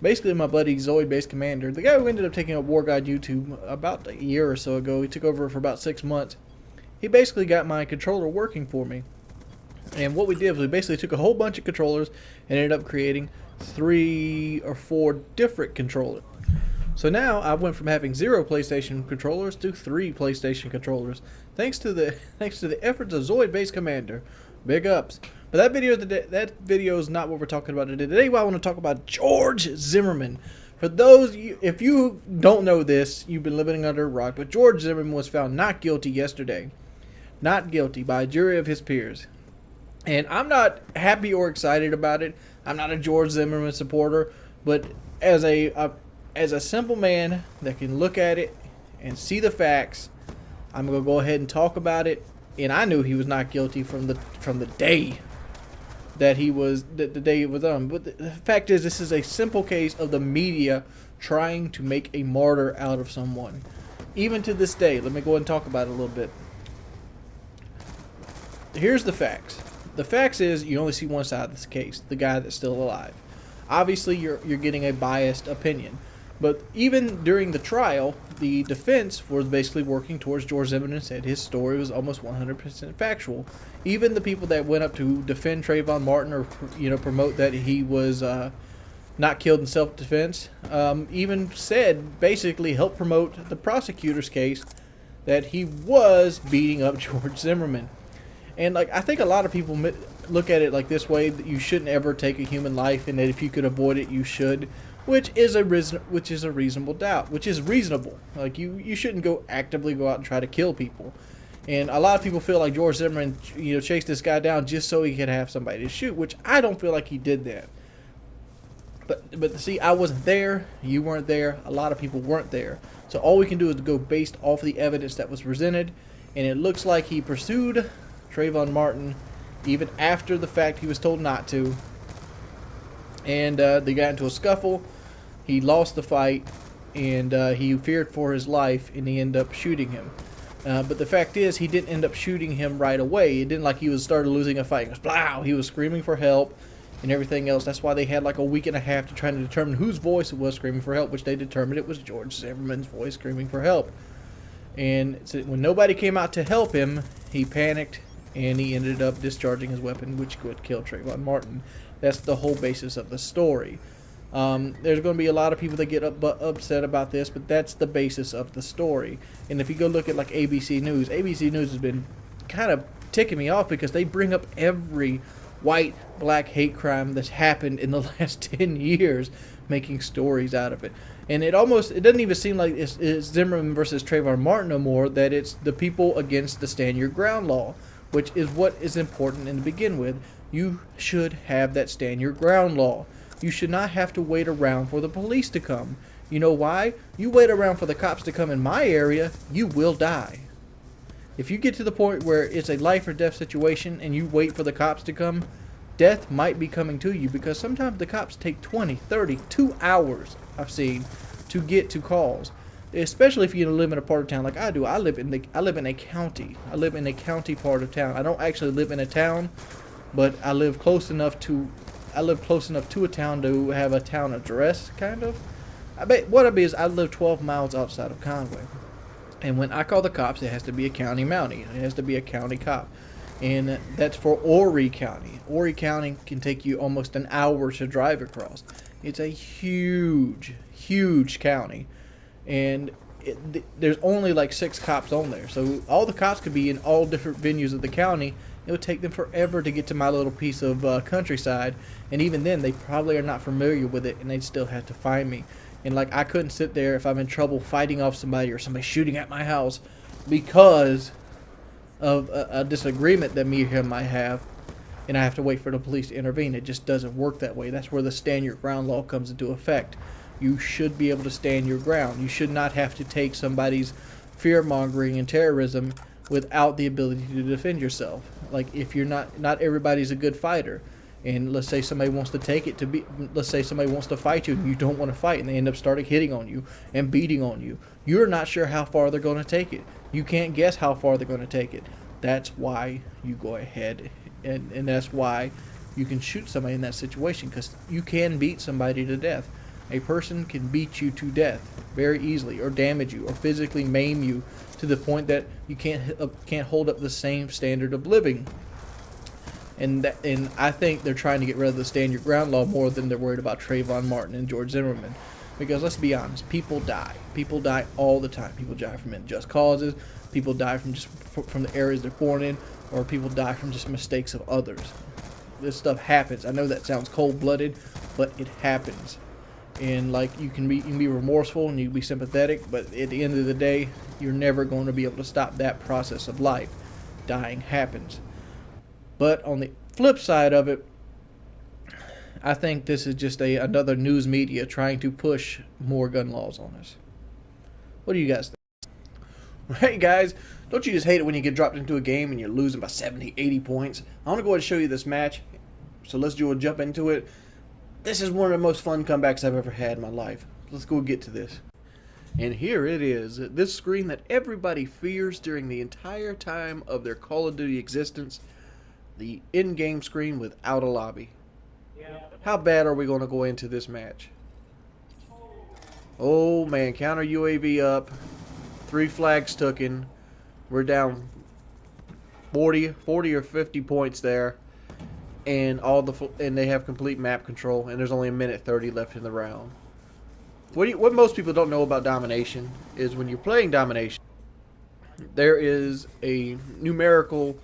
[SPEAKER 1] Basically, my buddy Zoid-based Commander, the guy who ended up taking up War God YouTube about a year or so ago, he took over for about 6 months. He basically got my controller working for me. And what we did was we basically took a whole bunch of controllers and ended up creating 3 or 4 different controllers. So now I went from having 0 PlayStation controllers to 3 PlayStation controllers, thanks to the efforts of Zoid-based Commander. Big ups. But that video is not what we're talking about today. Today I want to talk about George Zimmerman. For those, if you don't know this, you've been living under a rock. But George Zimmerman was found not guilty yesterday. Not guilty by a jury of his peers. And I'm not happy or excited about it. I'm not a George Zimmerman supporter. But as a simple man that can look at it and see the facts, I'm going to go ahead and talk about it. And I knew he was not guilty from the day that he was, the day it was done. But the fact is, this is a simple case of the media trying to make a martyr out of someone. Even to this day, let me go ahead and talk about it a little bit. Here's the facts. The facts is, you only see one side of this case, the guy that's still alive. Obviously, you're getting a biased opinion. But even during the trial, the defense was basically working towards George Zimmerman and said his story was almost 100% factual. Even the people that went up to defend Trayvon Martin or promote that he was not killed in self-defense, even said, basically helped promote the prosecutor's case that he was beating up George Zimmerman. And like, I think a lot of people look at it like this way, that you shouldn't ever take a human life, and that if you could avoid it, you should. Which is a reasonable doubt, which is reasonable. Like, you shouldn't actively go out and try to kill people. And a lot of people feel like George Zimmerman, chased this guy down just so he could have somebody to shoot, which I don't feel like he did that. But see, I wasn't there, you weren't there, a lot of people weren't there. So all we can do is go based off the evidence that was presented, and it looks like he pursued Trayvon Martin even after the fact he was told not to. And they got into a scuffle. He lost the fight, and he feared for his life, and he ended up shooting him. But the fact is, he didn't end up shooting him right away. It didn't like he started losing a fight. It was, blah, he was screaming for help and everything else. That's why they had like a week and a half to try to determine whose voice it was screaming for help, which they determined it was George Zimmerman's voice screaming for help. And so when nobody came out to help him, he panicked, and he ended up discharging his weapon, which could kill Trayvon Martin. That's the whole basis of the story. There's going to be a lot of people that get upset about this, but that's the basis of the story. And if you go look at like ABC News has been kind of ticking me off because they bring up every white, black hate crime that's happened in the last 10 years, making stories out of it. And it doesn't even seem like it's Zimmerman versus Trayvon Martin no more, that it's the people against the stand your ground law, which is what is important to begin with. You should have that stand your ground law. You should not have to wait around for the police to come. You know why? You wait around for the cops to come in my area, you will die. If you get to the point where it's a life or death situation and you wait for the cops to come, death might be coming to you, because sometimes the cops take 20, 30, 2 hours, I've seen, to get to calls. Especially if you live in a part of town like I do. I live in a county. I live in a county part of town. I don't actually live in a town, but I live close enough to a town to have a town address, kind of. I live 12 miles outside of Conway. And when I call the cops, it has to be a county mountie. It has to be a county cop. And that's for Horry County. Horry County can take you almost an hour to drive across. It's a huge, huge county. And there's only like 6 cops on there. So all the cops could be in all different venues of the county. It would take them forever to get to my little piece of countryside. And even then, they probably are not familiar with it, and they'd still have to find me. And like, I couldn't sit there if I'm in trouble fighting off somebody or somebody shooting at my house because of a disagreement that me and him might have, and I have to wait for the police to intervene. It just doesn't work that way. That's where the stand your ground law comes into effect. You should be able to stand your ground. You should not have to take somebody's fear-mongering and terrorism without the ability to defend yourself. Like, if you're not everybody's a good fighter. And let's say somebody wants to let's say somebody wants to fight you and you don't want to fight, and they end up starting hitting on you and beating on you. You're not sure how far they're going to take it. You can't guess how far they're going to take it. That's why you go ahead, and that's why you can shoot somebody in that situation, because you can beat somebody to death. A person can beat you to death very easily, or damage you, or physically maim you to the point that you can't hold up the same standard of living. And I think they're trying to get rid of the stand your ground law more than they're worried about Trayvon Martin and George Zimmerman. Because let's be honest, people die. People die all the time. People die from unjust causes. People die from the areas they're born in, or people die from just mistakes of others. This stuff happens. I know that sounds cold-blooded, but it happens. And like, you can be remorseful and you can be sympathetic, but at the end of the day, you're never going to be able to stop that process of life. Dying happens. But on the flip side of it, I think this is just another news media trying to push more gun laws on us. What do you guys think? Hey guys, don't you just hate it when you get dropped into a game and you're losing by 70, 80 points? I want to go ahead and show you this match. So let's jump into it. This is one of the most fun comebacks I've ever had in my life. Let's go get to this. And here it is. This screen that everybody fears during the entire time of their Call of Duty existence. The in-game screen without a lobby. How bad are we going to go into this match? Oh man, counter UAV up. 3 flags taken. We're down 40 or 50 points there. And they have complete map control, and there's only 1:30 left in the round. What most people don't know about domination is when you're playing domination, there is a numerical,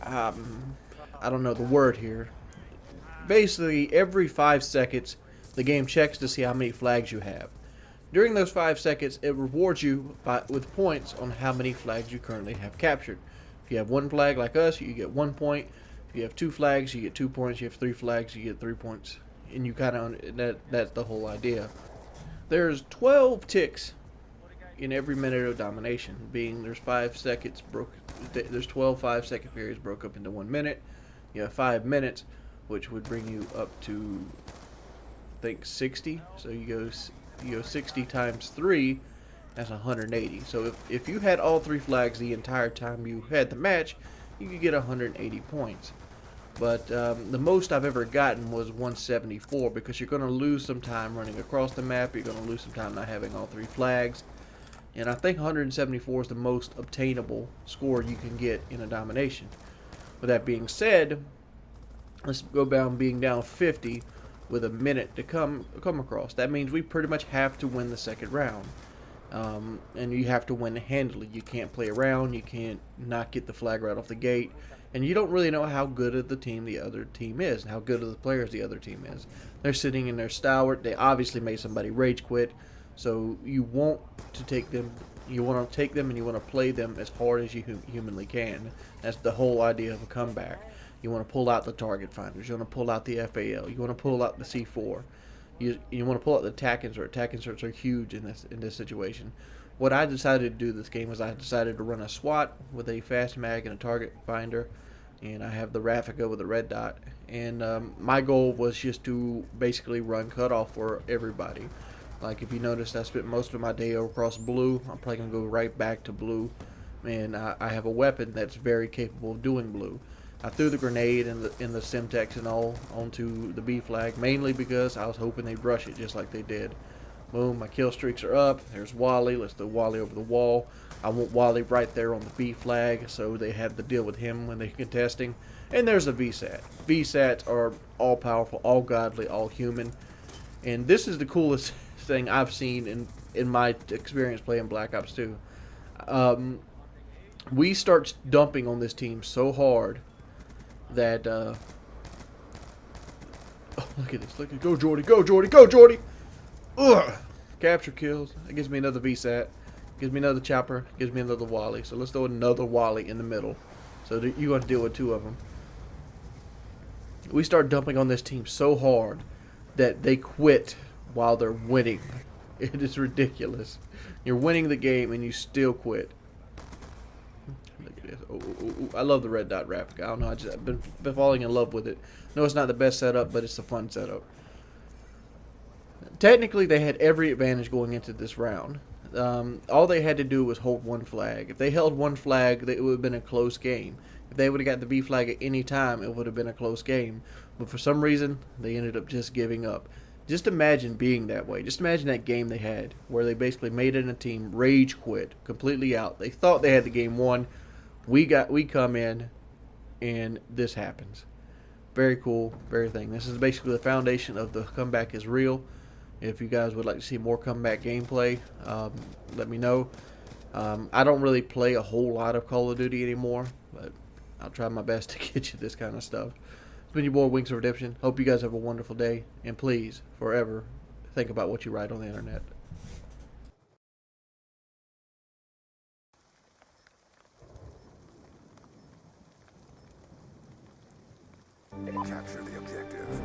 [SPEAKER 1] I don't know the word here. Basically, every 5 seconds, the game checks to see how many flags you have. During those 5 seconds, it rewards you with points on how many flags you currently have captured. If you have 1 flag like us, you get 1 point. If you have 2 flags, you get 2 points. You have 3 flags, you get 3 points. And you kind of, that's the whole idea. There's 12 ticks in every minute of domination, being there's 5 seconds there's 12 5-second periods broke up into 1 minute. You have 5 minutes, which would bring you up to, I think, 60. So you go 60 times 3, that's 180. So if you had all 3 flags the entire time you had the match, you could get 180 points. But the most I've ever gotten was 174, because you're going to lose some time running across the map. You're going to lose some time not having all 3 flags. And I think 174 is the most obtainable score you can get in a domination. With that being said, let's go down being down 50. with a minute to come across. That means we pretty much have to win the second round. And you have to win handily. You can't play around. You can't not get the flag right off the gate. And you don't really know how good of the team the other team is, and how good of the players the other team is. They're sitting in their stalwart. They obviously made somebody rage quit. So you want to take them. You want to take them and you want to play them as hard as you humanly can. That's the whole idea of a comeback. You want to pull out the target finders. You want to pull out the FAL. You want to pull out the C4. You want to pull out the attack insert. Attack inserts are huge in this situation. What I decided to do this game was I decided to run a SWAT with a fast mag and a target finder, and I have the Raffica with a red dot. And my goal was just to basically run cutoff for everybody. Like if you noticed, I spent most of my day across blue. I'm probably gonna go right back to blue, and I have a weapon that's very capable of doing blue. I threw the grenade and the Semtex and all onto the B flag, mainly because I was hoping they'd rush it just like they did. Boom, my kill streaks are up. There's Wally. Let's throw Wally over the wall. I want Wally right there on the B flag, so they have to deal with him when they're contesting. And there's a VSAT. VSATs are all powerful, all godly, all human. And this is the coolest thing I've seen in my experience playing Black Ops 2. We start dumping on this team so hard that oh, look at this, look at, go Jordy, go Jordy, go Jordy. Ugh. Capture kills. That gives me another VSAT, gives me another chopper, gives me another Wally. So let's throw another Wally in the middle, so that you got to deal with two of them. We start dumping on this team so hard that they quit while they're winning. It is ridiculous. You're winning the game and you still quit. Look at this. I love the red dot Raffica. I don't know. I've been falling in love with it. No, it's not the best setup, but it's a fun setup. Technically, they had every advantage going into this round. All they had to do was hold one flag. If they held one flag, it would have been a close game. If they would have got the B flag at any time, it would have been a close game. But for some reason, they ended up just giving up. Just imagine being that way. Just imagine that game they had, where they basically made it in a team, rage quit, completely out. They thought they had the game won. We come in, and this happens. Very cool, very thing. This is basically the foundation of the comeback is real. If you guys would like to see more comeback gameplay, let me know. I don't really play a whole lot of Call of Duty anymore, but I'll try my best to get you this kind of stuff. It's been your boy Wings of Redemption. Hope you guys have a wonderful day, and please, forever, think about what you write on the internet.
[SPEAKER 8] Capture the objective.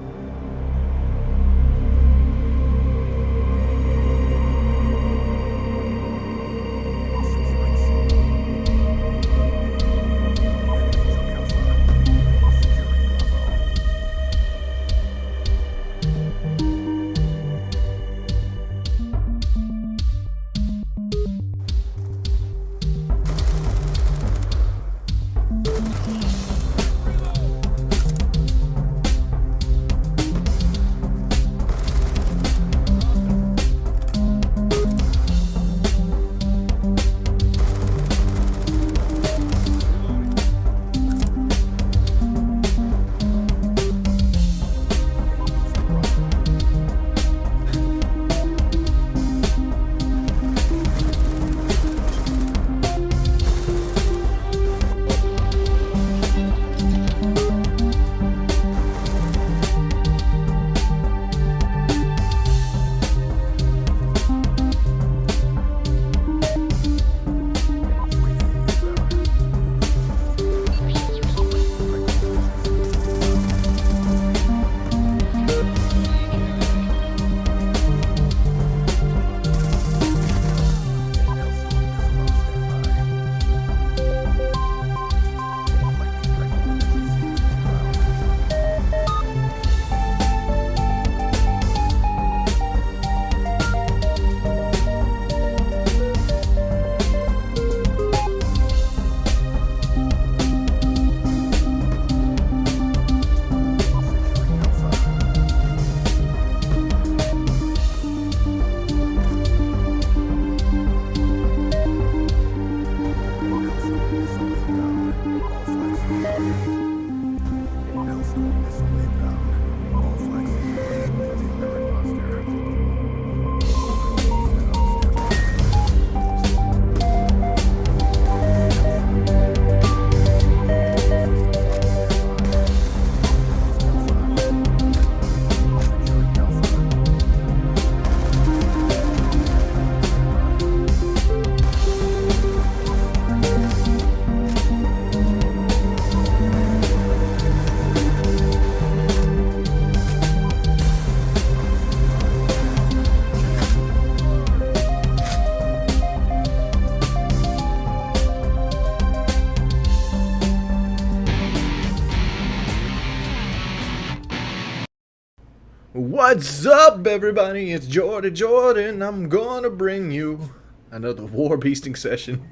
[SPEAKER 1] What's up, everybody? It's Jordan. I'm gonna bring you another war beasting session.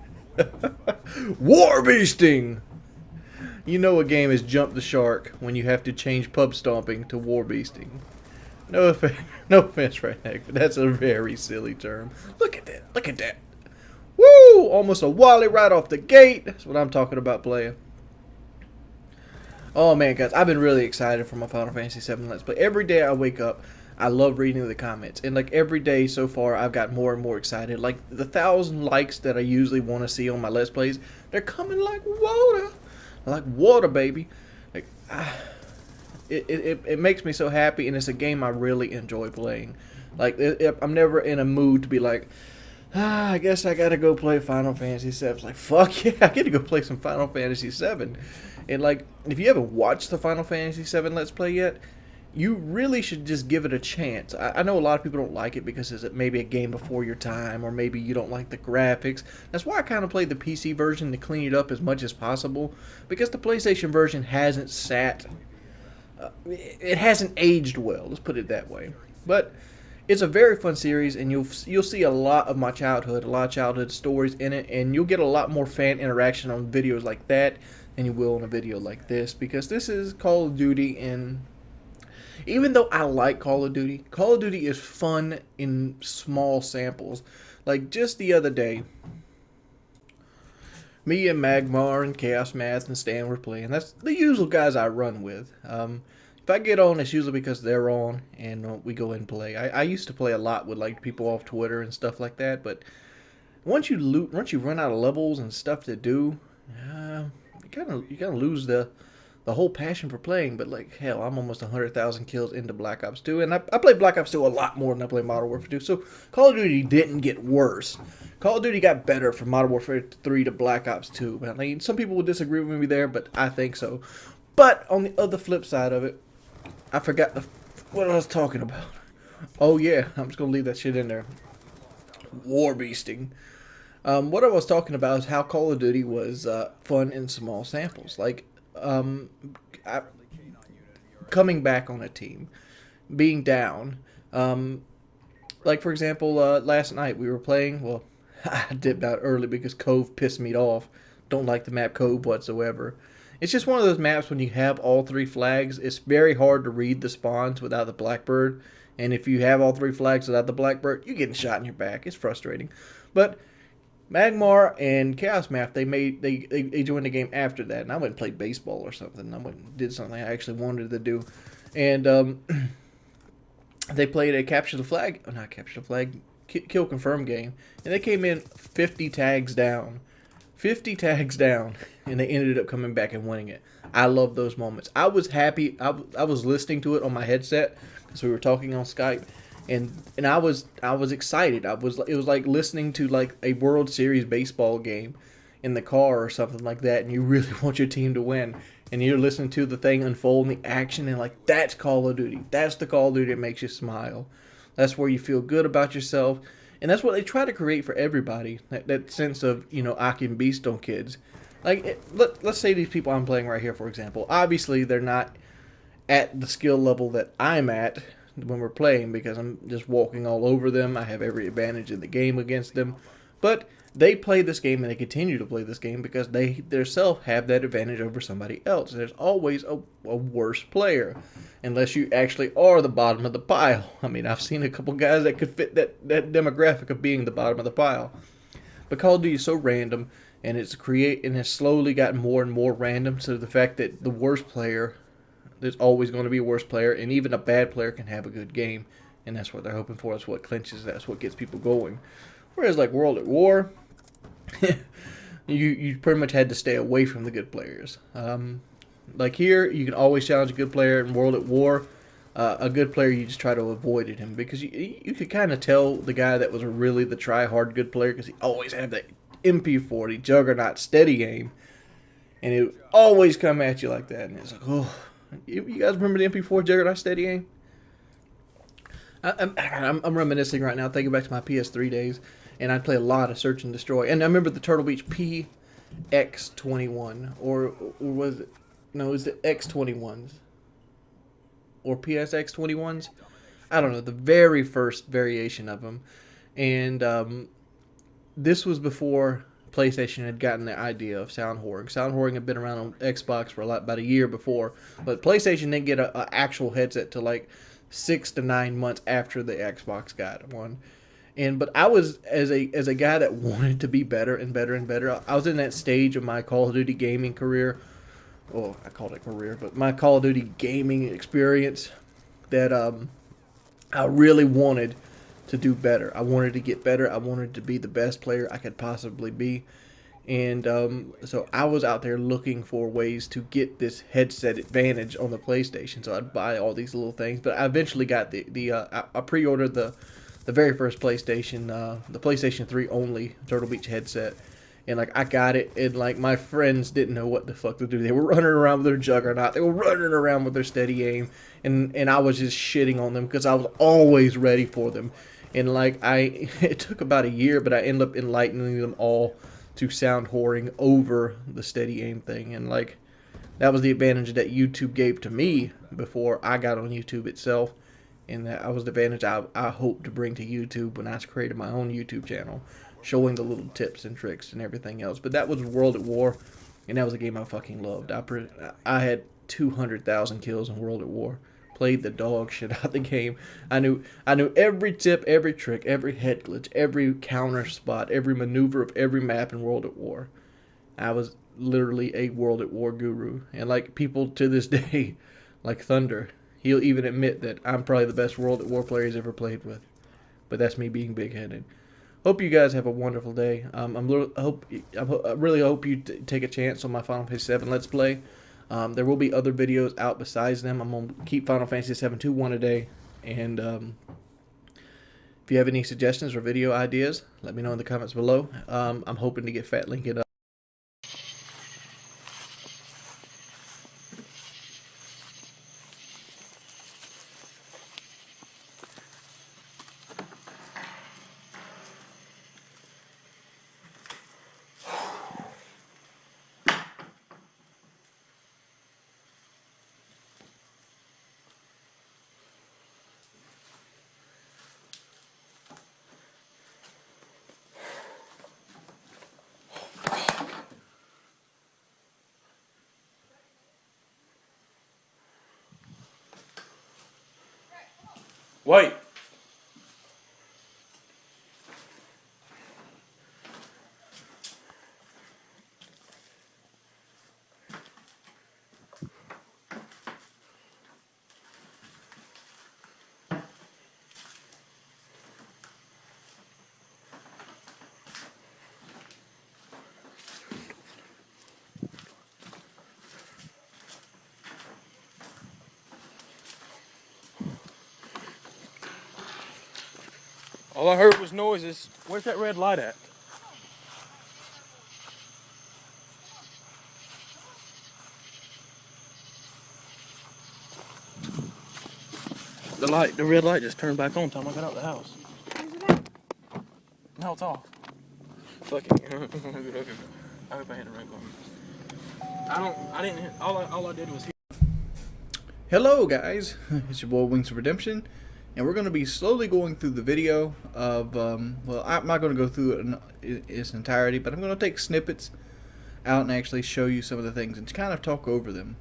[SPEAKER 1] War beasting! You know a game is jump the shark when you have to change pub stomping to war beasting. No offense, Redneck, but that's a very silly term. Look at that. Look at that. Woo! Almost a Wally right off the gate. That's what I'm talking about, player. Oh man, guys, I've been really excited for my Final Fantasy VII Let's Play. Every day I wake up, I love reading the comments. And like every day so far, I've got more and more excited. Like the 1,000 likes that I usually want to see on my Let's Plays, they're coming like water. Like water, baby. Like, it makes me so happy, and it's a game I really enjoy playing. Like, I'm never in a mood to be like, I guess I gotta go play Final Fantasy VII. It's like, fuck yeah, I get to go play some Final Fantasy VII. And like, if you haven't watched the Final Fantasy VII Let's Play yet, you really should just give it a chance. I know a lot of people don't like it because it's maybe a game before your time, or maybe you don't like the graphics. That's why I kind of played the PC version to clean it up as much as possible, because the PlayStation version hasn't it hasn't aged well, let's put it that way. But it's a very fun series, and you'll see a lot of my childhood, a lot of childhood stories in it, and you'll get a lot more fan interaction on videos like that than you will in a video like this, because this is Call of Duty, and even though I like Call of Duty is fun in small samples. Like just the other day, me and Magmar and Chaos Math and Stan were playing. That's the usual guys I run with. If I get on, it's usually because they're on, and we go and play. I used to play a lot with like people off Twitter and stuff like that, but once you run out of levels and stuff to do, you kind of lose the whole passion for playing. But like hell, I'm almost 100,000 kills into Black Ops 2, and I play Black Ops 2 a lot more than I play Modern Warfare 2. So Call of Duty didn't get worse. Call of Duty got better from Modern Warfare 3 to Black Ops 2. I mean, some people will disagree with me there, but I think so. But on the other flip side of it, I forgot what I was talking about. Oh yeah, I'm just gonna leave that shit in there. War beasting. What I was talking about is how Call of Duty was fun in small samples. Like, coming back on a team, being down. Like, for example, last night we were playing. Well, I dipped out early because Cove pissed me off. Don't like the map Cove whatsoever. It's just one of those maps when you have all three flags, it's very hard to read the spawns without the Blackbird. And if you have all three flags without the Blackbird, you're getting shot in your back. It's frustrating. But Magmar and Chaos Math, they joined the game after that, and I went and played baseball or something. I went and did something I actually wanted to do, and they played a kill confirm game, and they came in 50 tags down, and they ended up coming back and winning it. I love those moments. I was happy. I was listening to it on my headset because we were talking on Skype. And I was excited. It was like listening to like a World Series baseball game in the car or something like that, and you really want your team to win, and you're listening to the thing unfold in the action, and like that's Call of Duty. That's the Call of Duty that makes you smile. That's where you feel good about yourself, and that's what they try to create for everybody. That sense of, you know, I can beast on kids. Like let's say these people I'm playing right here, for example. Obviously they're not at the skill level that I'm at when we're playing, because I'm just walking all over them. I have every advantage in the game against them, but they play this game and they continue to play this game because they themselves have that advantage over somebody else. There's always a worse player, unless you actually are the bottom of the pile. I mean, I've seen a couple guys that could fit that demographic of being the bottom of the pile. But Call of Duty is so random, and it's slowly gotten more and more random, to the fact that the worst player, there's always going to be a worse player, and even a bad player can have a good game, and that's what they're hoping for. That's what clinches. That's what gets people going. Whereas like World at War, you pretty much had to stay away from the good players. Like here, you can always challenge a good player. In World at War, a good player, you just try to avoid him, because you could kind of tell the guy that was really the try-hard good player, because he always had that MP40 Juggernaut steady aim, and it would always come at you like that, and it's like, oh. You guys remember the MP4 Juggernaut steady aim? I'm reminiscing right now, thinking back to my PS3 days, and I'd play a lot of Search and Destroy. And I remember the Turtle Beach PX21, or was it? No, it was the X21s or PSX21s. I don't know, the very first variation of them. And this was before PlayStation had gotten the idea of sound whoring. Sound whoring had been around on Xbox for about a year before, but PlayStation didn't get an actual headset till like 6 to 9 months after the Xbox got one. But I was, as a guy that wanted to be better and better and better, I was in that stage of my Call of Duty gaming career. Well, I called it career, but my Call of Duty gaming experience that I really wanted to do better. I wanted to get better. I wanted to be the best player I could possibly be. And so I was out there looking for ways to get this headset advantage on the PlayStation. So I'd buy all these little things. But I eventually got I pre-ordered the very first PlayStation, the PlayStation 3 only Turtle Beach headset. And like I got it, and like my friends didn't know what the fuck to do. They were running around with their Juggernaut. They were running around with their steady aim, and I was just shitting on them because I was always ready for them. And like it took about a year, but I ended up enlightening them all to sound whoring over the steady aim thing. And like that was the advantage that YouTube gave to me before I got on YouTube itself. And that was the advantage I hope to bring to YouTube when I created my own YouTube channel, showing the little tips and tricks and everything else. But that was World at War, and that was a game I fucking loved. I had 200,000 kills in World at War. Played the dog shit out of the game. I knew every tip, every trick, every head glitch, every counter spot, every maneuver of every map in World at War. I was literally a World at War guru. And like people to this day, like Thunder, he'll even admit that I'm probably the best World at War player he's ever played with. But that's me being big-headed. Hope you guys have a wonderful day. I really hope you take a chance on my Final Fantasy VII Let's Play. There will be other videos out besides them. I'm going to keep Final Fantasy VII 2 a day. And if you have any suggestions or video ideas, let me know in the comments below. I'm hoping to get Fat Lincoln up.
[SPEAKER 9] Wait. All I heard was noises. Where's that red light at? The red light just turned back on time I got out of the house. No, it's off. Fuck it. I hope I had the right one. I didn't hit, all I did was hit.
[SPEAKER 1] Hello guys, it's your boy WingsofRedemption, and we're going to be slowly going through the video of, well, I'm not going to go through it in its entirety, but I'm going to take snippets out and actually show you some of the things and kind of talk over them.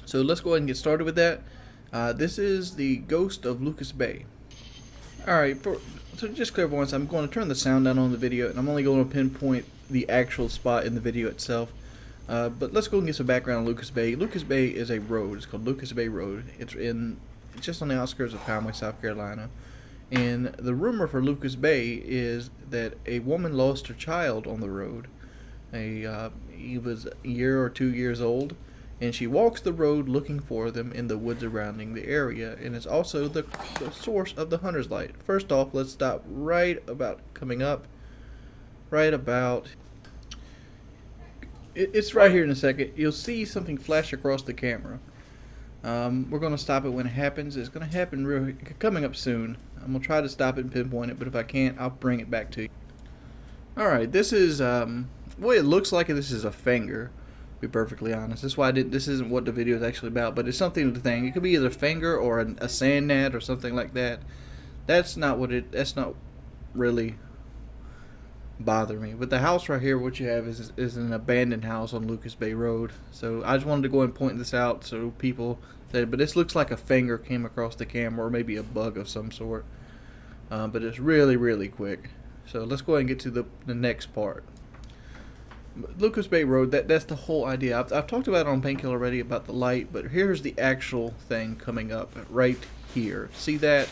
[SPEAKER 1] So let's go ahead and get started with that. This is the Ghost of Lucas Bay. Alright, so just clear once, I'm going to turn the sound down on the video, and I'm only going to pinpoint the actual spot in the video itself. But let's go and get some background on Lucas Bay. Lucas Bay is a road. It's called Lucas Bay Road. It's just on the outskirts of Conway, South Carolina. And the rumor for Lucas Bay is that a woman lost her child on the road. He was a year or 2 years old, and she walks the road looking for them in the woods surrounding the area. And it's also the source of the Hunter's Light. First off, let's stop right about coming up. Right about... It's right here in a second. You'll see something flash across the camera. We're going to stop it when it happens. It's going to happen coming up soon. I'm going to try to stop it and pinpoint it, but if I can't, I'll bring it back to you. Alright, this is, the way it looks like this is a finger. be perfectly honest. That's why I didn't. This isn't what the video is actually about, but it's something to think. It could be either a finger or a sand net or something like that. That's not what it. That's not really bother me. But the house right here, what you have is an abandoned house on Lucas Bay Road. So I just wanted to go and point this out so people say, but this looks like a finger came across the camera, or maybe a bug of some sort. But it's really, really quick. So let's go ahead and get to the next part. Lucas Bay Road, that's the whole idea. I've talked about it on Painkiller already about the light, but here's the actual thing coming up right here. See that?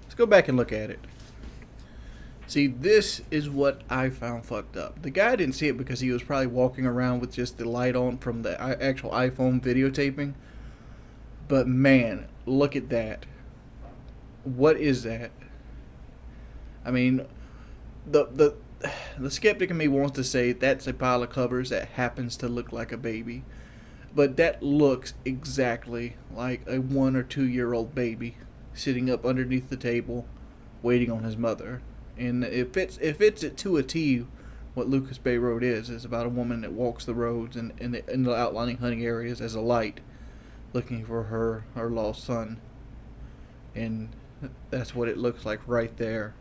[SPEAKER 1] Let's go back and look at it. See, this is what I found fucked up. The guy didn't see it because he was probably walking around with just the light on from the actual iPhone videotaping. But man, look at that. What is that? I mean, the skeptic in me wants to say that's a pile of covers that happens to look like a baby. But that looks exactly like a 1 or 2 year old baby sitting up underneath the table waiting on his mother. And it fits it to a T what Lucas Bay Road is about a woman that walks the roads and in the outlining hunting areas as a light looking for her lost son. And that's what it looks like right there.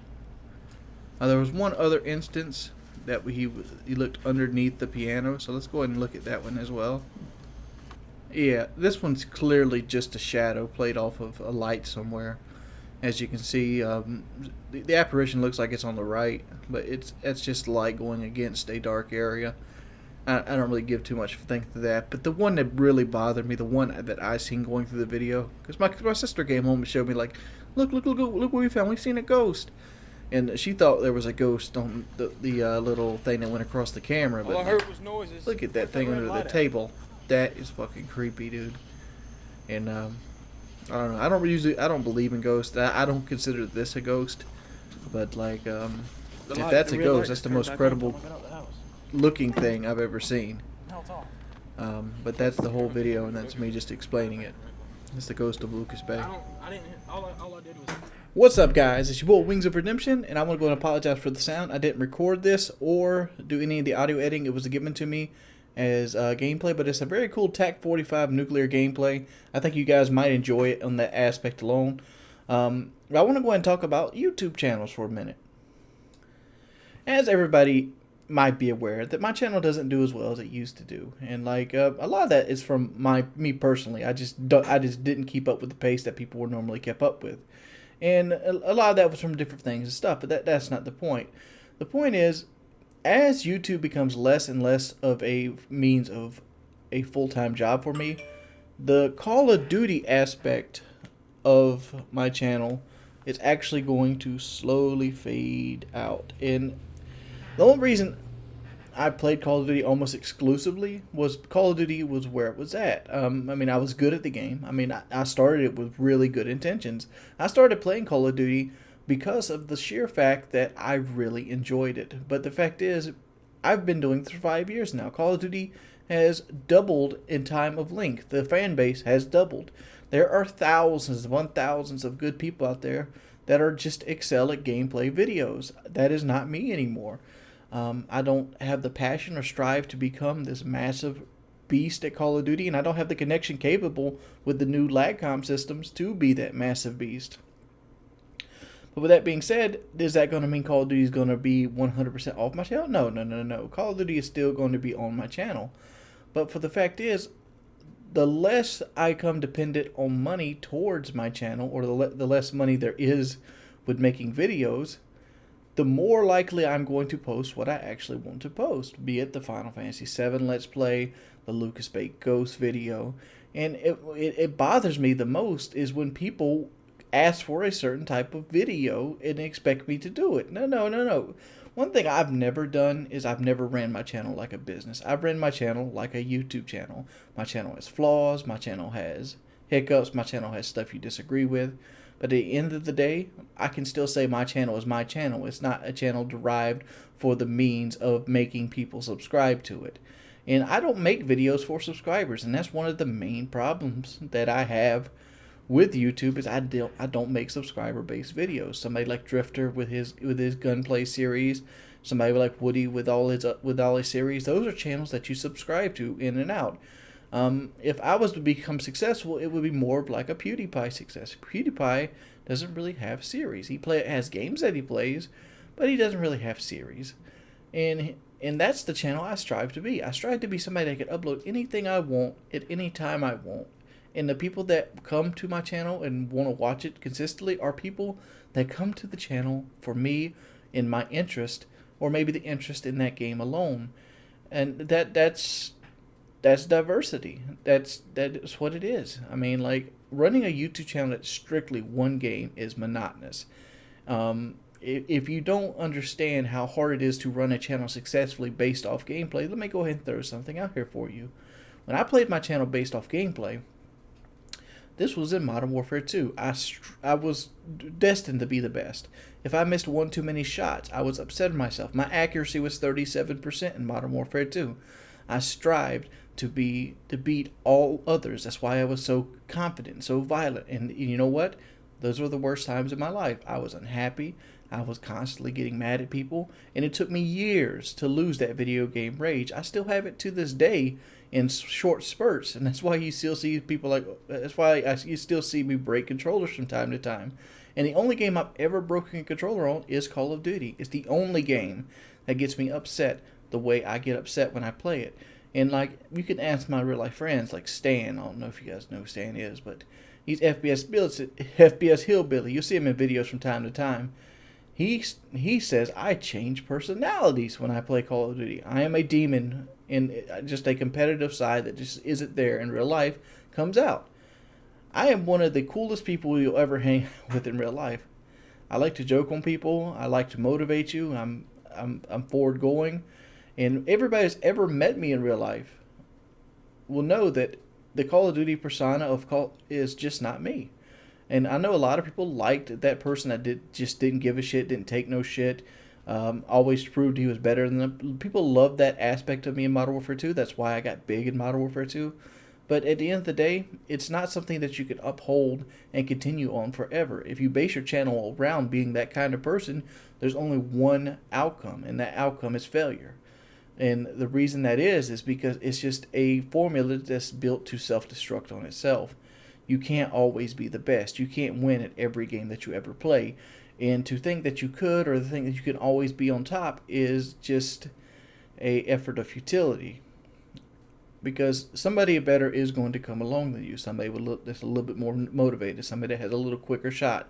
[SPEAKER 1] There was one other instance that he looked underneath the piano, so let's go ahead and look at that one as well. Yeah, this one's clearly just a shadow played off of a light somewhere. As you can see, the apparition looks like it's on the right, but it's just light going against a dark area. I don't really give too much think to that, but the one that really bothered me, the one that I seen going through the video, because my sister came home and showed me, like, look what we found. We've seen a ghost. And she thought there was a ghost on the little thing that went across the camera. But
[SPEAKER 9] all I heard was noises.
[SPEAKER 1] Look at that thing under the table. That is fucking creepy, dude. And I don't know. I don't believe in ghosts. I don't consider this a ghost. But like, if that's a ghost, that's the most credible looking thing I've ever seen. But that's the whole video, and that's me just explaining it. It's the ghost of Lucas Bay.
[SPEAKER 9] All I did was.
[SPEAKER 1] What's up, guys? It's your boy Wings of Redemption, and I want to go and apologize for the sound. I didn't record this or do any of the audio editing. It was given to me as gameplay, but it's a very cool TAC 45 nuclear gameplay. I think you guys might enjoy it on that aspect alone. But I want to go ahead and talk about YouTube channels for a minute. As everybody might be aware, that my channel doesn't do as well as it used to do, and like a lot of that is from me personally. I just didn't keep up with the pace that people were normally kept up with. And a lot of that was from different things and stuff, but that's not the point. The point is, as YouTube becomes less and less of a means of a full-time job for me, the Call of Duty aspect of my channel is actually going to slowly fade out. And the only reason I played Call of Duty almost exclusively was Call of Duty was where it was at. I mean, I was good at the game. I mean, I started it with really good intentions. I started playing Call of Duty because of the sheer fact that I really enjoyed it. But the fact is, I've been doing this for 5 years now. Call of Duty has doubled in time of length. The fan base has doubled. There are thousands upon thousands of good people out there that are just excel at gameplay videos. That is not me anymore. I don't have the passion or strive to become this massive beast at Call of Duty, and I don't have the connection capable with the new LagCom systems to be that massive beast. But with that being said, is that going to mean Call of Duty is going to be 100% off my channel? No. Call of Duty is still going to be on my channel. But for the fact is, the less I come dependent on money towards my channel, or the less money there is with making videos, the more likely I'm going to post what I actually want to post, be it the Final Fantasy VII Let's Play, the Lucas Bay Ghost video. And it bothers me the most is when people ask for a certain type of video and expect me to do it. No. One thing I've never done is I've never ran my channel like a business. I've ran my channel like a YouTube channel. My channel has flaws, my channel has hiccups, my channel has stuff you disagree with. But at the end of the day, I can still say my channel is my channel. It's not a channel derived for the means of making people subscribe to it. And I don't make videos for subscribers, and that's one of the main problems that I have with YouTube is I don't make subscriber based videos. Somebody like Drifter with his gunplay series, somebody like Woody with all his series. Those are channels that you subscribe to in and out. If I was to become successful, it would be more like a PewDiePie success. PewDiePie doesn't really have series. He has games that he plays, but he doesn't really have series. And that's the channel I strive to be. I strive to be somebody that can upload anything I want at any time I want. And the people that come to my channel and want to watch it consistently are people that come to the channel for me and my interest, or maybe the interest in that game alone. And that's diversity. That's what it is. I mean, like, running a YouTube channel that's strictly one game is monotonous. If you don't understand how hard it is to run a channel successfully based off gameplay, let me go ahead and throw something out here for you. When I played my channel based off gameplay, this was in Modern Warfare 2. I was destined to be the best. If I missed one too many shots, I was upset at myself. My accuracy was 37% in Modern Warfare 2. I strived to beat all others. That's why I was so confident, so violent. And you know what? Those were the worst times in my life. I was unhappy. I was constantly getting mad at people. And it took me years to lose that video game rage. I still have it to this day in short spurts. And that's why you still see people like... That's why you still see me break controllers from time to time. And the only game I've ever broken a controller on is Call of Duty. It's the only game that gets me upset the way I get upset when I play it. And like, you can ask my real life friends like Stan. I don't know if you guys know who Stan is, but he's FPS hillbilly. You'll see him in videos from time to time. He says I change personalities when I play Call of Duty. I am a demon, and just a competitive side that just isn't there in real life comes out. I am one of the coolest people you'll ever hang with in real life. I like to joke on people. I like to motivate you. I'm forward going. And everybody who's ever met me in real life will know that the Call of Duty persona is just not me. And I know a lot of people liked that person that just didn't give a shit, didn't take no shit, always proved he was better than them. People loved that aspect of me in Modern Warfare 2. That's why I got big in Modern Warfare 2. But at the end of the day, it's not something that you can uphold and continue on forever. If you base your channel around being that kind of person, there's only one outcome, and that outcome is failure. And the reason that is because it's just a formula that's built to self-destruct on itself. You can't always be the best. You can't win at every game that you ever play. And to think that you could, or to think that you can always be on top, is just an effort of futility. Because somebody better is going to come along than you. Somebody that's a little bit more motivated. Somebody that has a little quicker shot.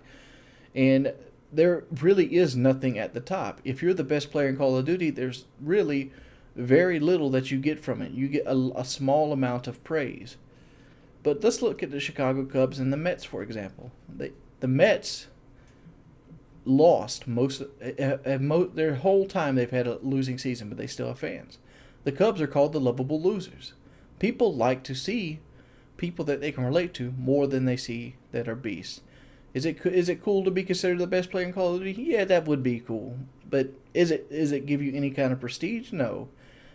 [SPEAKER 1] And there really is nothing at the top. If you're the best player in Call of Duty, there's really very little that you get from it. You get a small amount of praise. But let's look at the Chicago Cubs and the Mets, for example. The Mets lost their whole time. They've had a losing season, but they still have fans. The Cubs are called the lovable losers. People like to see people that they can relate to more than they see that are beasts. Is it cool to be considered the best player in Call of Duty? Yeah, that would be cool. But is it give you any kind of prestige? No.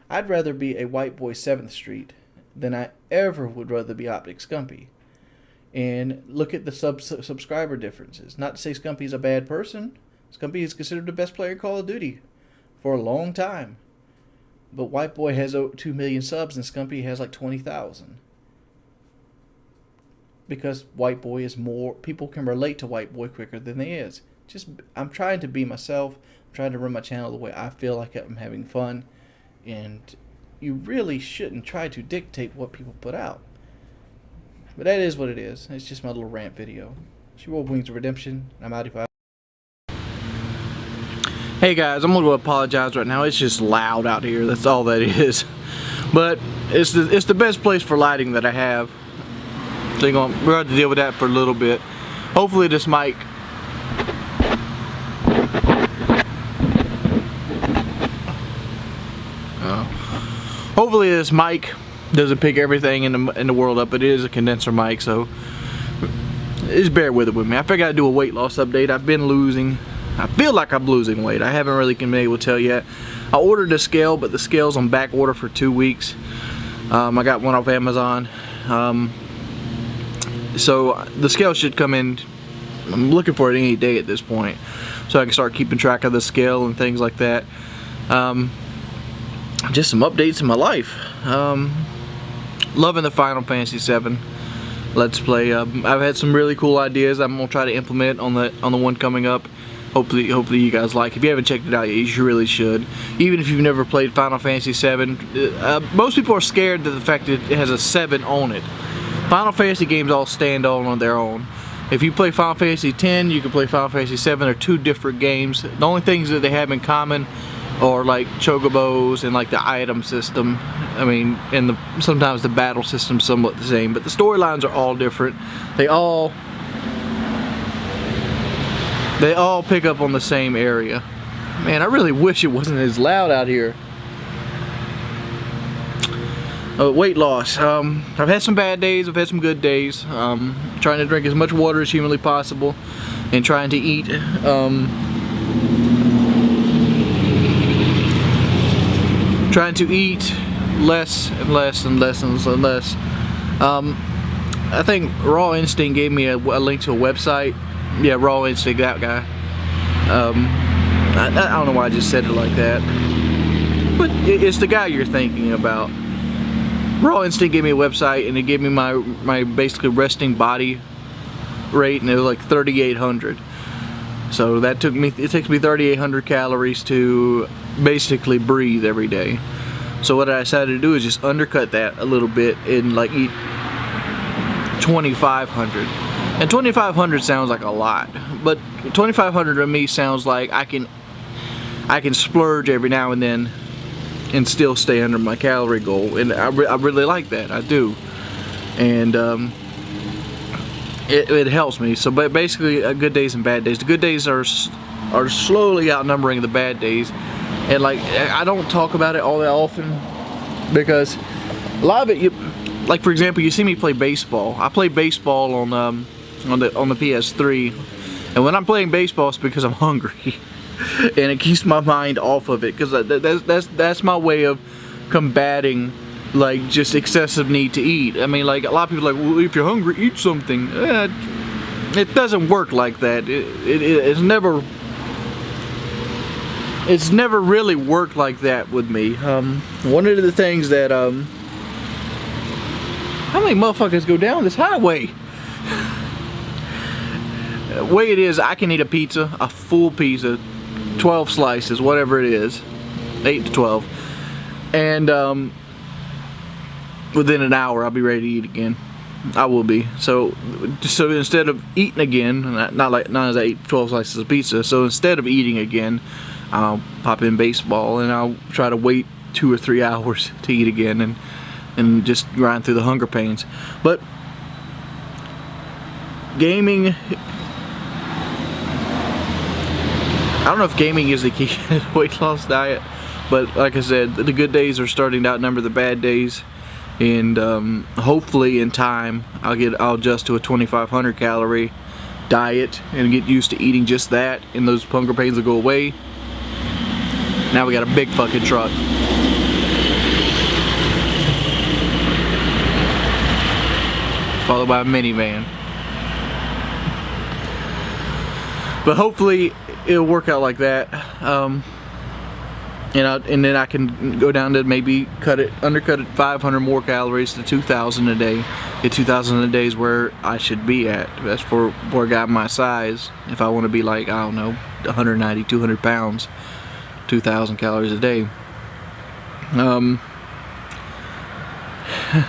[SPEAKER 1] I'd rather be a white boy 7th Street than I ever would rather be Optic Scumpy. And look at the subscriber differences. Not to say Scumpy's a bad person. Scumpy is considered the best player in Call of Duty for a long time. But White Boy has 2 million subs and Scumpy has like 20,000. Because White Boy is more... People can relate to White Boy quicker than they is. I'm trying to be myself. I'm trying to run my channel the way I feel like I'm having fun. And you really shouldn't try to dictate what people put out. But that is what it is. It's just my little rant video. It's your boy Wings of Redemption. I'm out of here. Hey guys, I'm going to apologize right now. It's just loud out here. That's all that is. But it's the best place for lighting that I have. So we're going to have to deal with that for a little bit. Hopefully this mic... Hopefully this mic doesn't pick everything in the world up. It is a condenser mic, so just bear with it with me. I figured I'd do a weight loss update. I've been losing. I feel like I'm losing weight. I haven't really been able to tell yet. I ordered a scale, but the scale's on back order for 2 weeks. I got one off Amazon. So the scale should come in. I'm looking for it any day at this point, so I can start keeping track of the scale and things like that. Just some updates in my life. Loving the Final Fantasy VII Let's Play. I've had some really cool ideas I'm gonna try to implement on the one coming up. Hopefully you guys like. If you haven't checked it out yet, you really should. Even if you've never played Final Fantasy VII, most people are scared that the fact that it has a 7 on it. Final Fantasy games all stand on their own. If you play Final Fantasy X, you can play Final Fantasy VII. They're two different games. The only things that they have in common are like chocobos and like the item system. I mean, and sometimes the battle system's somewhat the same, but the storylines are all different. They all pick up on the same area. Man, I really wish it wasn't as loud out here. Weight loss. I've had some bad days, I've had some good days. Trying to drink as much water as humanly possible and trying to eat less and less and less and less. I think Raw Instinct gave me a link to a website. Yeah, Raw Instinct, that guy. I don't know why I just said it like that, but it's the guy you're thinking about. Raw Instinct gave me a website and it gave me my basically resting body rate, and it was like 3,800. So it takes me 3,800 calories to basically breathe every day. So what I decided to do is just undercut that a little bit and like eat 2,500. And 2,500 sounds like a lot, but 2,500 to me sounds like I can splurge every now and then and still stay under my calorie goal, and I really like that. I do, and it helps me. So, but basically, good days and bad days. The good days are slowly outnumbering the bad days, and like I don't talk about it all that often because a lot of it, like for example, you see me play baseball. I play baseball on the PS3, and when I'm playing baseball, it's because I'm hungry. And it keeps my mind off of it, because that's my way of combating like just excessive need to eat. I mean, like a lot of people are like, well, if you're hungry, eat something. It doesn't work like that. It's never really worked like that with me. One of the things that how many motherfuckers go down this highway? The way it is, I can eat a pizza, a full pizza, 12 slices, whatever it is, 8 to 12, and within an hour I'll be ready to eat again. I will be. So instead of eating again, not as I eat 12 slices of pizza, so instead of eating again, I'll pop in baseball and I'll try to wait 2 or 3 hours to eat again and just grind through the hunger pains. But gaming, I don't know if gaming is the key to the weight loss diet, but like I said, the good days are starting to outnumber the bad days, and hopefully in time I'll adjust to a 2,500 calorie diet and get used to eating just that, and those hunger pains will go away. Now we got a big fucking truck. Followed by a minivan. But hopefully it'll work out like that, and then I can go down to maybe undercut it 500 more calories to 2,000 a day. Get 2,000 a day is where I should be at. That's for a guy my size. If I want to be like, I don't know, 190, 200 pounds, 2,000 calories a day.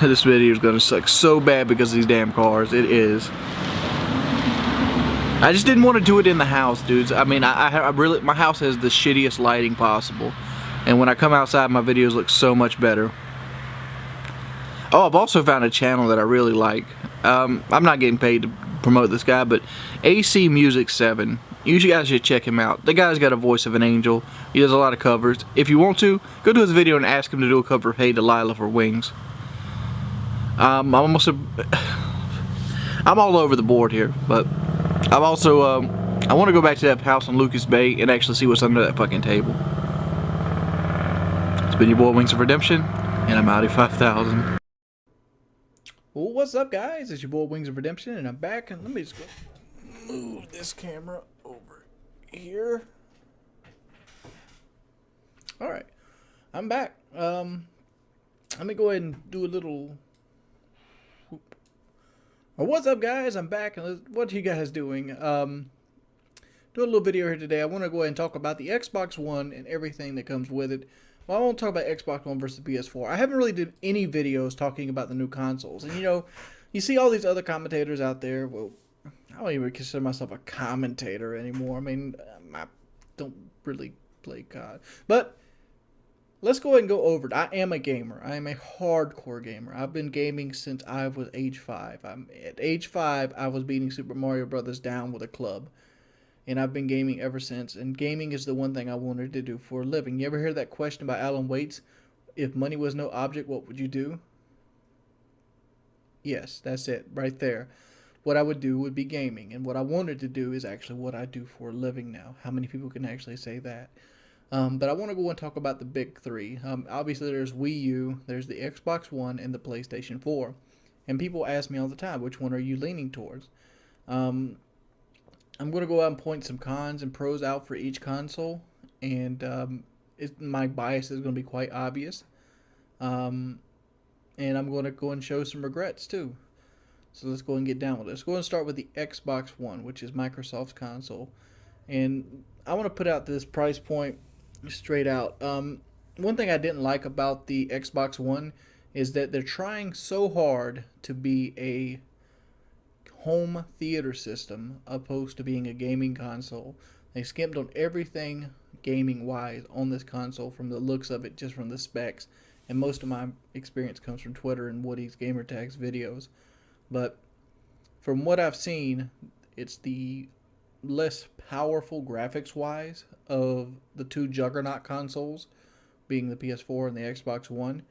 [SPEAKER 1] This video is gonna suck so bad because of these damn cars. It is. I just didn't want to do it in the house, dudes. I mean, I really, my house has the shittiest lighting possible, and when I come outside, my videos look so much better. Oh, I've also found a channel that I really like. I'm not getting paid to promote this guy, but AC Music 7. You guys should check him out. The guy's got a voice of an angel. He does a lot of covers. If you want to, go to his video and ask him to do a cover of Hey Delilah for Wings. I'm all over the board here, but I'm also, I want to go back to that house on Lucas Bay and actually see what's under that fucking table. It's been your boy Wings of Redemption, and I'm Audi 5000. Well, what's up, guys? It's your boy Wings of Redemption, and I'm back. And let me just go move this camera over here. All right, I'm back. Let me go ahead and do a little. Well, what's up, guys? I'm back. And what are you guys doing? Do a little video here today. I want to go ahead and talk about the Xbox One and everything that comes with it. Well, I won't talk about Xbox One versus PS4. I haven't really did any videos talking about the new consoles. And, you know, you see all these other commentators out there. Well, I don't even consider myself a commentator anymore. I mean, I don't really play COD. But let's go ahead and go over it. I am a gamer. I am a hardcore gamer. I've been gaming since I was age 5. At age 5, I was beating Super Mario Brothers down with a club. And I've been gaming ever since. And gaming is the one thing I wanted to do for a living. You ever hear that question by Alan Waits? If money was no object, what would you do? Yes, that's it right there. What I would do would be gaming. And what I wanted to do is actually what I do for a living now. How many people can actually say that? But I want to go and talk about the big three. Obviously, there's Wii U, there's the Xbox One, and the PlayStation 4. And people ask me all the time, which one are you leaning towards? I'm going to go out and point some cons and pros out for each console, and my bias is going to be quite obvious. And I'm going to go and show some regrets too. So let's go and get down with it. Let's go and start with the Xbox One, which is Microsoft's console. And I want to put out this price point straight out. One thing I didn't like about the Xbox One is that they're trying so hard to be a home theater system opposed to being a gaming console. They skimped on everything gaming wise on this console from the looks of it, just from the specs, and most of my experience comes from Twitter and Woody's Gamertags videos. But from what I've seen, it's the less powerful graphics wise of the two juggernaut consoles, being the PS4 and the Xbox One.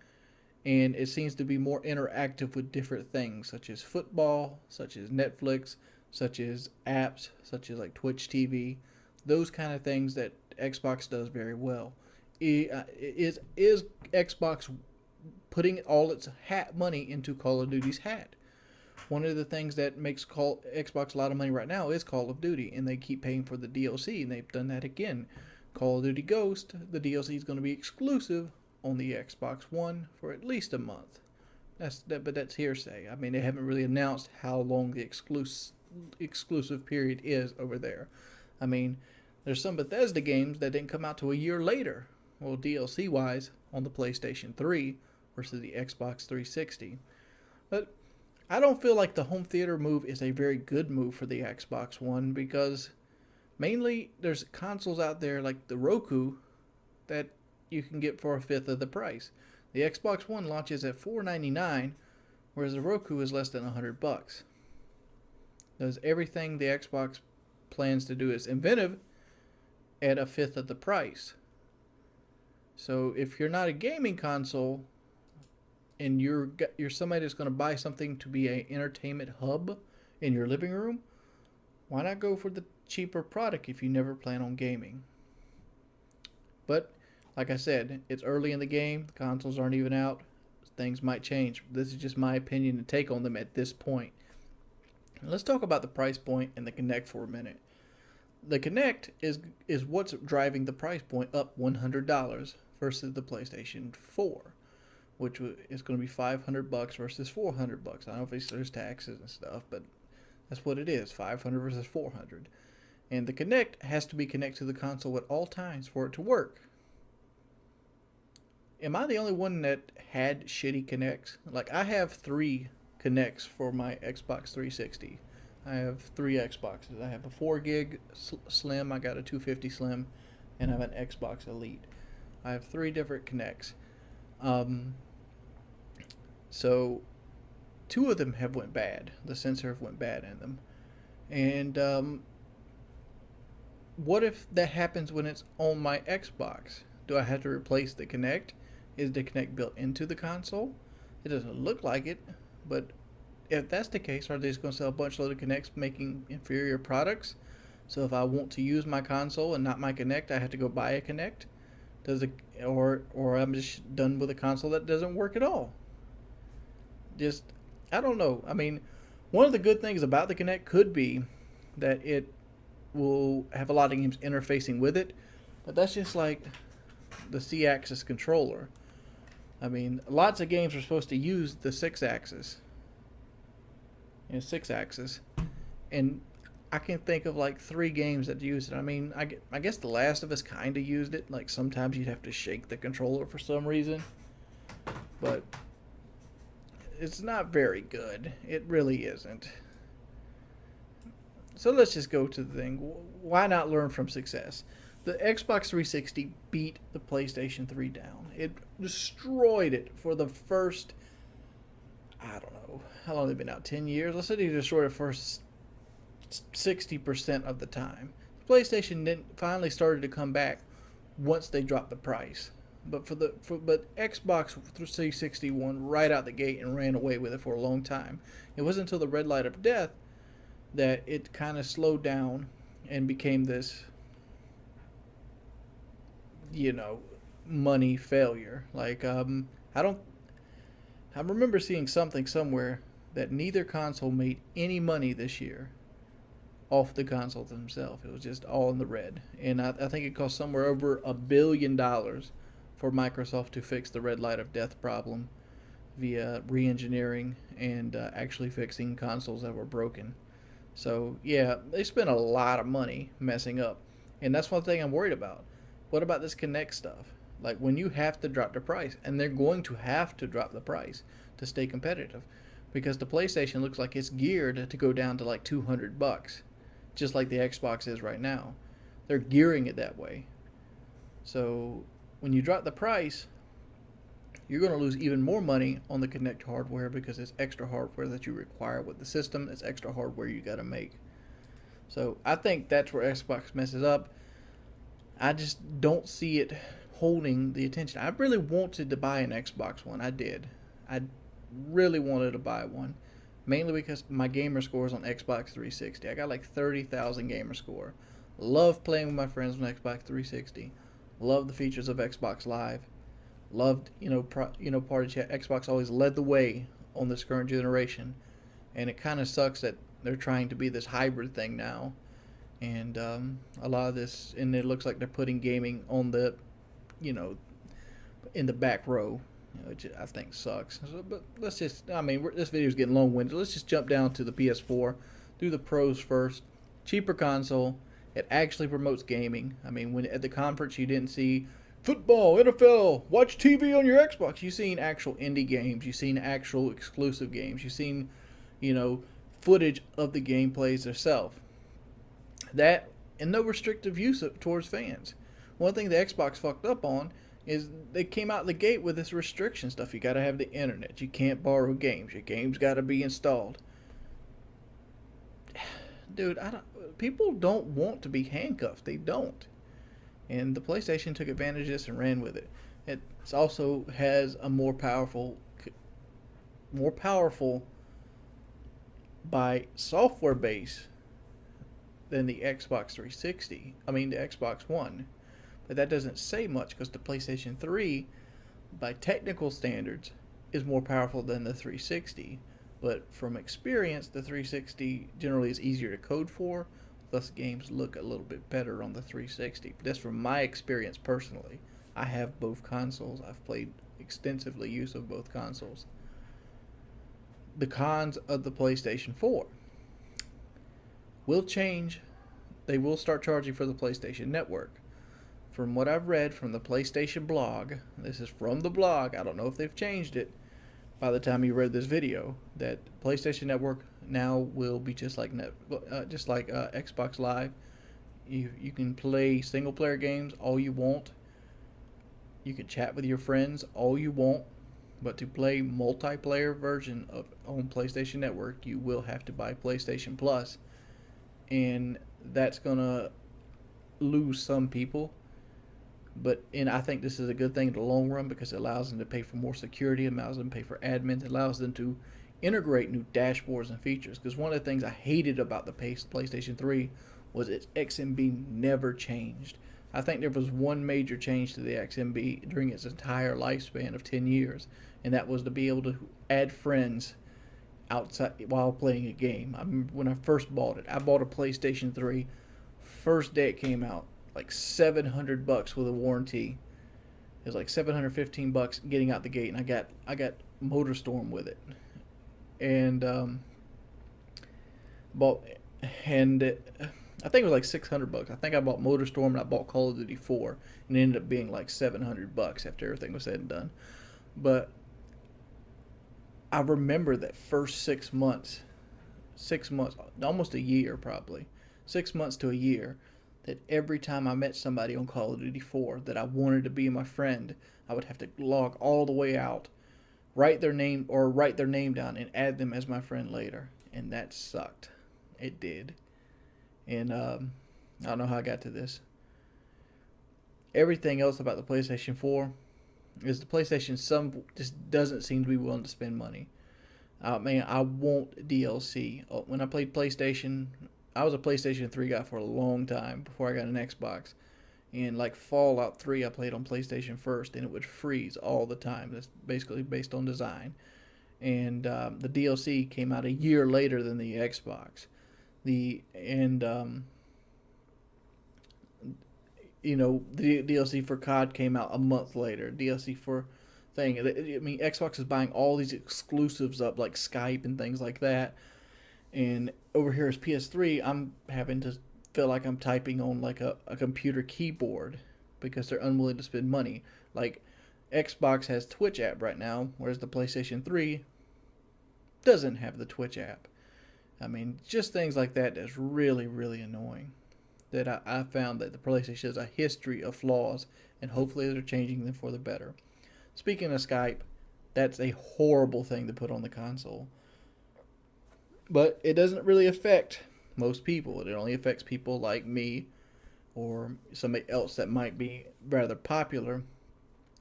[SPEAKER 1] And it seems to be more interactive with different things, such as football, such as Netflix, such as apps, such as like Twitch TV, those kind of things that Xbox does very well. Is Xbox putting all its money into Call of Duty's hat? One of the things that makes Xbox a lot of money right now is Call of Duty, and they keep paying for the DLC, and they've done that again. Call of Duty Ghost, the DLC is going to be exclusive on the Xbox One for at least a month. But that's hearsay. I mean, they haven't really announced how long the exclusive period is over there. I mean, there's some Bethesda games that didn't come out till a year later, well, DLC wise, on the PlayStation 3 versus the Xbox 360. But I don't feel like the home theater move is a very good move for the Xbox One, because mainly there's consoles out there like the Roku that you can get for a fifth of the price. The Xbox One launches at $499, whereas the Roku is less than $100. Does everything the Xbox plans to do is inventive at a fifth of the price. So if you're not a gaming console and you're somebody that's going to buy something to be an entertainment hub in your living room, why not go for the cheaper product if you never plan on gaming? But like I said, it's early in the game. The consoles aren't even out. Things might change. This is just my opinion and take on them at this point. Let's talk about the price point and the Kinect for a minute. The Kinect is what's driving the price point up $100 versus the PlayStation 4, which is going to be $500 versus $400. I know obviously there's taxes and stuff, but that's what it is, $500 versus $400. And the Kinect has to be connected to the console at all times for it to work. Am I the only one that had shitty Kinects? Like, I have 3 Kinects for my Xbox 360. I have 3 Xboxes. I have a 4 gig Slim, I got a 250 Slim, and I have an Xbox Elite. I have 3 different Kinects. So 2 of them have went bad. The sensor have went bad in them. And what if that happens when it's on my Xbox? Do I have to replace the Kinect? Is the Kinect built into the console? It doesn't look like it, but if that's the case, are they just going to sell a bunch of other Kinects making inferior products? So if I want to use my console and not my Kinect, I have to go buy a Kinect? Or I'm just done with a console that doesn't work at all? I don't know. I mean, one of the good things about the Kinect could be that it will have a lot of games interfacing with it, but that's just like the C-axis controller. I mean, lots of games are supposed to use the 6-axis. You know, 6-axis. And I can think of like 3 games that use it. I mean, I guess The Last of Us kind of used it. Like sometimes you'd have to shake the controller for some reason. But it's not very good. It really isn't. So let's just go to the thing. Why not learn from success? The Xbox 360 beat the PlayStation 3 down. It destroyed it for the first, I don't know, how long have they been out? 10 years? Let's say they destroyed it for 60% of the time. The PlayStation finally started to come back once they dropped the price. But but Xbox 360 won right out the gate and ran away with it for a long time. It wasn't until the red light of death that it kind of slowed down and became this, you know, money failure. Like I remember seeing something somewhere that neither console made any money this year off the consoles themselves. It was just all in the red. And I think it cost somewhere over $1 billion for Microsoft to fix the red light of death problem via re-engineering and actually fixing consoles that were broken. So yeah, they spent a lot of money messing up. And that's one thing I'm worried about. What about this Kinect stuff? Like when you have to drop the price, and they're going to have to drop the price to stay competitive, because the PlayStation looks like it's geared to go down to like $200, just like the Xbox is right now. They're gearing it that way. So when you drop the price, you're going to lose even more money on the Kinect hardware because it's extra hardware that you require with the system. It's extra hardware you got to make. So I think that's where Xbox messes up. I just don't see it holding the attention. I really wanted to buy an Xbox One. I did. I really wanted to buy one, mainly because my gamer score is on Xbox 360. I got like 30,000 gamer score. Love playing with my friends on Xbox 360. Love the features of Xbox Live. Loved, party chat. Xbox always led the way on this current generation, and it kind of sucks that they're trying to be this hybrid thing now. And a lot of this, and it looks like they're putting gaming on the, in the back row, which I think sucks. So, but let's just, this video is getting long-winded. Let's just jump down to the PS4, do the pros first. Cheaper console. It actually promotes gaming. I mean, when at the conference you didn't see football, NFL, watch TV on your Xbox. You've seen actual indie games. You've seen actual exclusive games. You've seen, footage of the gameplays themselves. That, and no restrictive use towards fans. One thing the Xbox fucked up on is they came out the gate with this restriction stuff. You got to have the internet. You can't borrow games. Your games got to be installed. Dude, people don't want to be handcuffed. They don't. And the PlayStation took advantage of this and ran with it. It also has a more powerful by software base than the Xbox 360. The Xbox One. But that doesn't say much because the PlayStation 3, by technical standards, is more powerful than the 360. But from experience, the 360 generally is easier to code for. Thus, games look a little bit better on the 360. But that's from my experience personally. I have both consoles. I've played extensively use of both consoles. The cons of the PlayStation 4 will change. They will start charging for the PlayStation Network. From what I've read from the PlayStation blog, this is from the blog, I don't know if they've changed it by the time you read this video, that PlayStation Network now will be just like Xbox Live. You can play single player games all you want. You can chat with your friends all you want. But to play multiplayer version on PlayStation Network, you will have to buy PlayStation Plus. And that's going to lose some people. And I think this is a good thing in the long run because it allows them to pay for more security, it allows them to pay for admins, it allows them to integrate new dashboards and features. Because one of the things I hated about the PlayStation 3 was its XMB never changed. I think there was one major change to the XMB during its entire lifespan of 10 years, and that was to be able to add friends outside while playing a game. I remember when I first bought it. I bought a PlayStation 3. First day it came out, like $700 with a warranty. It was like $715 getting out the gate, and I got MotorStorm with it, and bought and I think it was like $600. I think I bought MotorStorm and I bought Call of Duty 4, and it ended up being like $700 after everything was said and done. But I remember that first 6 months, almost a year probably, 6 months to a year, that every time I met somebody on Call of Duty 4 that I wanted to be my friend, I would have to log all the way out, write their name down, and add them as my friend later. And that sucked. It did. And I don't know how I got to this. Everything else about the PlayStation 4 is the PlayStation just doesn't seem to be willing to spend money. Man, I want DLC. When I played PlayStation, I was a PlayStation 3 guy for a long time before I got an Xbox. And like Fallout 3, I played on PlayStation first, and it would freeze all the time. That's basically based on design. And the DLC came out a year later than the Xbox. The DLC for COD came out a month later. DLC for thing. I mean, Xbox is buying all these exclusives up, like Skype and things like that. And over here as PS3, I'm having to feel like I'm typing on like a computer keyboard because they're unwilling to spend money. Like, Xbox has Twitch app right now, whereas the PlayStation 3 doesn't have the Twitch app. I mean, just things like that that's really, really annoying. That I found that the PlayStation has a history of flaws, and hopefully they're changing them for the better. Speaking of Skype, that's a horrible thing to put on the console. But it doesn't really affect most people. It only affects people like me or somebody else that might be rather popular,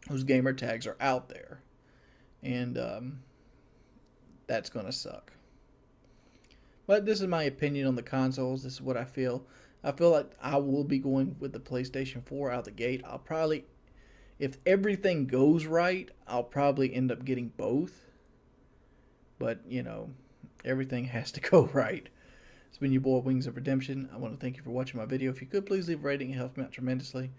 [SPEAKER 1] whose gamer tags are out there. And that's going to suck. But this is my opinion on the consoles. This is what I feel. I feel like I will be going with the PlayStation 4 out the gate. I'll probably, if everything goes right, I'll probably end up getting both. But, everything has to go right. It's been your boy, Wings of Redemption. I want to thank you for watching my video. If you could, please leave a rating. It helps me out tremendously.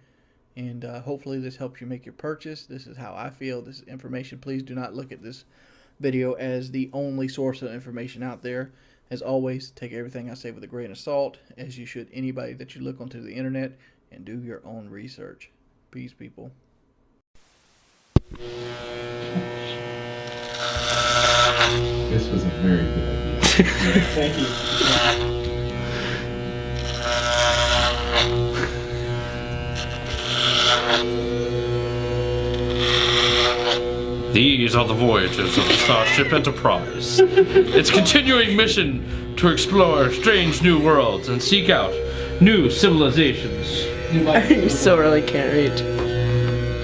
[SPEAKER 1] And hopefully this helps you make your purchase. This is how I feel. This is information. Please do not look at this video as the only source of information out there. As always, take everything I say with a grain of salt, as you should anybody that you look onto the internet, and do your own research. Peace, people.
[SPEAKER 10] This was a very good idea. Thank you.
[SPEAKER 11] These are the voyages of the Starship Enterprise. Its continuing mission to explore strange new worlds and seek out new civilizations.
[SPEAKER 12] You so really can't reach.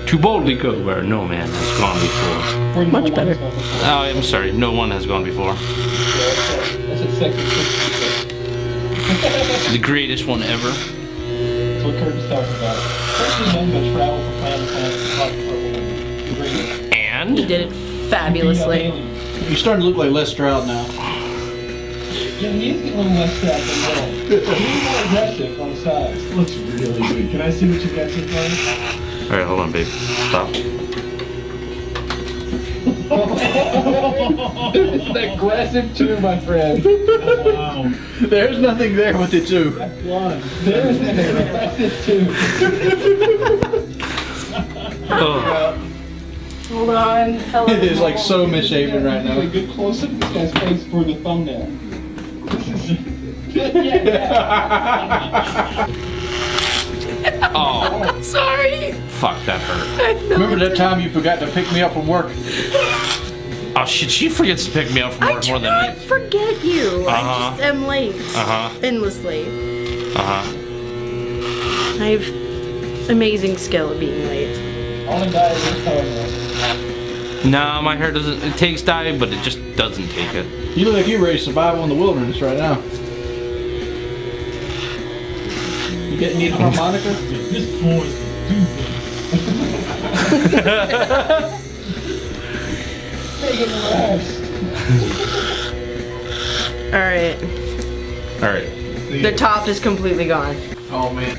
[SPEAKER 11] To boldly go where no man has gone before.
[SPEAKER 12] Much better.
[SPEAKER 11] Oh, I'm sorry, no one has gone before.
[SPEAKER 10] That's a second.
[SPEAKER 11] The greatest one ever.
[SPEAKER 10] That's what Kirby's talking about. Especially men that travel from planet to planet and talk for the greatest.
[SPEAKER 11] And?
[SPEAKER 12] He did it fabulously.
[SPEAKER 1] You're starting to look like Les Stroud now.
[SPEAKER 10] Yeah, he's getting a little less sad than little. He's more aggressive on the sides. Looks really good. Can I see what you got so far?
[SPEAKER 11] Alright, hold on, babe. Stop.
[SPEAKER 10] It's an aggressive too, my friend. Wow.
[SPEAKER 1] There's nothing there with it too.
[SPEAKER 10] There's an aggressive too.
[SPEAKER 11] Oh.
[SPEAKER 12] Hold on, hello.
[SPEAKER 1] It is like so misshapen right now.
[SPEAKER 10] A good close up of this guy's face for the thumbnail.
[SPEAKER 11] Oh.
[SPEAKER 12] Sorry.
[SPEAKER 11] Fuck, that hurt.
[SPEAKER 1] Remember that time you forgot to pick me up from work?
[SPEAKER 11] Oh shit, she forgets to pick me up from work more than
[SPEAKER 12] I forget you. I just am late.
[SPEAKER 11] Uh-huh.
[SPEAKER 12] Endlessly.
[SPEAKER 11] Uh-huh.
[SPEAKER 12] I have amazing skill at being late.
[SPEAKER 10] All the guys are telling us.
[SPEAKER 11] No, my hair doesn't, it takes dye, but it just doesn't take it.
[SPEAKER 1] You look like you're ready to survive in the wilderness right now. You need a harmonica?
[SPEAKER 10] This boy's gonna do this. Make him relax.
[SPEAKER 12] Alright.
[SPEAKER 11] Alright.
[SPEAKER 12] The top is completely gone.
[SPEAKER 1] Oh man.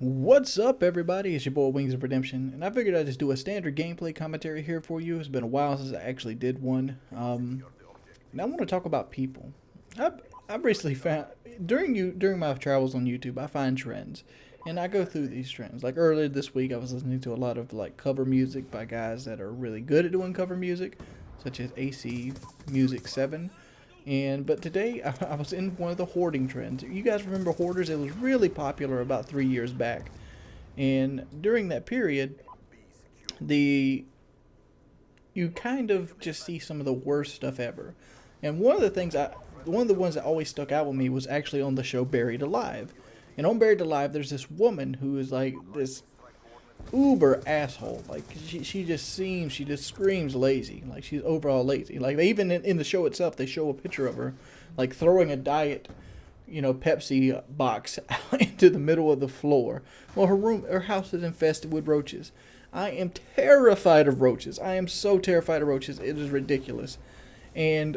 [SPEAKER 1] What's up, everybody? It's your boy Wings of Redemption, and I figured I'd just do a standard gameplay commentary here for you. It's been a while since I actually did one. And I want to talk about people. I've recently found during my travels on YouTube, I find trends, and I go through these trends. Like earlier this week, I was listening to a lot of like cover music by guys that are really good at doing cover music, such as AC Music 7. But today I was in one of the hoarding trends. You guys remember Hoarders? It was really popular about 3 years back. And during that period, you kind of just see some of the worst stuff ever. And one of the ones that always stuck out with me was actually on the show Buried Alive. And on Buried Alive, there's this woman who is like this uber asshole. Like she just screams lazy. Like she's overall lazy. Like they even in the show itself, they show a picture of her like throwing a diet, Pepsi box out into the middle of the floor. Well, her house is infested with roaches. I am terrified of roaches. I am so terrified of roaches. It is ridiculous. And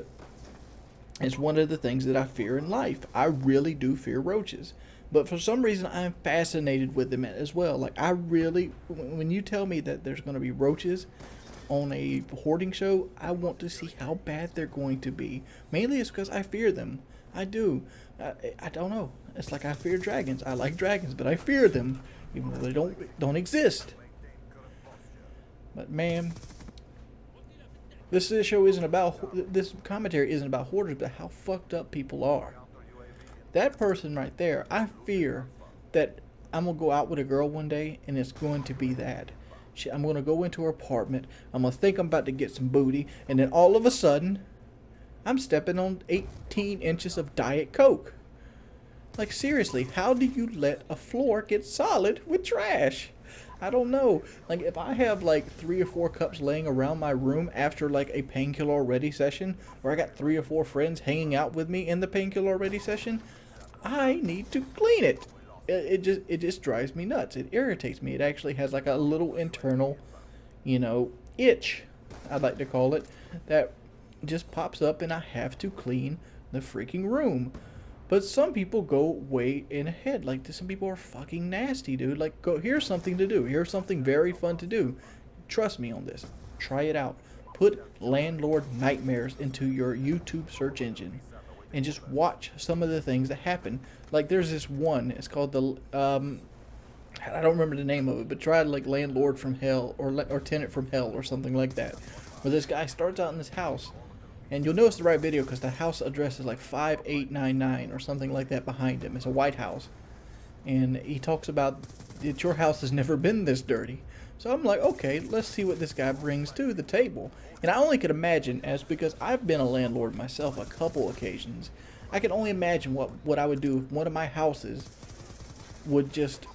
[SPEAKER 1] it's one of the things that I fear in life. I really do fear roaches. But for some reason, I'm fascinated with them as well. Like, when you tell me that there's going to be roaches on a hoarding show, I want to see how bad they're going to be. Mainly it's because I fear them. I do. I don't know. It's like I fear dragons. I like dragons, but I fear them, even though they don't exist. But man, this commentary isn't about hoarders, but how fucked up people are. That person right there, I fear that I'm going to go out with a girl one day and it's going to be that. I'm going to go into her apartment, I'm going to think I'm about to get some booty, and then all of a sudden, I'm stepping on 18 inches of Diet Coke. Like seriously, how do you let a floor get solid with trash? I don't know. Like if I have like 3 or 4 cups laying around my room after like a Painkiller Already session, or I got 3 or 4 friends hanging out with me in the Painkiller Already session, I need to clean it. It just drives me nuts. It irritates me. It actually has like a little internal, itch, I'd like to call it, that just pops up, and I have to clean the freaking room. But some people go way in ahead. Like, some people are fucking nasty, dude. Like, here's something to do. Here's something very fun to do. Trust me on this. Try it out. Put Landlord Nightmares into your YouTube search engine and just watch some of the things that happen. Like, there's this one. It's called the, I don't remember the name of it, but try like Landlord from Hell or Tenant from Hell or something like that. Where this guy starts out in this house. And you'll notice the right video because the house address is like 5899 or something like that behind him. It's a white house. And he talks about that your house has never been this dirty. So I'm like, okay, let's see what this guy brings to the table. And I only could imagine, because I've been a landlord myself a couple occasions, I can only imagine what I would do if one of my houses would just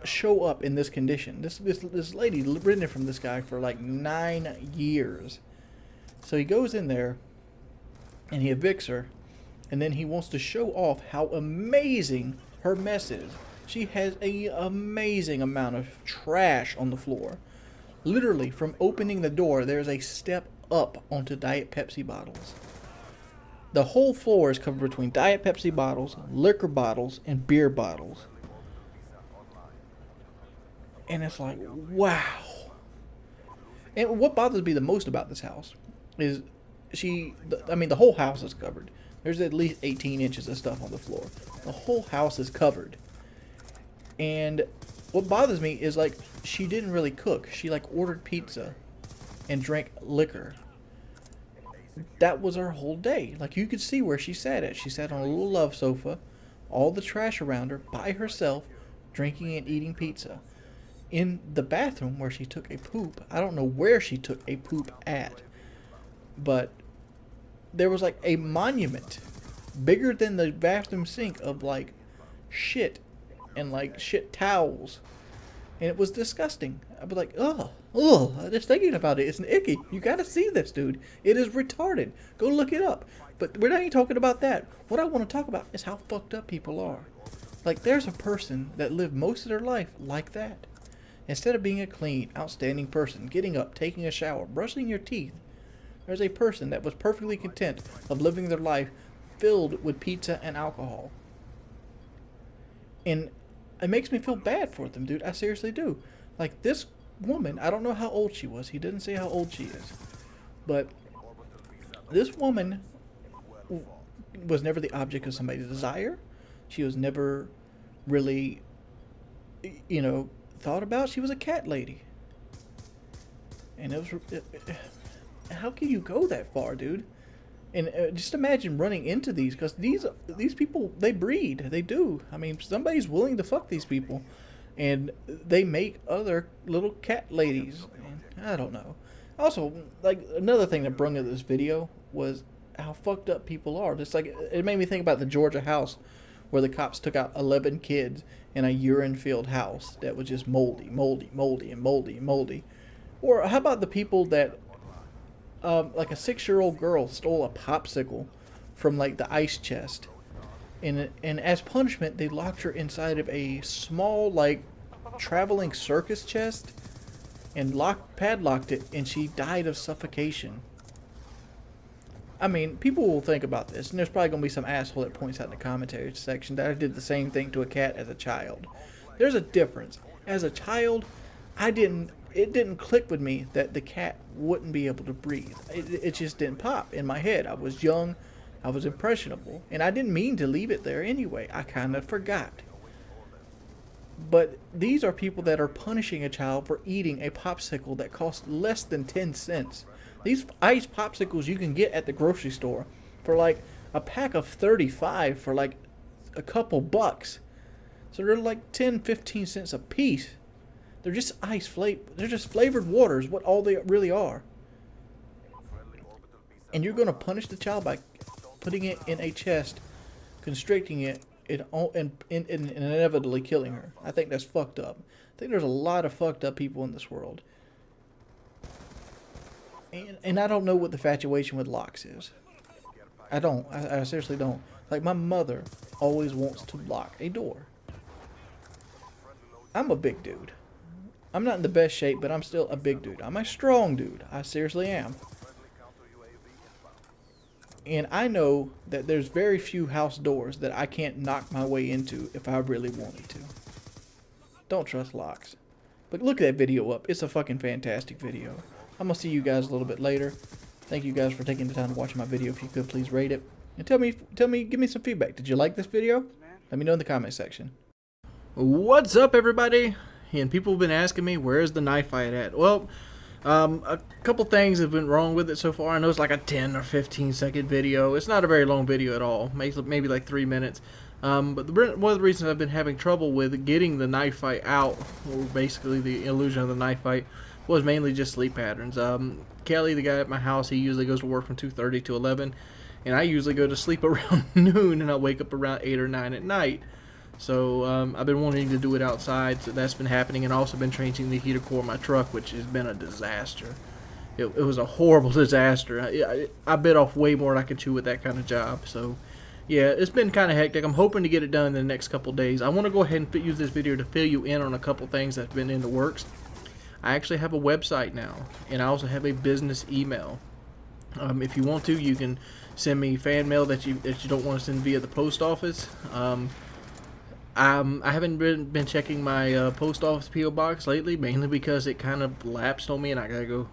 [SPEAKER 1] show up in this condition. This lady rented from this guy for like 9 years. So he goes in there and he evicts her, and then he wants to show off how amazing her mess is. She has an amazing amount of trash on the floor. Literally, from opening the door, there's a step up onto Diet Pepsi bottles. The whole floor is covered between Diet Pepsi bottles, liquor bottles, and beer bottles. And it's like, wow. And what bothers me the most about this house is the whole house is covered. There's at least 18 inches of stuff on the floor. The whole house is covered. And what bothers me is, like, she didn't really cook. She, like, ordered pizza and drank liquor. That was her whole day. Like, you could see where she sat at. She sat on a little love sofa, all the trash around her, by herself, drinking and eating pizza. In the bathroom where she took a poop, I don't know where she took a poop at, but there was like a monument bigger than the bathroom sink of like shit and like shit towels And it was disgusting. I'd be like, ugh, just thinking about it, it's icky. You gotta see this, dude. It is retarded. Go look it up. But we're not even talking about that. What I want to talk about is how fucked up people are. Like, there's a person that lived most of their life like that. Instead of being a clean, outstanding person, getting up, taking a shower, brushing your teeth, there's a person that was perfectly content of living their life filled with pizza and alcohol. And it makes me feel bad for them, dude. I seriously do. Like, this woman, I don't know how old she was. He didn't say how old she is. But this woman was never the object of somebody's desire. She was never really, you know, thought about. She was a cat lady. And it was... how can you go that far, dude? And just imagine running into these, because these people, they breed. They do. I mean, somebody's willing to fuck these people. And they make other little cat ladies. And I don't know. Also, like, another thing that brought into this video was how fucked up people are. Just like, it made me think about the Georgia house where the cops took out 11 kids in a urine-filled house that was just moldy. Or how about the people that, like a 6-year-old girl stole a popsicle from like the ice chest, and as punishment they locked her inside of a small like traveling circus chest and padlocked it, and she died of suffocation. I mean, people will think about this, and there's probably going to be some asshole that points out in the commentaries section that I did the same thing to a cat as a child. There's a difference. As a child, it didn't click with me that the cat wouldn't be able to breathe. It just didn't pop in my head. I was young, I was impressionable, and I didn't mean to leave it there anyway. I kind of forgot. But these are people that are punishing a child for eating a popsicle that costs less than 10 cents. These ice popsicles you can get at the grocery store for like a pack of 35 for like a couple bucks. So they're like 10, 15 cents a piece. They're just they're just flavored waters, what all they really are. And you're going to punish the child by putting it in a chest, constricting it, and inevitably killing her. I think that's fucked up. I think there's a lot of fucked up people in this world. And I don't know what the infatuation with locks is. I don't. I seriously don't. Like, my mother always wants to lock a door. I'm a big dude. I'm not in the best shape, but I'm still a big dude. I'm a strong dude. I seriously am. And I know that there's very few house doors that I can't knock my way into if I really wanted to. Don't trust locks. But look at that video up. It's a fucking fantastic video. I'm going to see you guys a little bit later. Thank you guys for taking the time to watch my video. If you could, please rate it. And tell me, give me some feedback. Did you like this video? Let me know in the comment section. What's up, everybody? And people have been asking me, where's the knife fight at? Well, a couple things have been wrong with it so far. I know it's like a 10 or 15 second video. It's not a very long video at all. Maybe like 3 minutes. But one of the reasons I've been having trouble with getting the knife fight out, or basically the illusion of the knife fight, was mainly just sleep patterns. Kelly, the guy at my house, he usually goes to work from 2:30 to 11, and I usually go to sleep around noon, and I wake up around 8 or 9 at night. So I've been wanting to do it outside, so that's been happening, and also been changing the heater core of my truck, which has been a disaster. It was a horrible disaster. I bit off way more than I could chew with that kind of job. So yeah, it's been kind of hectic. I'm hoping to get it done in the next couple days. I want to go ahead and use this video to fill you in on a couple things that's been in the works. I actually have a website now, and I also have a business email. If you want to, you can send me fan mail that you don't want to send via the post office. I haven't been checking my post office P.O. box lately, mainly because it kind of lapsed on me, and I gotta go.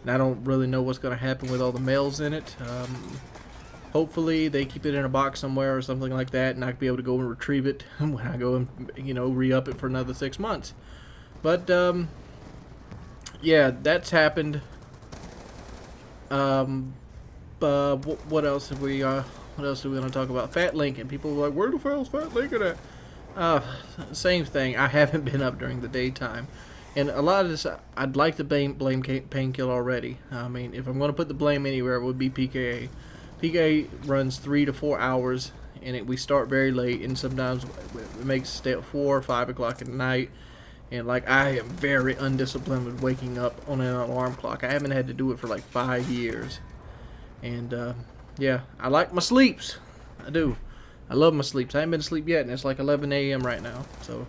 [SPEAKER 1] And I don't really know what's gonna happen with all the mails in it. Hopefully they keep it in a box somewhere or something like that, and I'll be able to go and retrieve it when I go and re-up it for another 6 months. But yeah, that's happened. What else have we? What else do we want to talk about? Fat Lincoln. People are like, where the hell's Fat Lincoln at? Same thing. I haven't been up during the daytime, and a lot of this I'd like to blame Painkiller already. I mean, if I'm going to put the blame anywhere, it would be PKA. PKA runs 3 to 4 hours, and we start very late, and sometimes it makes us stay at 4 or 5 o'clock at night. And like, I am very undisciplined with waking up on an alarm clock. I haven't had to do it for like 5 years. And yeah, I like my sleeps. I do. I love my sleeps. I haven't been to sleep yet, and it's like 11 a.m. right now. So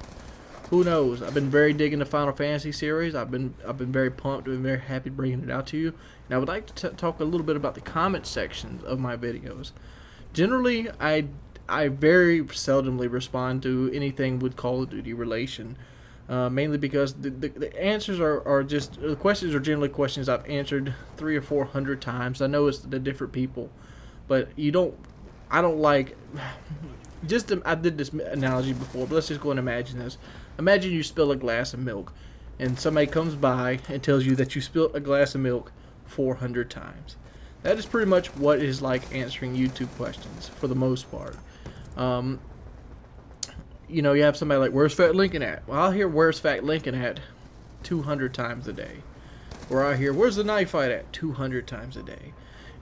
[SPEAKER 1] who knows? I've been very digging the Final Fantasy series. I've been very pumped. I've been very happy bringing it out to you. And I would like to talk a little bit about the comment sections of my videos. Generally, I very seldomly respond to anything with Call of Duty relation. Mainly because the answers are just, the questions are generally questions I've answered 300 or 400 times. I know it's the different people, but I don't like, I did this analogy before, but let's just go and imagine this. Imagine you spill a glass of milk, and somebody comes by and tells you that you spilled a glass of milk 400 times. That is pretty much what it is like answering YouTube questions, for the most part. You know, you have somebody like, where's Fat Lincoln at? Well, I'll hear where's Fat Lincoln at 200 times a day. Or I'll hear where's the knife fight at 200 times a day.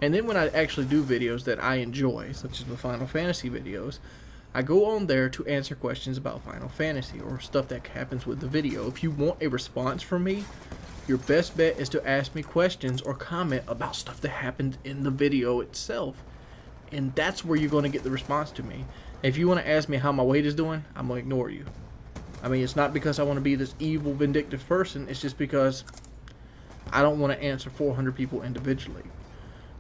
[SPEAKER 1] And then when I actually do videos that I enjoy, such as the Final Fantasy videos, I go on there to answer questions about Final Fantasy or stuff that happens with the video. If you want a response from me, your best bet is to ask me questions or comment about stuff that happened in the video itself. And that's where you're going to get the response to me. If you want to ask me how my weight is doing, I'm going to ignore you. I mean, it's not because I want to be this evil, vindictive person. It's just because I don't want to answer 400 people individually.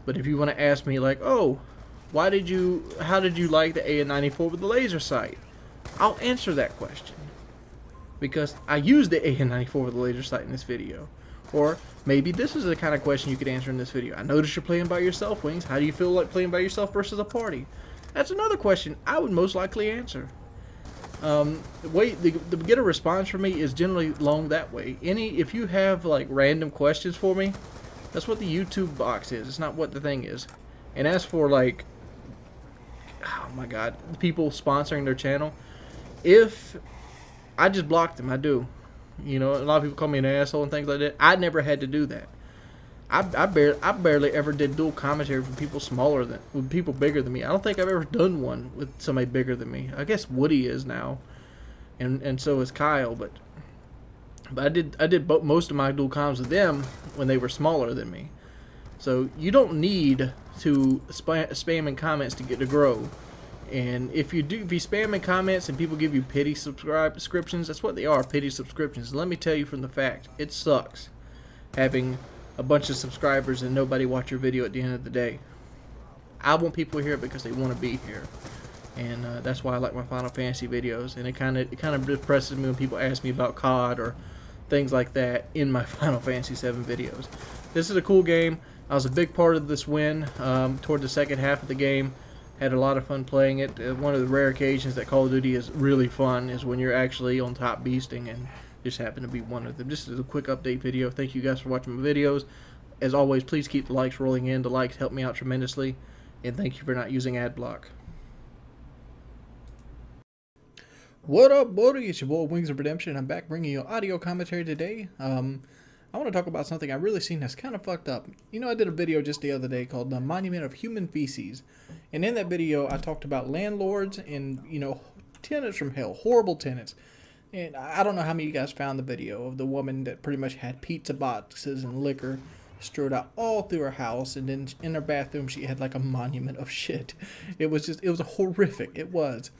[SPEAKER 1] But if you want to ask me like, oh, how did you like the AN-94 with the laser sight? I'll answer that question. Because I used the AN-94 with the laser sight in this video. Or maybe this is the kind of question you could answer in this video. I noticed you're playing by yourself, Wings. How do you feel like playing by yourself versus a party? That's another question I would most likely answer. The way to get a response from me is generally along that way. If you have like random questions for me, that's what the YouTube box is. It's not what the thing is. And as for like, oh my God, the people sponsoring their channel, if I just block them, I do. You know, a lot of people call me an asshole and things like that. I never had to do that. I barely ever did dual commentary with people with people bigger than me. I don't think I've ever done one with somebody bigger than me. I guess Woody is now, and so is Kyle. But I did most of my dual comms with them when they were smaller than me. So you don't need to spam in comments to get to grow. And if you spam in comments and people give you pity subscriptions, that's what they are, pity subscriptions. Let me tell you from the fact, it sucks having a bunch of subscribers and nobody watch your video at the end of the day. I want people here because they want to be here, and that's why I like my Final Fantasy videos. And it kind of depresses me when people ask me about COD or things like that in my Final Fantasy 7 videos. This is a cool game. I was a big part of this win toward the second half of the game. Had a lot of fun playing it. One of the rare occasions that Call of Duty is really fun is when you're actually on top beasting, and just happened to be one of them. This is a quick update video. Thank you guys for watching my videos. As always, please keep the likes rolling in. The likes help me out tremendously, and thank you for not using ad block. What up, buddy? It's your boy Wings of Redemption. I'm back bringing you audio commentary today. I want to talk about something I've really seen that's kind of fucked up. You know, I did a video just the other day called The Monument of Human Feces, and in that video I talked about landlords and, you know, tenants from hell, horrible tenants. And I don't know how many of you guys found the video of the woman that pretty much had pizza boxes and liquor strewed out all through her house, and then in her bathroom she had like a monument of shit. It was horrific. It was.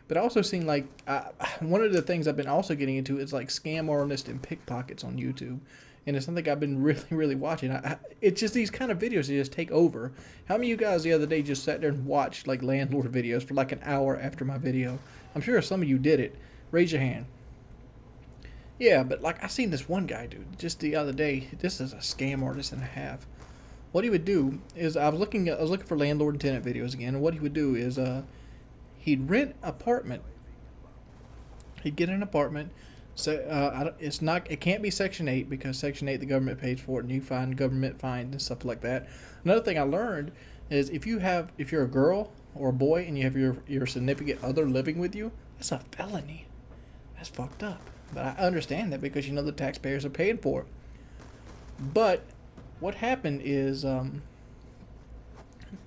[SPEAKER 1] But I also seen like, one of the things I've been also getting into is like scam artists and pickpockets on YouTube. And it's something I've been really watching. It's just these kind of videos that just take over. How many of you guys the other day just sat there and watched like landlord videos for like an hour after my video? I'm sure some of you did it. Raise your hand. Yeah, but like I seen this one guy, dude, just the other day. This is a scam artist and a half. What he would do is I was looking for landlord and tenant videos again, and what he would do is he'd rent an apartment. He'd get an apartment. So it can't be Section 8 because Section 8 the government pays for it, and you find government fines and stuff like that. Another thing I learned is if you're a girl or a boy and you have your significant other living with you, that's a felony. That's fucked up. But I understand that because, you know, the taxpayers are paying for it. But what happened is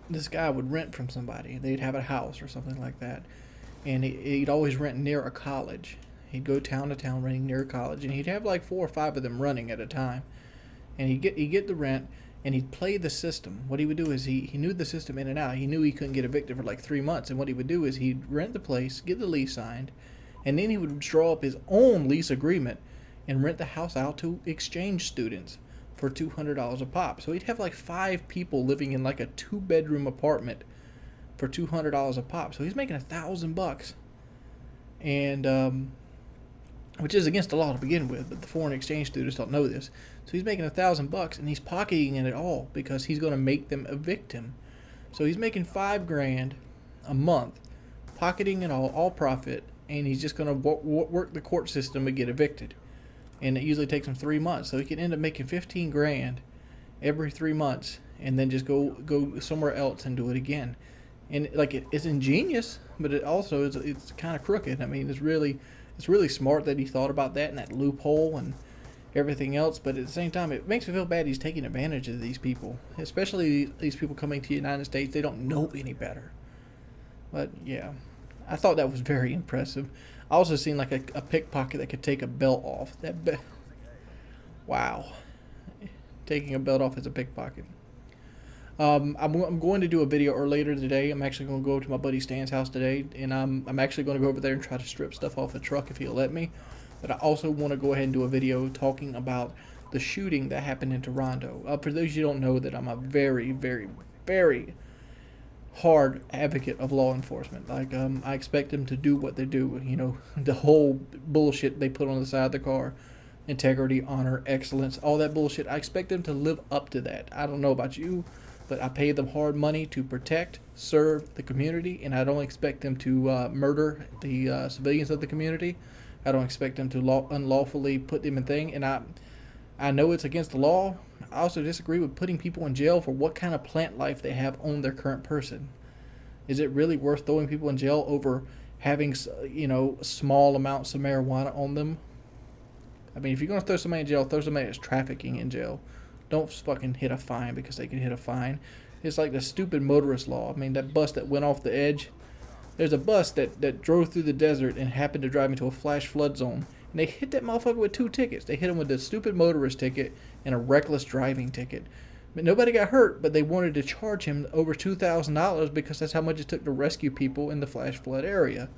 [SPEAKER 1] this guy would rent from somebody. They'd have a house or something like that, and he'd always rent near a college. He'd go town to town renting near college, and he'd have like 4 or 5 of them running at a time. And he'd get the rent, and he'd play the system. What he would do is he knew the system in and out. He knew he couldn't get evicted for like 3 months, and what he would do is he'd rent the place, get the lease signed, and then he would draw up his own lease agreement and rent the house out to exchange students for $200 a pop. So he'd have like 5 people living in like a 2-bedroom apartment for $200 a pop. So he's making $1,000, and which is against the law to begin with, but the foreign exchange students don't know this. So he's making $1,000, and he's pocketing it all because he's going to make them evict him. So he's making $5,000 a month, pocketing it all profit, and he's just going to work the court system to get evicted. And it usually takes him 3 months, so he can end up making $15,000 every 3 months, and then just go somewhere else and do it again. And like it's ingenious, but it also it's kind of crooked. I mean, it's really smart that he thought about that and that loophole and everything else. But at the same time, it makes me feel bad he's taking advantage of these people, especially these people coming to the United States. They don't know any better. But yeah, I thought that was very impressive. I also seen like a pickpocket that could take a belt off. Wow, taking a belt off as a pickpocket. I'm going to do a video later today. I'm actually going to go to my buddy Stan's house today, and I'm actually going to go over there and try to strip stuff off the truck if he'll let me. But I also want to go ahead and do a video talking about the shooting that happened in Toronto. For those you don't know, that I'm a very, very, very hard advocate of law enforcement. Like I expect them to do what they do. You know, the whole bullshit they put on the side of the car. Integrity, honor, excellence, all that bullshit. I expect them to live up to that. I don't know about you, but I pay them hard money to protect, serve the community, and I don't expect them to murder the civilians of the community. I don't expect them to unlawfully put them in thing. And I know it's against the law. I also disagree with putting people in jail for what kind of plant life they have on their current person. Is it really worth throwing people in jail over having, small amounts of marijuana on them? I mean, if you're going to throw somebody in jail, throw somebody that's trafficking in jail. Don't fucking hit a fine because they can hit a fine. It's like the stupid motorist law. I mean, that bus that went off the edge. There's a bus that drove through the desert and happened to drive into a flash flood zone. And they hit that motherfucker with 2 tickets. They hit him with the stupid motorist ticket and a reckless driving ticket. But nobody got hurt, but they wanted to charge him over $2,000 because that's how much it took to rescue people in the flash flood area.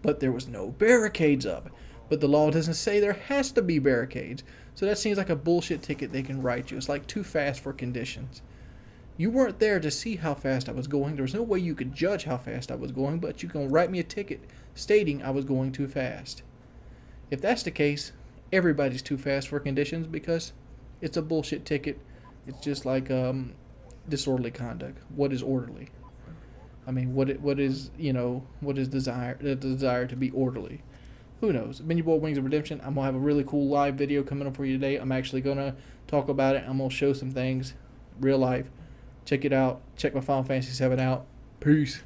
[SPEAKER 1] But there was no barricades up. But the law doesn't say there has to be barricades. So that seems like a bullshit ticket they can write you. It's like too fast for conditions. You weren't there to see how fast I was going. There was no way you could judge how fast I was going, but you can write me a ticket stating I was going too fast. If that's the case, everybody's too fast for conditions because it's a bullshit ticket. It's just like disorderly conduct. What is orderly? I mean, what is the desire to be orderly? Who knows? Been your boy Wings of Redemption. I'm going to have a really cool live video coming up for you today. I'm actually going to talk about it. I'm going to show some things. Real life. Check it out. Check my Final Fantasy VII out. Peace.